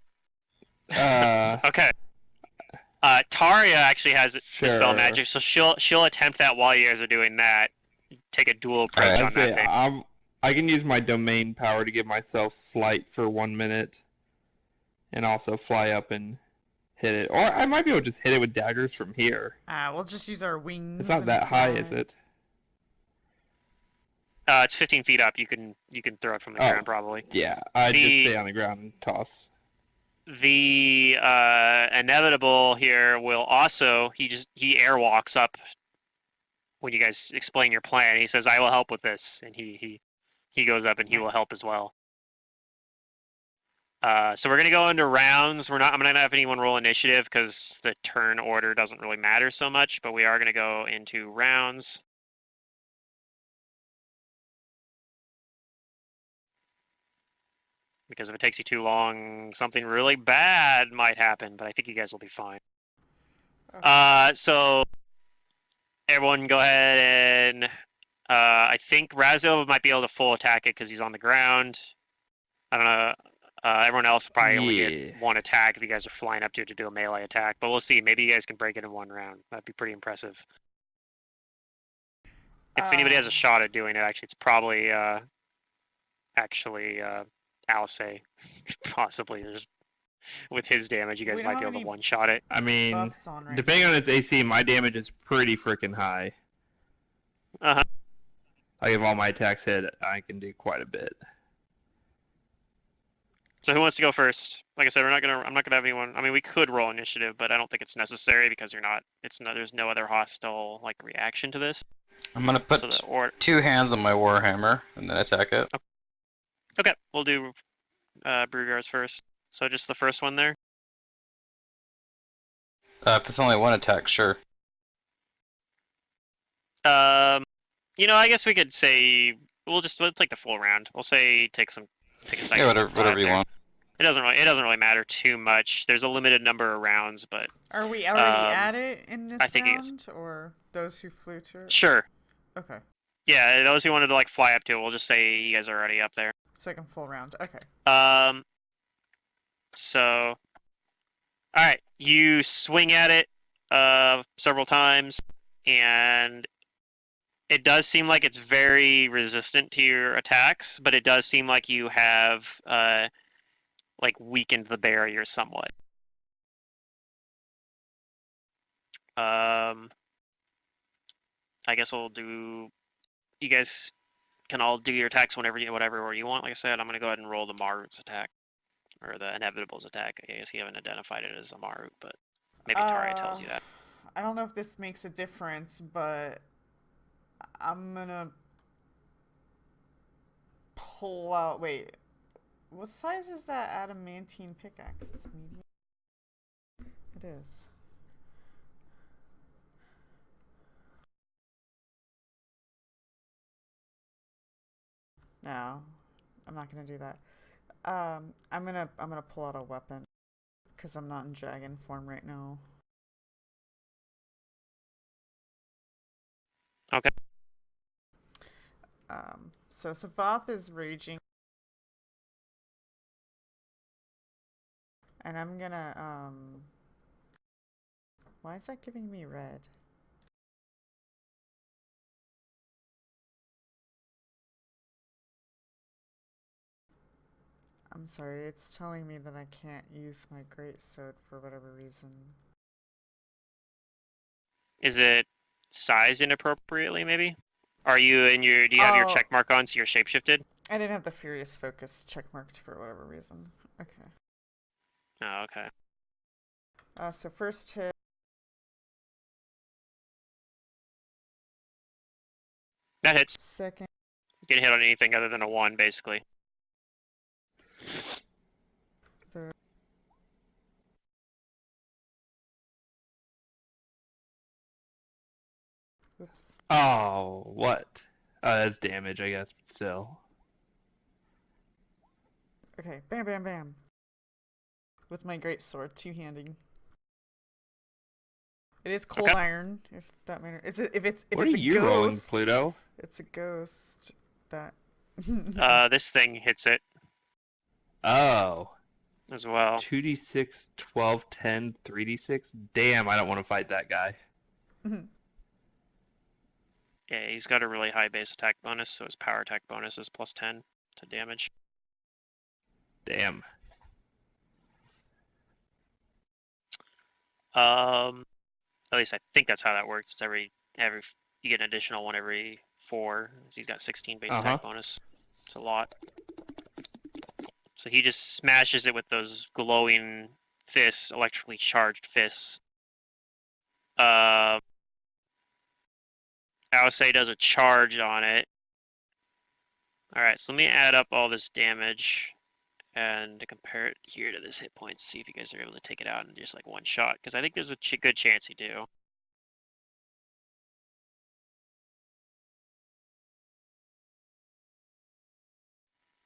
Okay. Taria actually has Dispel Sure. Magic, so she'll attempt that while you guys are doing that. Take a dual approach Alright. on I'd that say thing. I can use my domain power to give myself flight for 1 minute, and also fly up and hit it. Or I might be able to just hit it with daggers from here. We'll just use our wings. It's not and that high, fly. is it? It's 15 feet up. You can throw it from the Oh. ground probably. Yeah, I'd just The- stay on the ground and toss. The inevitable here will also he airwalks up when you guys explain your plan. He says, "I will help with this," and he goes up and he will Nice. help as well. So we're gonna go into rounds. I'm not gonna have anyone roll initiative because the turn order doesn't really matter so much. But we are gonna go into rounds. Because if it takes you too long, something really bad might happen. But I think you guys will be fine. Okay. So everyone go ahead and I think Razo might be able to full attack it because he's on the ground. I don't know. Everyone else will probably only Yeah. get one attack if you guys are flying up to it to do a melee attack. But we'll see. Maybe you guys can break it in one round. That'd be pretty impressive. If anybody has a shot at doing it, actually, it's probably Alcé. Possibly. With his damage, you guys We don't might be have able to any one-shot it. I mean, buffs on right depending now. on its AC, my damage is pretty freaking high. Uh-huh. Like if all my attacks hit, I can do quite a bit. So who wants to go first? Like I said, I'm not gonna have anyone. I mean, we could roll initiative, but I don't think it's necessary because there's no other hostile like reaction to this. I'm gonna put So the order. 2 hands on my warhammer and then attack it. Okay, we'll do Brugars first. So just the first one there. If it's only 1 attack, sure. I guess we could say we'll take the full round. We'll say take a second. Yeah, whatever you want. It doesn't really matter too much. There's a limited number of rounds, but Are we already at it in this I think it is. round, or those who flew to it? sure. Okay, Yeah, those who wanted to like fly up to it, we'll just say you guys are already up there. second full round. Okay. So, all right, you swing at it several times, and it does seem like it's very resistant to your attacks, but it does seem like you have like weakened the barrier somewhat. I guess we'll do. You guys can all do your attacks whatever you want. Like I said, I'm gonna go ahead and roll the Marut's attack. Or the Inevitable's attack. I guess you haven't identified it as a Marut, but maybe Taria tells you that. I don't know if this makes a difference, but I'm gonna pull out. Wait, what size is that adamantine pickaxe? It's medium. It is. No, I'm not gonna do that. I'm gonna pull out a weapon because I'm not in dragon form right now. Okay. So Savath is raging, and I'm gonna Why is that giving me red? I'm sorry, it's telling me that I can't use my greatsword for whatever reason. Is it sized inappropriately, maybe? Do you have your Oh. check mark on so you're shapeshifted? I didn't have the Furious Focus checkmarked for whatever reason. Okay. Oh, okay. So first hit. That hits. Second. You can hit on anything other than a 1, basically. Third. Oops. Oh, what? That's damage, I guess, but still. Okay, bam, bam, bam. With my great sword, two-handing. It is cold Okay. iron, if that matters. If it's What a are you rolling, ghost, Pluto? it's a ghost that. This thing hits it Oh. as well. 2d6, 12, 10, 3d6? Damn, I don't want to fight that guy. Yeah, he's got a really high base attack bonus, so his power attack bonus is +10 to damage. Damn. At least I think that's how that works. It's every you get an additional one every 4. So he's got 16 base attack bonus. It's a lot. So he just smashes it with those glowing fists, electrically charged fists. Alcé does a charge on it. Alright, so let me add up all this damage and compare it here to this hit points, see if you guys are able to take it out in just like one shot, because I think there's a good chance you do.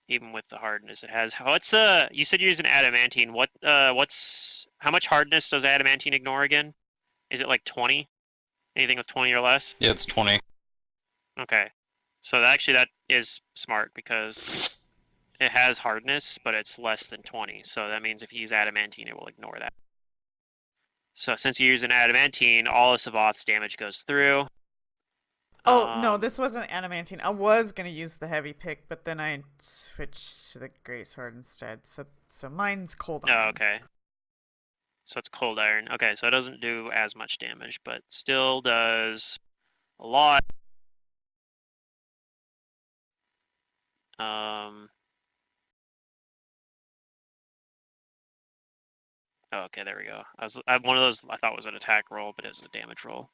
Even with the hardness it has. What's you said you're using adamantine. How much hardness does adamantine ignore again? Is it like 20? Anything with 20 or less? Yeah, it's 20. Okay. So actually that is smart because it has hardness, but it's less than 20. So that means if you use adamantine, it will ignore that. So since you're using adamantine, all of Savath's damage goes through. Oh, no, this wasn't adamantine. I was going to use the heavy pick, but then I switched to the great sword instead. So mine's cold iron. Oh, okay. So it's cold iron. Okay, so it doesn't do as much damage, but still does a lot. Oh, okay, there we go. One of those I thought was an attack roll, but it was a damage roll.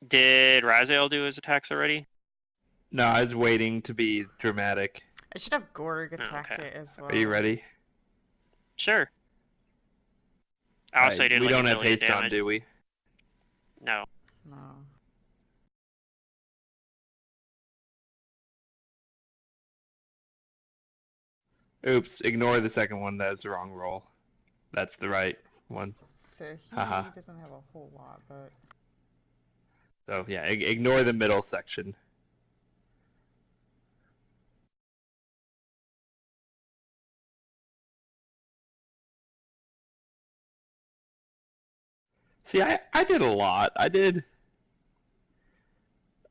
Did Raziel do his attacks already? No, I was waiting to be dramatic. I should have Gorg attack okay. it as well. Are you ready? Sure. Alcé did we like don't a have million haste on, damage. do we? No. No. Oops, ignore the second one. That was the wrong roll. That's the right one. So he Haha. doesn't have a whole lot, but... So, yeah, ignore the middle section. See, I did a lot. I did...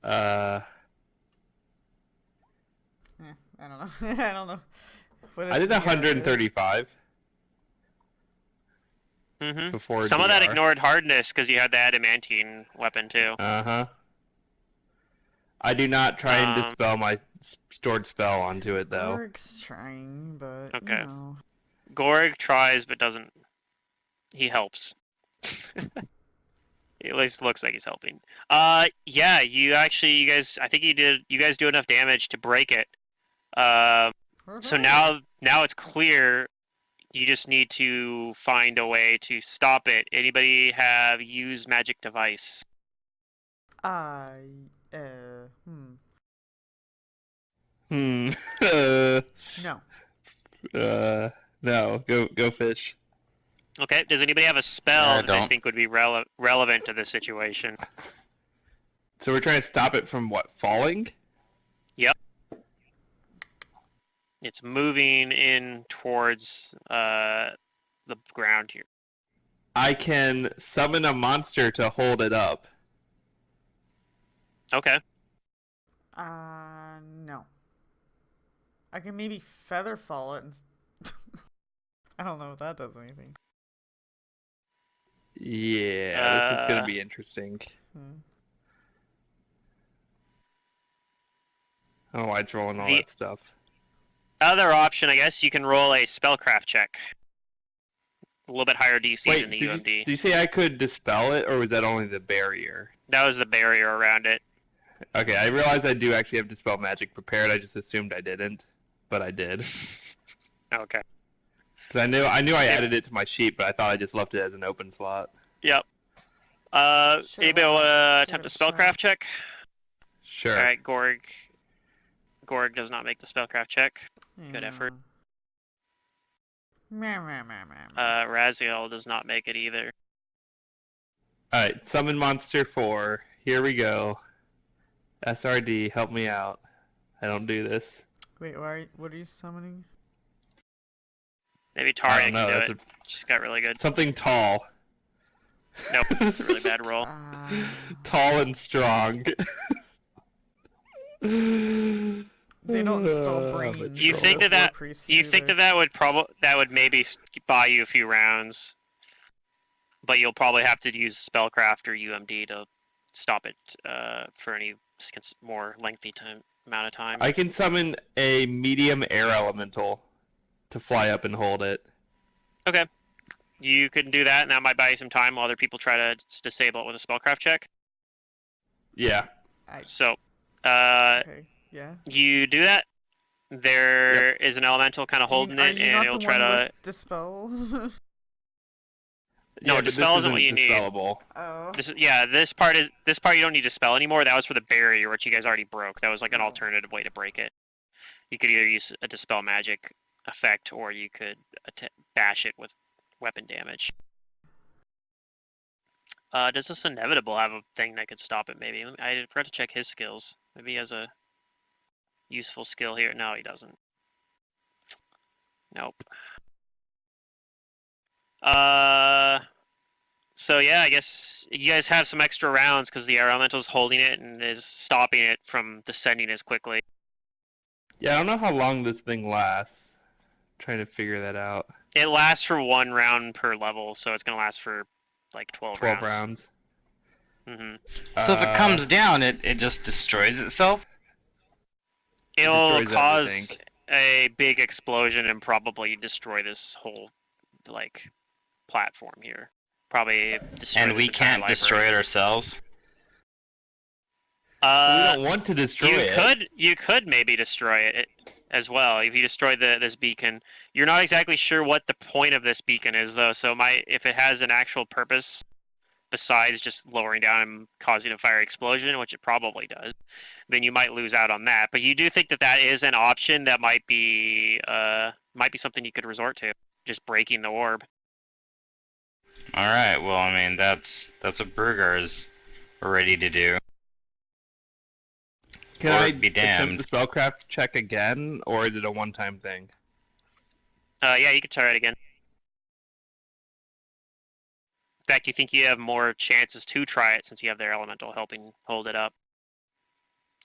I don't know. I don't know. I did 135 before Some of that DR. ignored hardness because you had the adamantine weapon too. Uh-huh. I do not try and dispel my stored spell onto it, though. Gorg's trying, but, Okay. you know. Gorg tries but doesn't. He helps. At least looks like he's helping. Yeah, you guys, I think you guys do enough damage to break it. So now it's clear. You just need to find a way to stop it. Anybody have used magic device? No. No. Go fish. Okay. Does anybody have a spell I that they don't. think would be relevant to this situation? So we're trying to stop it from what, falling? Yep. It's moving in towards the ground here. I can summon a monster to hold it up. Okay. No. I can maybe feather fall it. I don't know if that does anything. Yeah, this is gonna be interesting. I don't know why it's rolling all that stuff. Other option, I guess, you can roll a spellcraft check. A little bit higher DC than the UMD. Did you say I could dispel it, or was that only the barrier? That was the barrier around it. Okay, I realized I do actually have Dispel Magic prepared. I just assumed I didn't, but I did. Okay. Because I knew I added it to my sheet, but I thought I just left it as an open slot. Yep. Sure, anybody want to attempt a spellcraft check? Sure. Alright, Gorg. Gorg does not make the spellcraft check. Good effort. Meh, meh, meh, meh, meh. Raziel does not make it either. Alright, summon monster 4. Here we go. SRD, help me out. I don't do this. Wait, what are you summoning? Maybe I Taria don't know. can do That's it. She's got really good. something tall. Nope, it's a really bad roll. Tall and strong. They don't install brains. You think as that war priests, you do think they? that would maybe buy you a few rounds, but you'll probably have to use spellcraft or UMD to stop it for any more lengthy amount of time. I can summon a medium air elemental to fly up and hold it. Okay, you can do that, and that might buy you some time while other people try to disable it with a spellcraft check. Yeah. So, Okay, yeah. you do that. There is an elemental kind of holding Are it, you and not it'll the try one to. with dispel? No, Yeah, but dispel this isn't what you need. dispellable. Oh. This part you don't need to spell anymore. That was for the barrier, which you guys already broke. That was like an Oh. alternative way to break it. You could either use a dispel magic effect, or you could bash it with weapon damage. Does this inevitable have a thing that could stop it? Maybe I forgot to check his skills. Maybe he has a useful skill here. No, he doesn't. Nope. So yeah, I guess you guys have some extra rounds because the air elemental's holding it and is stopping it from descending as quickly. Yeah, I don't know how long this thing lasts. Trying to figure that out. It lasts for 1 round per level, so it's gonna last for like 12 rounds. Mm-hmm. So if it comes down, it just destroys itself? It'll destroys cause everything. a big explosion and probably destroy this whole like platform here. Probably destroy. And this we entire can't destroy library. it ourselves? We don't want to destroy it. You could maybe destroy it as well if you destroy this beacon. You're not exactly sure what the point of this beacon is though, so if it has an actual purpose besides just lowering down and causing a fire explosion, which it probably does, then you might lose out on that. But you do think that is an option that might be something you could resort to, just breaking the orb. Alright, well, I mean, that's what Burgar's ready to do. Can Or I be attempt damned. the spellcraft check again, or is it a one-time thing? Yeah, you could try it again. In fact, you think you have more chances to try it since you have their elemental helping hold it up.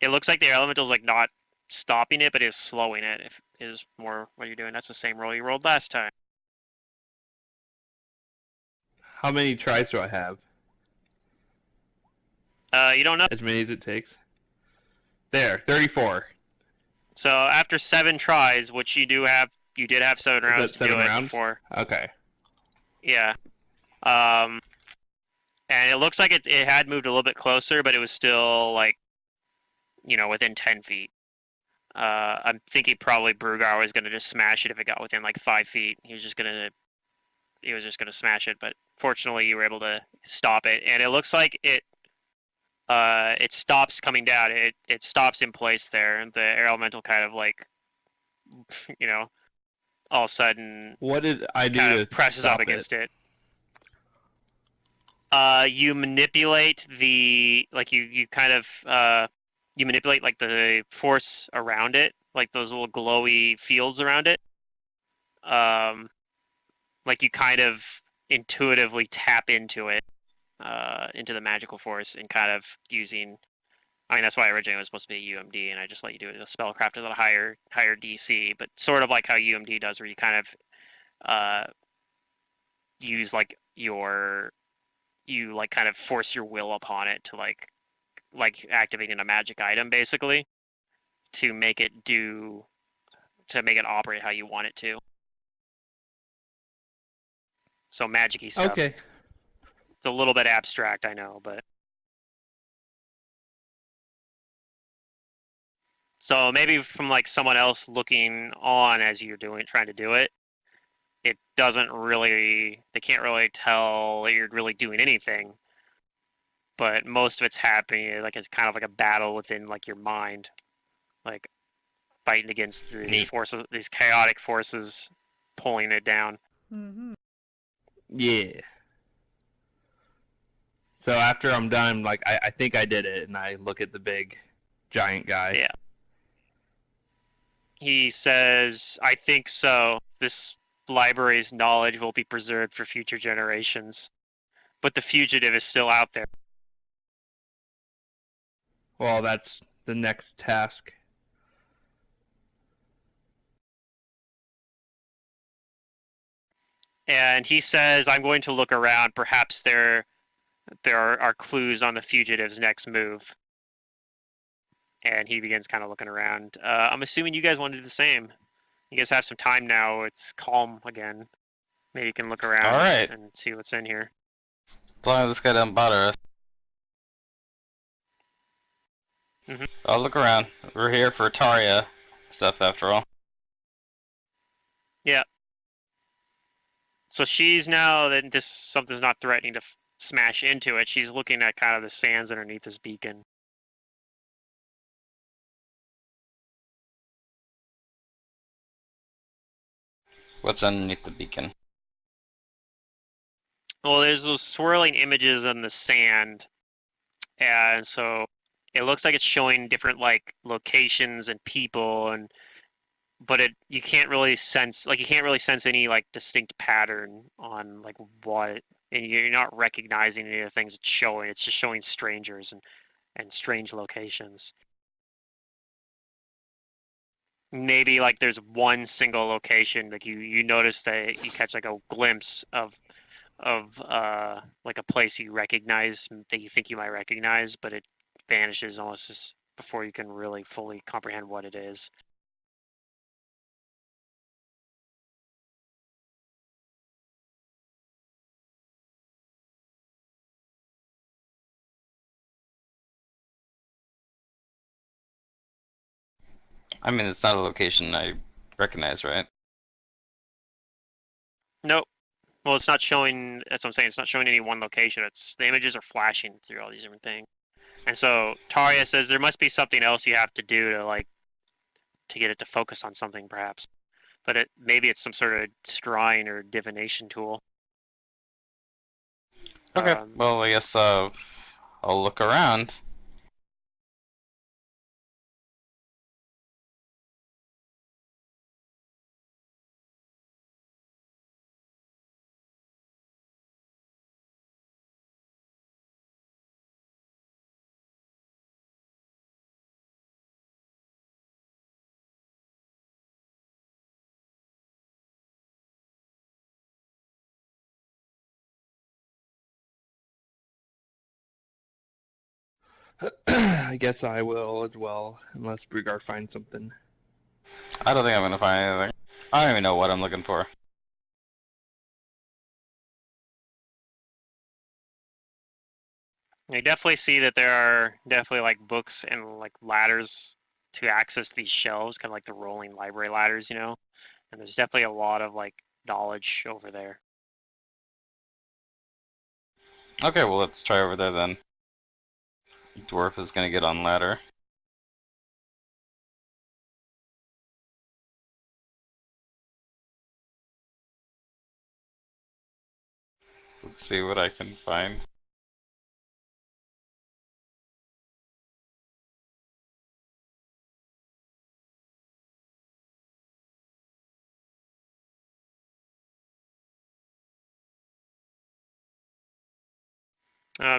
It looks like their elemental's like not stopping it, but is slowing it. If is more what you're doing. That's the same roll you rolled last time. How many tries do I have? You don't know. As many as it takes. There, 34. So after 7 tries, which you did have 7 rounds that to do 7 it rounds? before. Okay. Yeah. And it looks like it had moved a little bit closer, but it was still like, within 10 feet. I'm thinking probably Brugar was going to just smash it if it got within like 5 feet. He was just going to smash it, but fortunately you were able to stop it. And it looks like it stops coming down. It stops in place there, and the air elemental kind of like, all of a sudden What did I do kind to of presses stop up against it. You manipulate you manipulate like the force around it, like those little glowy fields around it. Like you kind of intuitively tap into it, into the magical force, and kind of using. I mean, that's why originally it was supposed to be UMD, and I just let you do it. The spellcraft is at a higher DC, but sort of like how UMD does, where you kind of use like you kind of force your will upon it to like activating a magic item, basically, to make it operate how you want it to. So magic-y stuff. Okay. It's a little bit abstract, I know, but so maybe from like someone else looking on as you're trying to do it, it doesn't really, they can't really tell that you're really doing anything. But most of it's happening like it's kind of like a battle within like your mind. Like, fighting against these Neat. forces, these chaotic forces, pulling it down. Mm-hmm. Yeah. So after I'm done, like I think I did it, and I look at the big, giant guy. Yeah. He says, "I think so. This library's knowledge will be preserved for future generations, but the fugitive is still out there." Well, that's the next task. And he says, "I'm going to look around. Perhaps there are clues on the fugitive's next move." And he begins kind of looking around. I'm assuming you guys want to do the same. You guys have some time now. It's calm again. Maybe you can look around Alright. and see what's in here. As long as this guy doesn't bother us. Mhm. I'll look around. We're here for Taria stuff after all. Yeah. So she's now that this something's not threatening to smash into it. She's looking at kind of the sands underneath this beacon. What's underneath the beacon? Well, there's those swirling images on the sand, and so it looks like it's showing different like locations and people, and but you can't really sense any like distinct pattern on like what, and you're not recognizing any of the things it's showing. It's just showing strangers and strange locations. Maybe like there's one single location, like you notice that you catch like a glimpse of like a place you recognize, that you think you might recognize, but it vanishes almost just before you can really fully comprehend what it is. I mean, it's not a location I recognize, right? Nope. Well, it's not showing. That's what I'm saying. It's not showing any one location. It's the images are flashing through all these different things. And so Taria says there must be something else you have to do to get it to focus on something, perhaps. But maybe it's some sort of scrying or divination tool. Okay, well, I guess I'll look around. I guess I will as well, unless Brigard finds something. I don't think I'm gonna find anything. I don't even know what I'm looking for. You definitely see that there are definitely like books and like ladders to access these shelves, kind of like the rolling library ladders, you know. And there's definitely a lot of like knowledge over there. Okay, well, let's try over there then. Dwarf is gonna get on ladder. Let's see what I can find.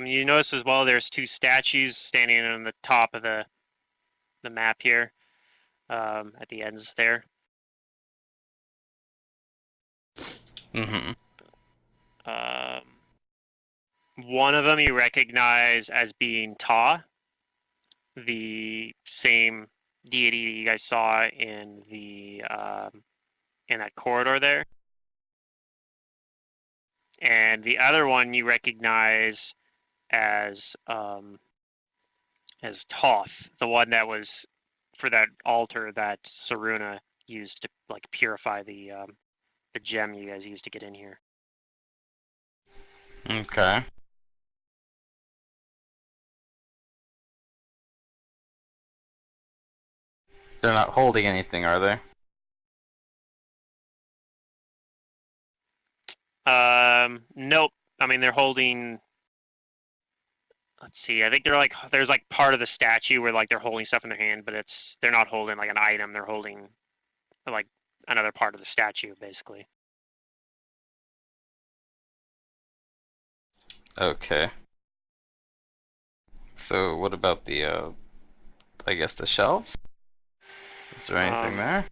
You notice as well there's two statues standing on the top of the map here, at the ends there. Mm-hmm. One of them you recognize as being Ta, the same deity you guys saw in that corridor there. And the other one you recognize as Toth, the one that was for that altar that Saruna used to like purify the gem you guys used to get in here. Okay. They're not holding anything, are they? Nope. I mean, they're holding. Let's see. I think they're like there's like part of the statue where like they're holding stuff in their hand, but they're not holding like an item. They're holding like another part of the statue, basically. Okay. So what about the I guess the shelves? Is there anything there?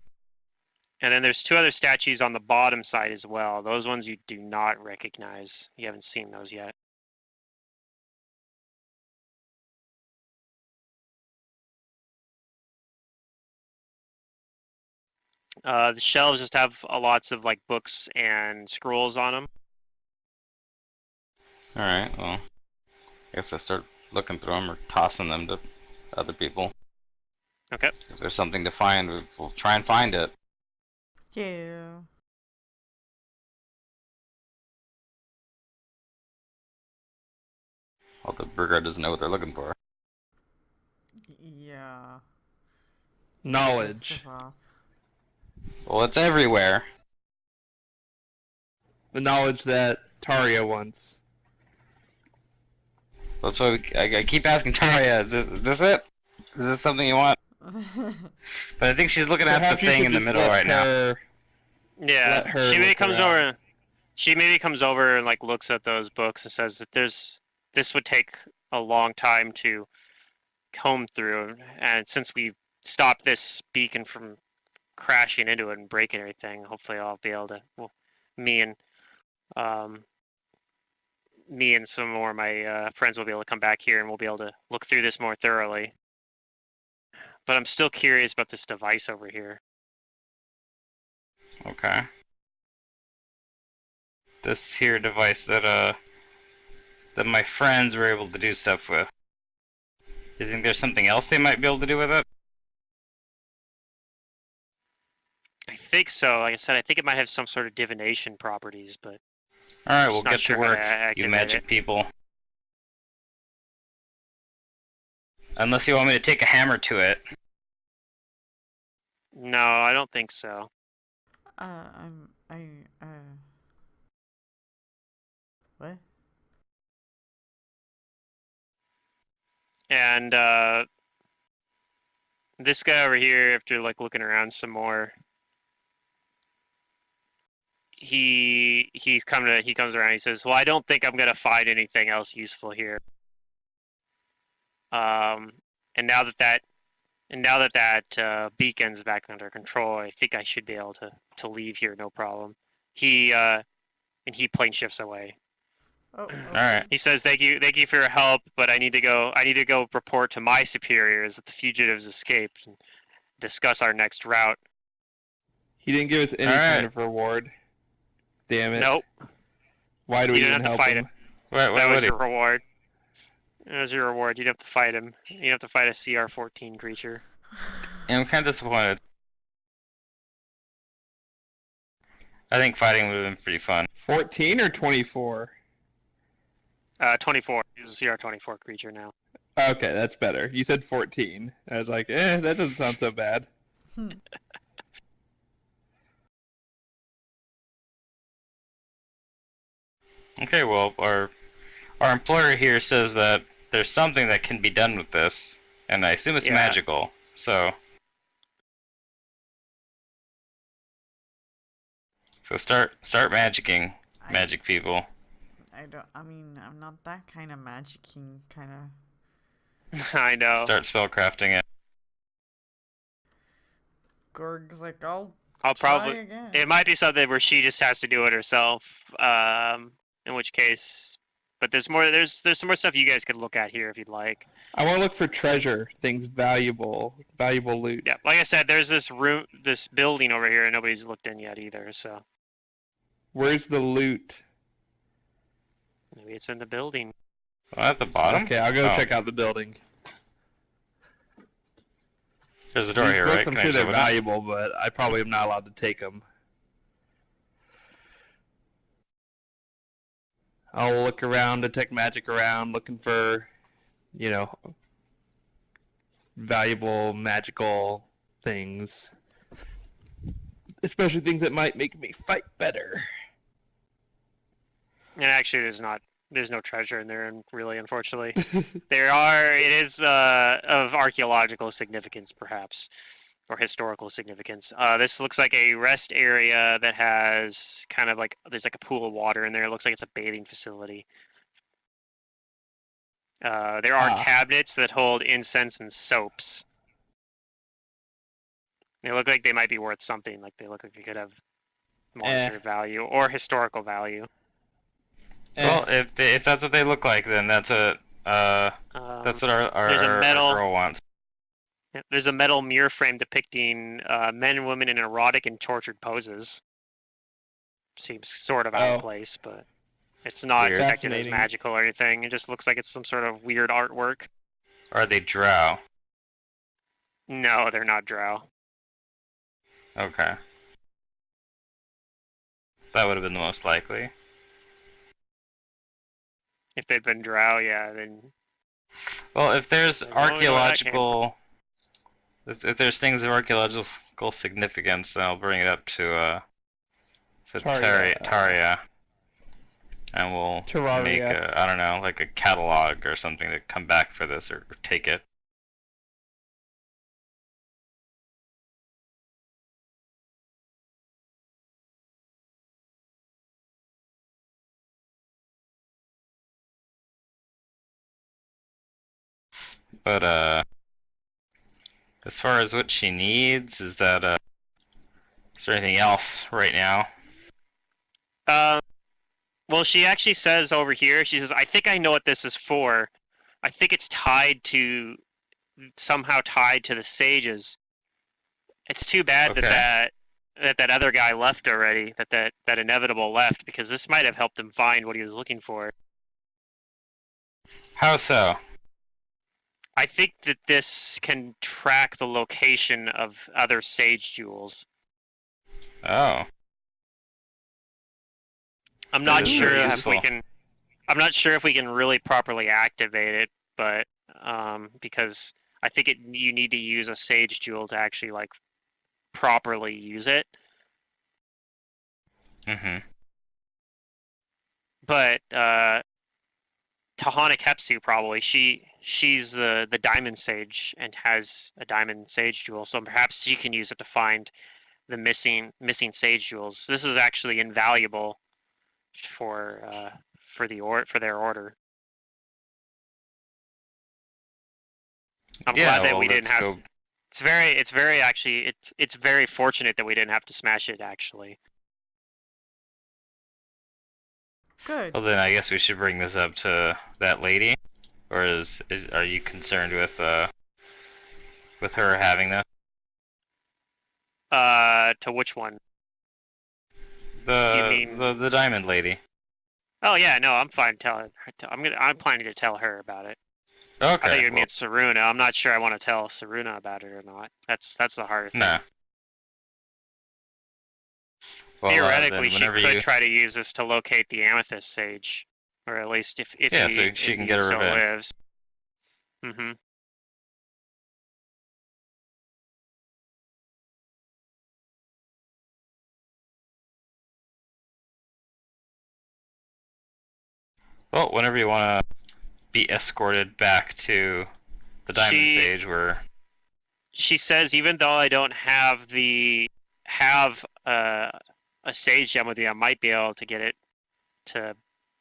And then there's two other statues on the bottom side as well. Those ones you do not recognize. You haven't seen those yet. The shelves just have lots of like books and scrolls on them. Alright, well, I guess I start looking through them or tossing them to other people. Okay. If there's something to find, we'll try and find it. Yeah. Well, the brigade doesn't know what they're looking for. Yeah. Knowledge. Savath. Well, it's everywhere. The knowledge that Taria wants. That's why I keep asking Taria, is this it? Is this something you want? But I think she's looking at Perhaps the you thing should in the just middle let right now. her- Yeah. Let her She maybe look comes around. over. She maybe comes over and like looks at those books and says that this would take a long time to comb through, and since we stopped this beacon from crashing into it and breaking everything, hopefully I'll be able to. Well, me and some more of my friends will be able to come back here and we'll be able to look through this more thoroughly. But I'm still curious about this device over here. Okay. This here device that my friends were able to do stuff with. You think there's something else they might be able to do with it? I think so. Like I said, I think it might have some sort of divination properties, but Alright, Just we'll not get sure to how to work, you activate magic it. people. Unless you want me to take a hammer to it. no, I don't think so. What? And this guy over here, after like looking around some more, he comes around. He says, "Well, I don't think I'm gonna find anything else useful here. And now that beacon's back under control, I think I should be able to leave here, no problem." He plane shifts away. Oh. Alright. He says, thank you for your help, but I need to go report to my superiors that the fugitives escaped and discuss our next route." He didn't give us any Alright. kind of reward. Damn it. Nope. Why do You we didn't even have to help fight him? What That was would he? your reward. That was your reward. You didn't have to fight him. You didn't have to fight a CR-14 creature. Yeah, I'm kind of disappointed. I think fighting would have been pretty fun. 14 or 24? 24. He's a CR-24 creature now. Okay, that's better. You said 14. I was like, that doesn't sound so bad. Okay, well, our employer here says that there's something that can be done with this, and I assume it's Yeah. magical. So start magicking, magic people. I mean, I'm not that kind of magicking kind of. I know. Start spellcrafting it. Gorg's like, I'll I'll try probably. again. It might be something where she just has to do it herself. In which case, but there's more. There's some more stuff you guys could look at here if you'd like. I want to look for treasure, things valuable loot. Yeah, like I said, there's this building over here, and nobody's looked in yet either. So Where's the loot? maybe it's in the building. Well, at the bottom? Okay, I'll go Oh, check out the building. There's a door These here, books, right? I'm Can I sure just they're open it? valuable, but I probably am not allowed to take them. I'll look around, detect magic around, looking for, valuable magical things. Especially things that might make me fight better. And actually, there's no treasure in there, and really, unfortunately, it is of archaeological significance, perhaps, or historical significance. This looks like a rest area that has kind of like there's like a pool of water in there. It looks like it's a bathing facility. There are cabinets that hold incense and soaps. They look like they might be worth something. Like they look like they could have monetary value or historical value. Well, if that's what they look like, then that's what our there's a metal our girl wants. There's a metal mirror frame depicting men and women in erotic and tortured poses. Seems sort of out of place, but it's not Weird. detected as magical or anything. It just looks like it's some sort of weird artwork. Are they drow? No, they're not drow. Okay. That would have been the most likely. If they'd been drow, yeah, then... Well, if there's Like, I don't know where that came archaeological... If there's things of archaeological significance, then I'll bring it up to Taria. And we'll make I don't know, like a catalog or something to come back for this or take it. But as far as what she needs, is there anything else right now? Well, she actually says over here, she says, I think I know what this is for. I think it's somehow tied to the sages. It's too bad that other guy left already, that inevitable left, because this might have helped him find what he was looking for. How so? I think that this can track the location of other sage jewels. Oh. I'm not sure if we can. I'm not sure if we can really properly activate it, but because I think you need to use a sage jewel to actually like properly use it. Mhm. But Tahana Kepsu probably she's the diamond sage and has a diamond sage jewel, so perhaps she can use it to find the missing sage jewels. This is actually invaluable for their order. I'm glad that we didn't have. It's very fortunate that we didn't have to smash it actually. Good. Well, then I guess we should bring this up to that lady, or are you concerned with her having this? To which one? You mean the diamond lady? Oh yeah, no, I'm fine telling her. I'm planning to tell her about it. Okay. I thought you meant Saruna. I'm not sure I want to tell Saruna about it or not. That's the harder thing. No. Well, theoretically, she could try to use this to locate the amethyst sage, or at least if so she can get her revenge. Lives. Mm-hmm. Well, whenever you want to be escorted back to the diamond sage, where she says, even though I don't have a sage gem with you, I might be able to get it to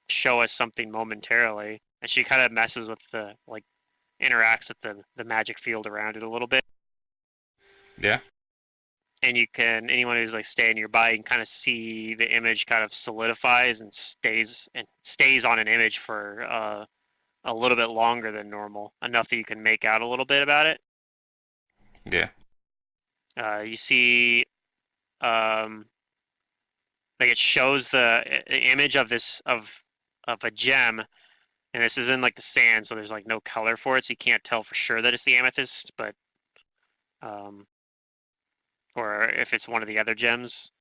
show us something momentarily. And she kind of messes with interacts with the magic field around it a little bit. Yeah. And anyone who's like staying nearby, you can kind of see the image kind of solidifies and stays on an image for a little bit longer than normal, enough that you can make out a little bit about it. Yeah. You see, it shows the image of a gem, and this is in like the sand, so there's like no color for it, so you can't tell for sure that it's the amethyst, but or if it's one of the other gems.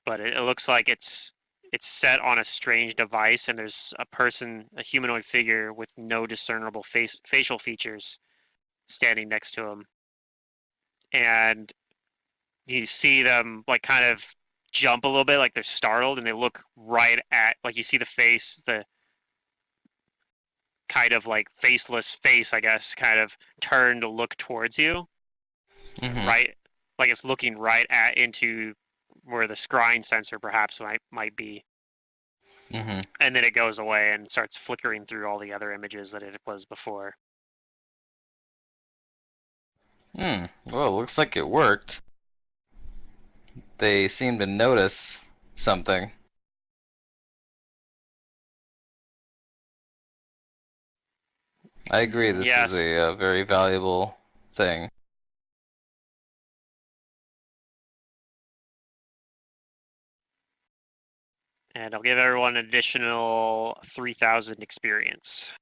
But it looks like it's set on a strange device, and there's a humanoid figure with no discernible facial features standing next to him. and you see them like kind of jump a little bit, like they're startled, and they look right at, like you see the face, the kind of like faceless face, I guess, kind of turn to look towards you, right, like it's looking right at into where the scrying sensor perhaps might be. And then it goes away and starts flickering through all the other images that it was before. Well, it looks like it worked. They seem to notice something. I agree, this Yes. is a very valuable thing. And I'll give everyone an additional 3,000 experience.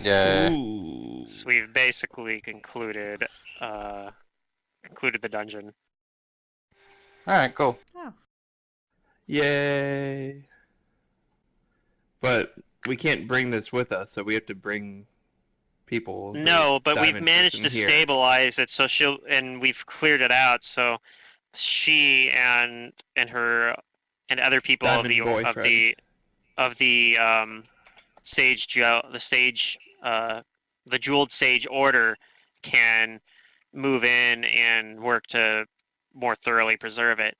Yeah. Ooh. So we've basically concluded the dungeon. Alright, cool. Oh. Yay. But we can't bring this with us, so we have to bring people. No, but we've diamond managed to person here. stabilize it, so and we've cleared it out, so she and her and other people Diamond boyfriend. of the the jeweled sage order can move in and work to more thoroughly preserve it.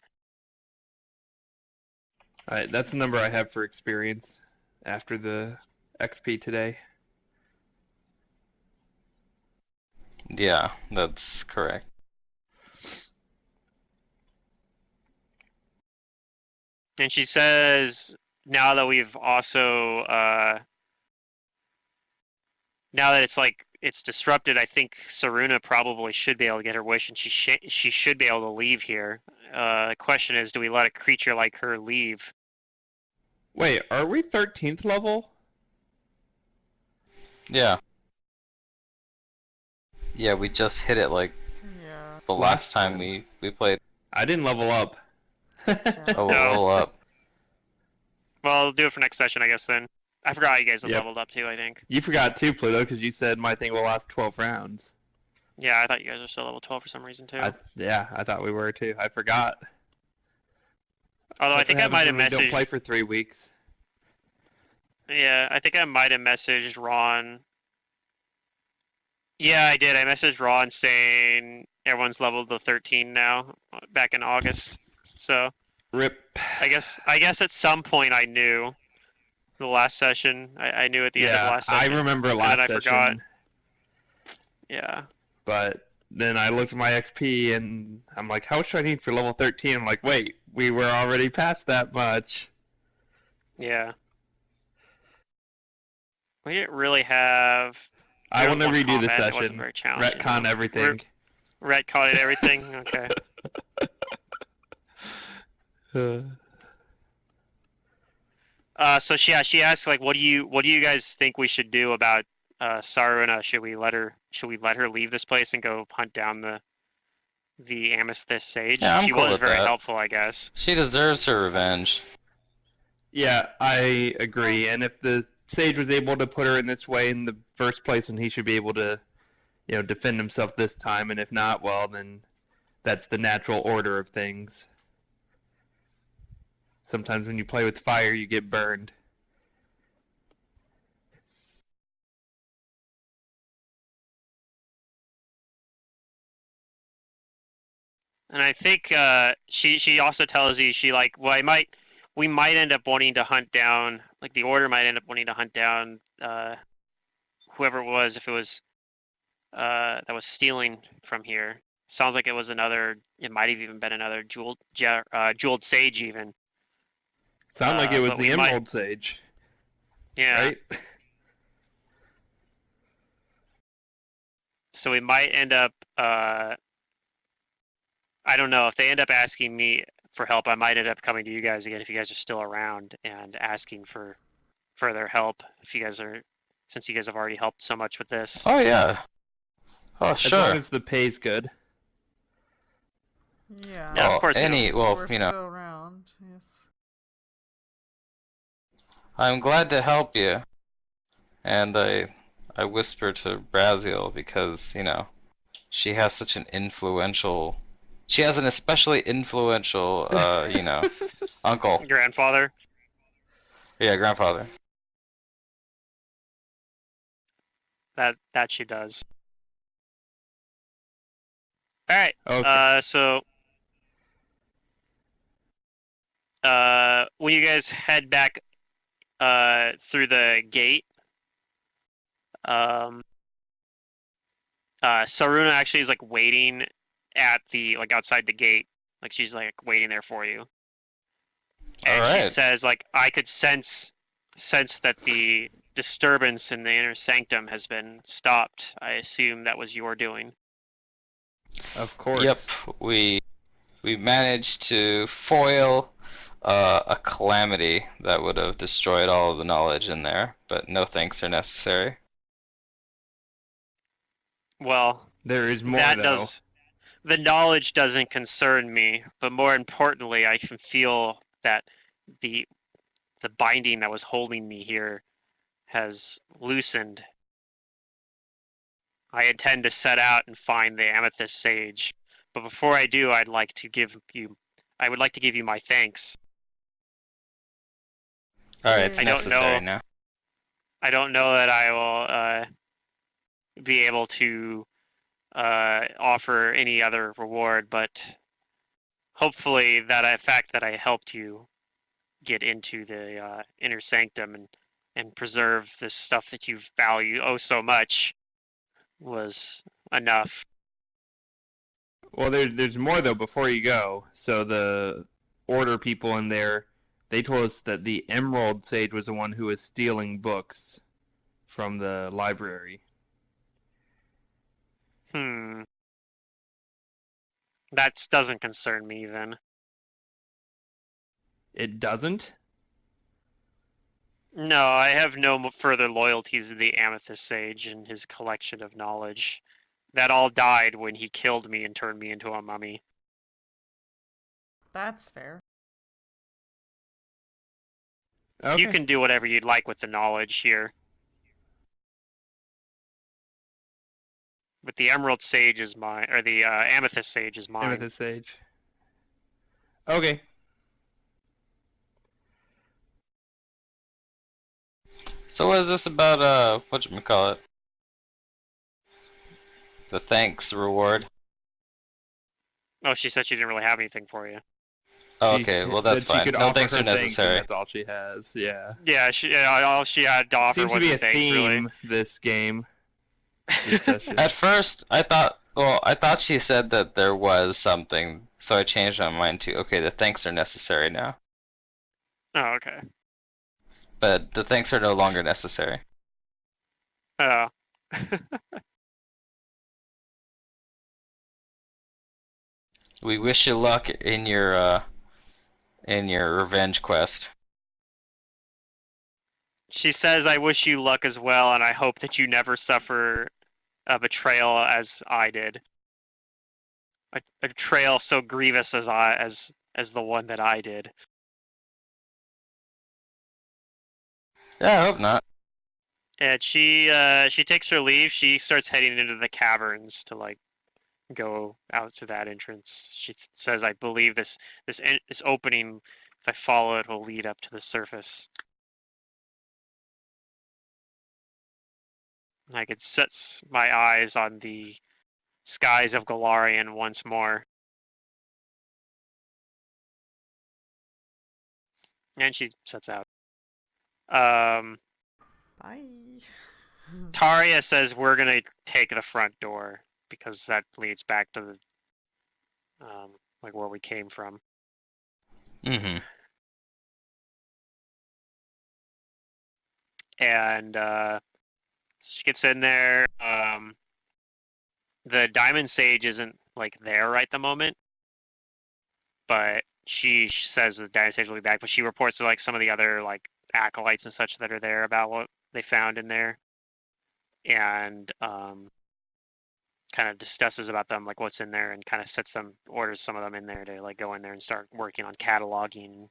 Alright, that's the number I have for experience after the XP today. Yeah, that's correct. And she says, now that we've also now that it's disrupted, I think Saruna probably should be able to get her wish, and she should be able to leave here. The question is, do we let a creature like her leave? Wait, are we 13th level? Yeah. Yeah, we just hit it like Yeah. the last time we played. I didn't level up. Oh, No. roll up. Well, I'll do it for next session, I guess, then. I forgot you guys had Yep. leveled up too, I think. You forgot too, Pluto, because you said my thing will last 12 rounds. Yeah, I thought you guys were still level 12 for some reason too. I thought we were too. I forgot. Although I think I might have We don't play messaged. for 3 weeks. Yeah, I think I might have messaged Ron. Yeah, I did. I messaged Ron saying everyone's leveled to 13 now, back in August. So Rip. I guess at some point I knew. The last session, I knew at the end of last session. I remember and last then I session. forgot. Yeah. But then I looked at my XP and I'm like, how much do I need for level 13? I'm like, wait, we were already past that much. Yeah. We didn't really have. I want to redo the combat. It wasn't session. very challenging. Retcon everything. Retcon everything? Okay. So she asked, like, what do you guys think we should do about Saruna? Should we let her leave this place and go hunt down the Amethyst Sage? Yeah, I'm she cool was with very that. helpful, I guess. She deserves her revenge. Yeah, I agree. And if the sage was able to put her in this way in the first place, then he should be able to, defend himself this time. And if not, well, then that's the natural order of things. Sometimes when you play with fire, you get burned. And I think she also tells you we might end up wanting to hunt down, like the order might end up wanting to hunt down whoever it was, if it was that was stealing from here. Sounds like it was another. It might have even been another jeweled sage even. Sound like it was but the we Emerald Sage, Yeah. right? So we might end up. I don't know if they end up asking me for help. I might end up coming to you guys again if you guys are still around and asking for further help. If you guys are, since you guys have already helped so much with this. Oh yeah. Oh As long sure. as the pay's good. Yeah. Yeah, of course. We're still around. Yes. I'm glad to help you. And I whisper to Braziel because, She has such an influential. She has an especially influential, uncle. Grandfather. Yeah, grandfather. That she does. All right. Okay. So when you guys head back through the gate, um, Saruna actually is like waiting at the like outside the gate, like she's like waiting there for you, All and she right. says like I could sense that the disturbance in the inner sanctum has been stopped. I assume that was your doing. Of course. Yep, we managed to foil a calamity that would have destroyed all of the knowledge in there, but no thanks are necessary. Well, There is more that though. does. The knowledge doesn't concern me, but more importantly, I can feel that the the binding that was holding me here has loosened. I intend to set out and find the amethyst sage, but before I do, I would like to give you my thanks. All right, it's I don't necessary know. now. I don't know that I will be able to offer any other reward, but hopefully that fact that I helped you get into the inner sanctum and preserve this stuff that you value oh so much was enough. Well, there's more though before you go. So the order people in there, they told us that the Emerald Sage was the one who was stealing books from the library. That doesn't concern me then. It doesn't? No, I have no further loyalties to the Amethyst Sage and his collection of knowledge. That all died when he killed me and turned me into a mummy. That's fair. Okay. You can do whatever you'd like with the knowledge here. But the Emerald Sage is mine, or the Amethyst Sage is mine. Amethyst Sage. Okay. So what is this about, whatchamacallit? The thanks reward? Oh, she said she didn't really have anything for you. Oh, She okay, well said that's she fine. could No offer thanks her are thanks, and necessary. that's all she has. Yeah. Yeah, all she had to offer Seems to was be her a thanks, really. theme this game. This session. At first, I thought she said that there was something, so I changed my mind to, okay, the thanks are necessary now. Oh, okay. But the thanks are no longer necessary. Oh. We wish you luck in your revenge quest. She says, I wish you luck as well, and I hope that you never suffer a betrayal as I did. A betrayal so grievous as the one that I did. Yeah, I hope not. And she takes her leave. She starts heading into the caverns to like go out to that entrance. She says, "I believe this opening, if I follow it, will lead up to the surface." I could set my eyes on the skies of Galarian once more. And she sets out. Bye. Taria says we're gonna take the front door because that leads back to the like where we came from. Mm-hmm. And she gets in there. The Diamond Sage isn't like there right at the moment, but she says the Diamond Sage will be back. But she reports to like some of the other like acolytes and such that are there about what they found in there, and kind of discusses about them, like what's in there, and kind of orders some of them in there to like go in there and start working on cataloging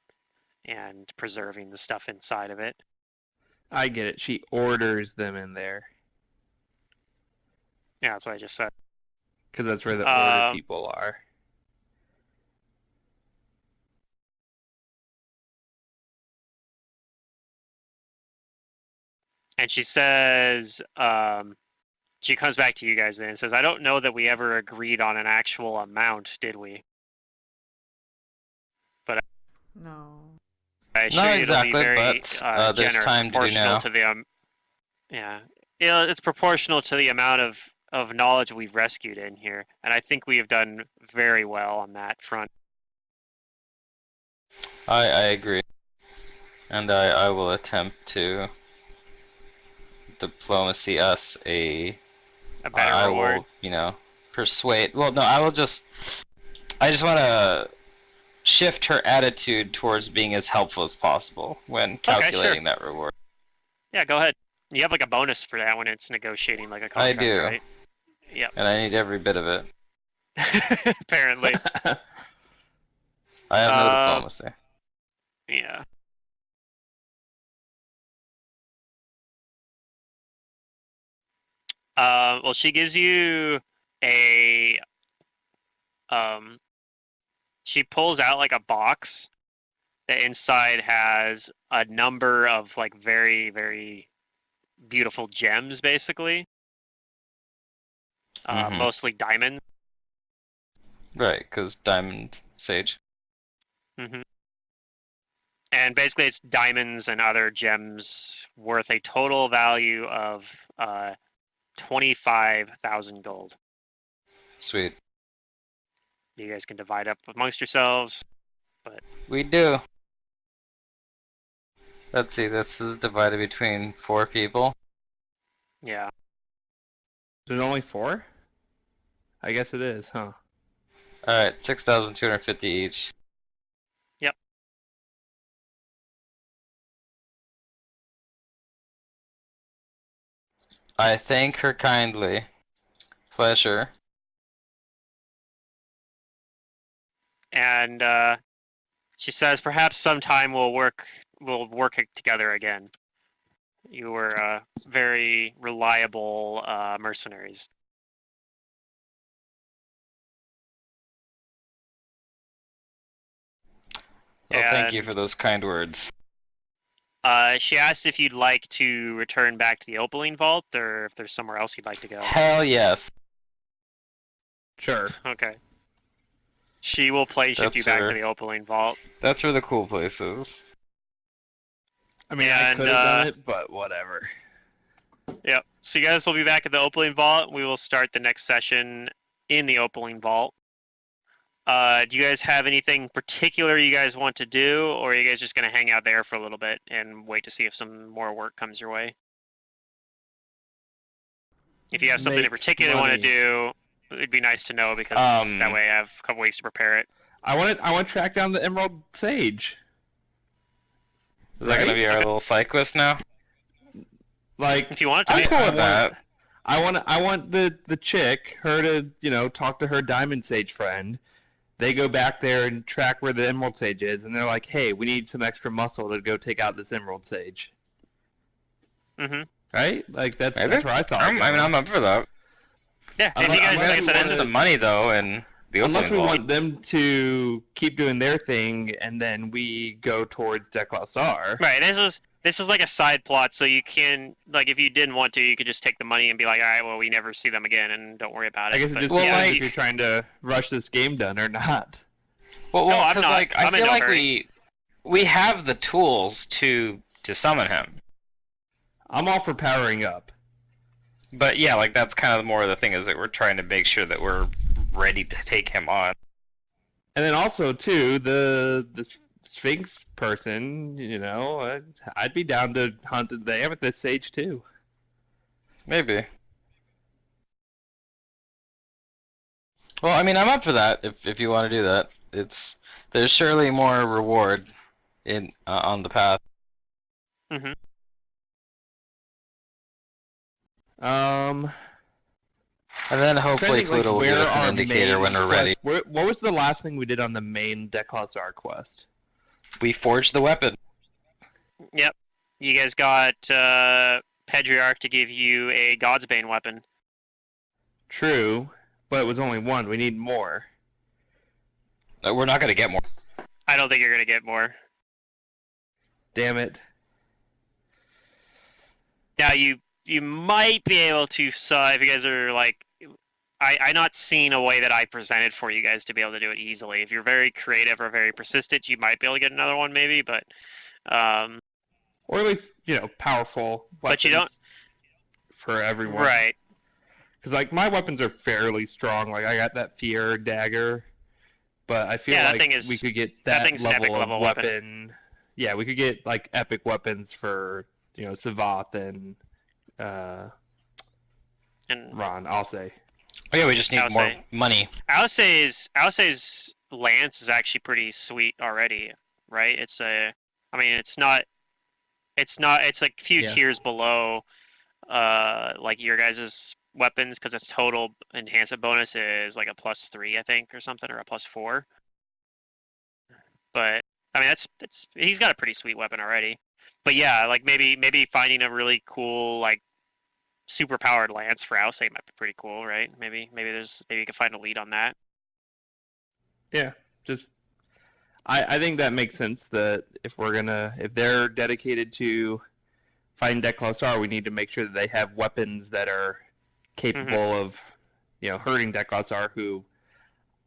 and preserving the stuff inside of it. I get it. She orders them in there. Yeah, that's what I just said. Because that's where the order people are. And she says, she comes back to you guys then and says, I don't know that we ever agreed on an actual amount, did we? No. I assure Not you it'll be exactly, very but there's generous, time to do proportional now. to the yeah, it's proportional to the amount of knowledge we've rescued in here, and I think we have done very well on that front. I agree. And I will attempt to diplomacy us a... A better I reward. will, you know, persuade... Well, no, I just want to shift her attitude towards being as helpful as possible when calculating that reward. Yeah, go ahead. You have like a bonus for that when it's negotiating like a contract, I do. right? Yep. And I need every bit of it. Apparently. I have no diplomacy. Yeah. Well, she gives you a she pulls out like a box that inside has a number of like very, very beautiful gems, basically. Mostly diamonds. Right, because diamond sage. And basically it's diamonds and other gems worth a total value of 25,000 gold. Sweet. You guys can divide up amongst yourselves, but We do. Let's see, this is divided between 4 people. yeah. There's only 4? I guess it is, huh? Alright, 6,250 each. Yep. I thank her kindly. Pleasure. And she says, perhaps sometime we'll work together again. You were very reliable mercenaries. Well, thank you for those kind words. She asked if you'd like to return back to the Opaline Vault, or if there's somewhere else you'd like to go. Hell yes. Sure. Okay. She will play shift you back to the Opaline Vault. That's where the cool place is. I mean, I could have done it, but whatever. Yep. So you guys will be back at the Opaline Vault. We will start the next session in the Opaline Vault. Do you guys have anything particular you guys want to do, or are you guys just going to hang out there for a little bit and wait to see if some more work comes your way? If you have something in particular you want to do, it'd be nice to know, because that way I have a couple weeks to prepare it. I want to track down the Emerald Sage. Is that going to be our little side quest now? Like, if you want it to I'm be. cool with that. I want the chick, her to, talk to her Diamond Sage friend. They go back there and track where the Emerald Sage is, and they're like, hey, we need some extra muscle to go take out this Emerald Sage. Right? Like, that's where I saw it. I'm up for that. Yeah, if you guys spend some money, though, and the unless we want them to keep doing their thing, and then we go towards Declassar. Right, this is like a side plot, so you can, like, if you didn't want to, you could just take the money and be like, all right, well, we never see them again, and don't worry about it. I guess it just depends if you're trying to rush this game done or not. Well, no, I'm not. Like, I feel like we have the tools to summon him. I'm all for powering up. But yeah, like, that's kind of more of the thing, is that we're trying to make sure that we're ready to take him on. And then also, too, the Sphinx person, I'd be down to hunt the Amethyst Sage, too. Maybe. Well, I mean, I'm up for that, if you want to do that. There's surely more reward on the path. And then hopefully Pluto will give us an indicator when we're ready. What was the last thing we did on the main Declassar quest? We forged the weapon. Yep. You guys got Pedriarch to give you a Godsbane weapon. True. But it was only one. We need more. We're not gonna get more. I don't think you're gonna get more. Damn it. Now you might be able to. So if you guys are like, I not seen a way that I presented for you guys to be able to do it easily. If you're very creative or very persistent, you might be able to get another one maybe. But Or at least, powerful weapons but you don't. for everyone. Right. Because, like, my weapons are fairly strong. Like, I got that fear dagger. But I feel Yeah, that like thing is- we could get that that thing's an epic level of level weapon. Yeah, we could get, like, epic weapons for, Savath and And Ron, I'll say. Oh yeah, we just need I'll more say. money. Alcé's lance is actually pretty sweet already, right? It's not. It's like a few Yeah. tiers below, like your guys' weapons, because its total enhancement bonus is like a +3, I think, or something, or a +4. But I mean, that's he's got a pretty sweet weapon already. But yeah, like maybe finding a really cool like super powered lance for Alcé might be pretty cool, right? Maybe you can find a lead on that. Yeah, just... I think that makes sense that if they're dedicated to fighting Deklassar, we need to make sure that they have weapons that are capable of, hurting Deklassar, who,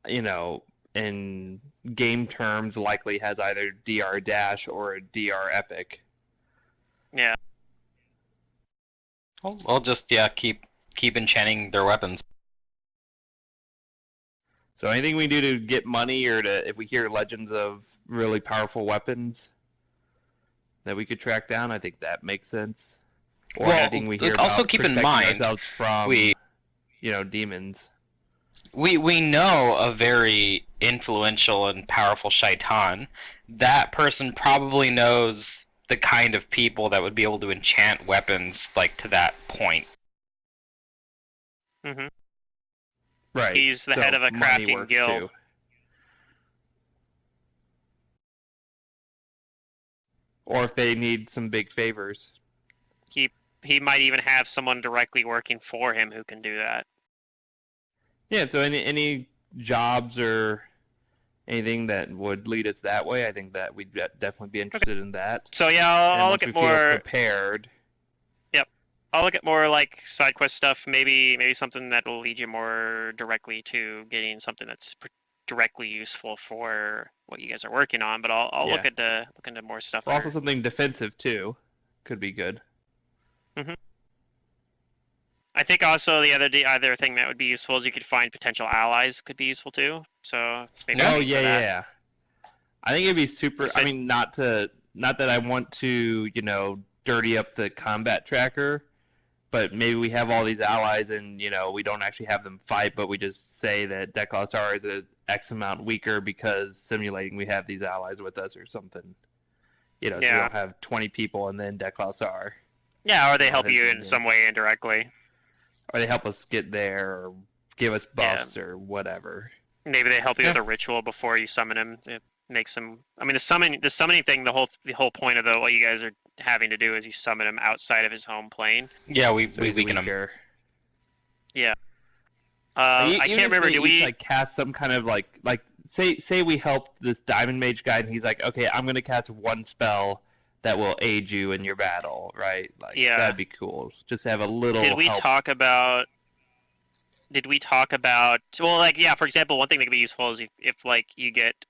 in game terms likely has either DR Dash or a DR Epic. Yeah. I'll just keep enchanting their weapons. So anything we do to get money, or if we hear legends of really powerful weapons that we could track down, I think that makes sense. Or Well, anything we hear also about keep in protecting mind, ourselves from, we- demons. We know a very influential and powerful shaitan. That person probably knows the kind of people that would be able to enchant weapons like to that point. Mm-hmm. Right. He's the so head of a money crafting works guild. too. Or if they need some big favors. He might even have someone directly working for him who can do that. Yeah, so any jobs or anything that would lead us that way, I think that we'd definitely be interested in that. So yeah, I'll once look at we feel more. prepared. I'll look at more like side quest stuff. Maybe something that will lead you more directly to getting something that's directly useful for what you guys are working on. But I'll Yeah. look into more stuff. Or also something defensive too. Could be good. I think also the other thing that would be useful is you could find potential allies. Could be useful too. So maybe Yeah. Oh look for that. yeah. I think it'd be super. Just I say- mean, not that I want to, dirty up the combat tracker, but maybe we have all these allies and we don't actually have them fight, but we just say that Deklassar is a X amount weaker because simulating we have these allies with us or something. So we Yeah. don't have 20 people and then Deklassar, Yeah, or they Oh, help that's you good, in yeah. some way indirectly. or they help us get there, or give us buffs or whatever. Maybe they help you Yeah. with a ritual before you summon him. It makes him. I mean, the summoning thing. The whole point of what you guys are having to do is you summon him outside of his home plane. Yeah, we So he's weaken them. weaker. I Even can't if remember. they Do each, we? like cast some kind of like say we help this diamond mage guy and he's like, okay, I'm gonna cast one spell that will aid you in your battle, right? Like Yeah. that'd be cool. Just have a little Did we help. talk about? Did we talk about? Well, like yeah. For example, one thing that could be useful is if like you get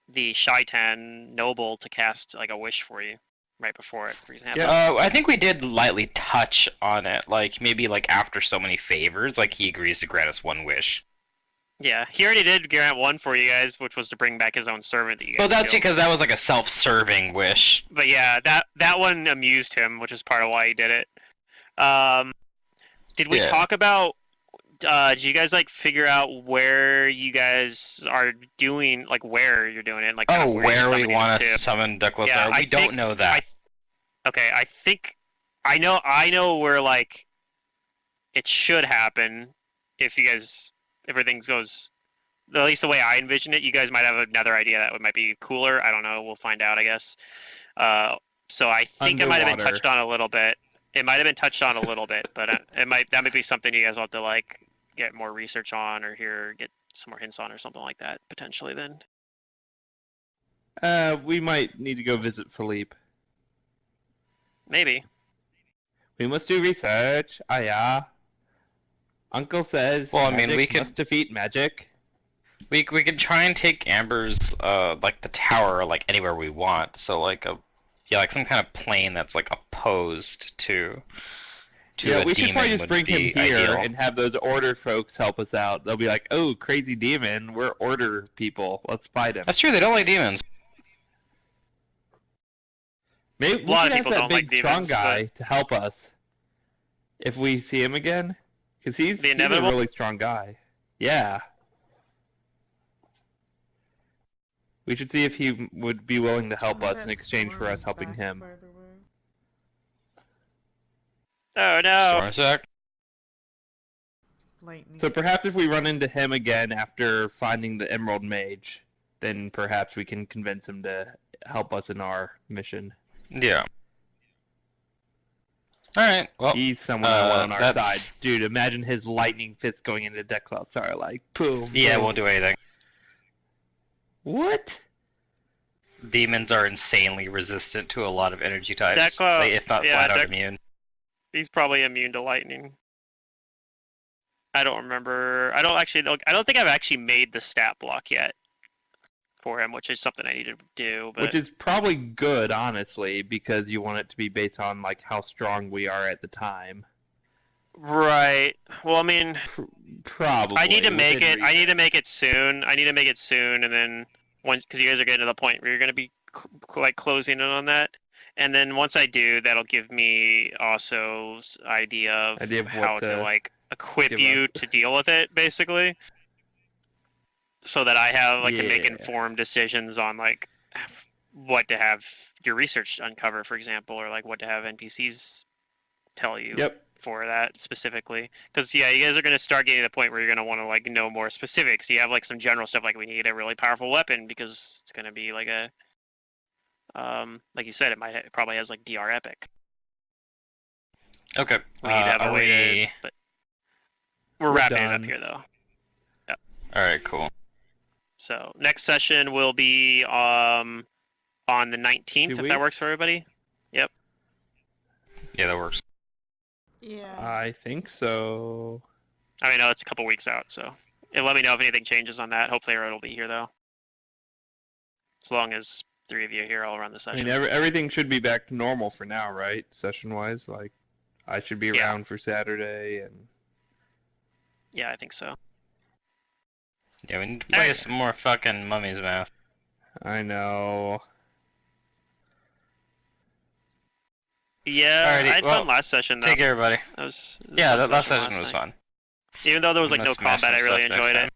the Shaitan noble to cast like a wish for you right before it, for example. I think we did lightly touch on it, like maybe like after so many favors, like he agrees to grant us one wish. Yeah, he already did grant one for you guys, which was to bring back his own servant that you guys. Well, that's killed. because that was like a self-serving wish. But yeah, that one amused him, which is part of why he did it. Did we Yeah. talk about? Did you guys like figure out where you guys are doing, like where you're doing it, like kind Oh, of where you're we summoning want him to summon Deklassar? Yeah, I we don't think- know that. Okay, I think I know where like it should happen if everything goes. At least the way I envision it, you guys might have another idea that might be cooler. I don't know. We'll find out, I guess. So I think I might have been Underwater. touched on a little bit It might have been touched on a little bit, but that might be something you guys will have to like get more research on or get some more hints on or something like that potentially. Then We might need to go visit Philippe. maybe. We must do research. Ah, yeah. Uncle says Well, I mean, magic we could- must defeat magic. We could try and take Amber's like the tower like anywhere we want. So like like some kind of plane that's like opposed to Yeah, a we should probably demon just would bring him be here ideal. and have those order folks help us out. They'll be like, "Oh, crazy demon, we're order people. Let's fight him." That's true. They don't like demons. Maybe A we lot should of ask people that don't big like demons, strong guy to help us if we see him again, because he's a Inevitable? really strong guy. Yeah. We should see if he would be willing to help us in That exchange for storm us is helping back, him. by the way. Oh no! Storm sack. Lightning. So perhaps if we run into him again after finding the Emerald Mage, then perhaps we can convince him to help us in our mission. Yeah. All right. Well, He's someone I want on our that's- side. Dude, imagine his lightning fist going into Death Cloud. Sorry, like, boom. yeah, boom. won't do anything. What? Demons are insanely resistant to a lot of energy types, Decla- if not yeah, flat out immune. He's probably immune to lightning. I don't remember. I don't think I've actually made the stat block yet for him, which is something I need to do. But Which is probably good, honestly, because you want it to be based on like how strong we are at the time. right. Well, I mean, Probably. I need to make within it. I need reason. to make it soon. I need to make it soon, and then once, because you guys are getting to the point where you're going to be like closing in on that, and then once I do, that'll give me also idea of Idea of how what to to like equip give you us. to deal with it, basically, so that I have can make Yeah. informed decisions on like what to have your research uncover, for example, or like what to have NPCs tell you Yep. for that specifically. Because yeah, you guys are gonna start getting to the point where you're gonna want to like know more specifics. You have like some general stuff like we need a really powerful weapon because it's gonna be like a like you said, it probably has like DR epic. Okay. We need to have a are way we... to. But we're We're wrapping it up done. here though. All right. Cool. So next session will be on the 19th, 2 if that works weeks? for everybody. Yeah, that works. Yeah. I think so. I mean, no, it's a couple weeks out, so let me know if anything changes on that. Hopefully, it'll be here though. As long as 3 of you are here, I'll run the I session. mean, everything should be back to normal for now, right? Session-wise, like, I should be Yeah. around for Saturday, and Yeah, I think so. Yeah, we need to play Alright. some more fucking Mummies Math. I know. Yeah, Alrighty, I had well, fun last session though. Take care, everybody. That was Yeah, a that fun last session was night. fun. Even though there was like I'm no gonna smash combat, I some really stuff next enjoyed it. time.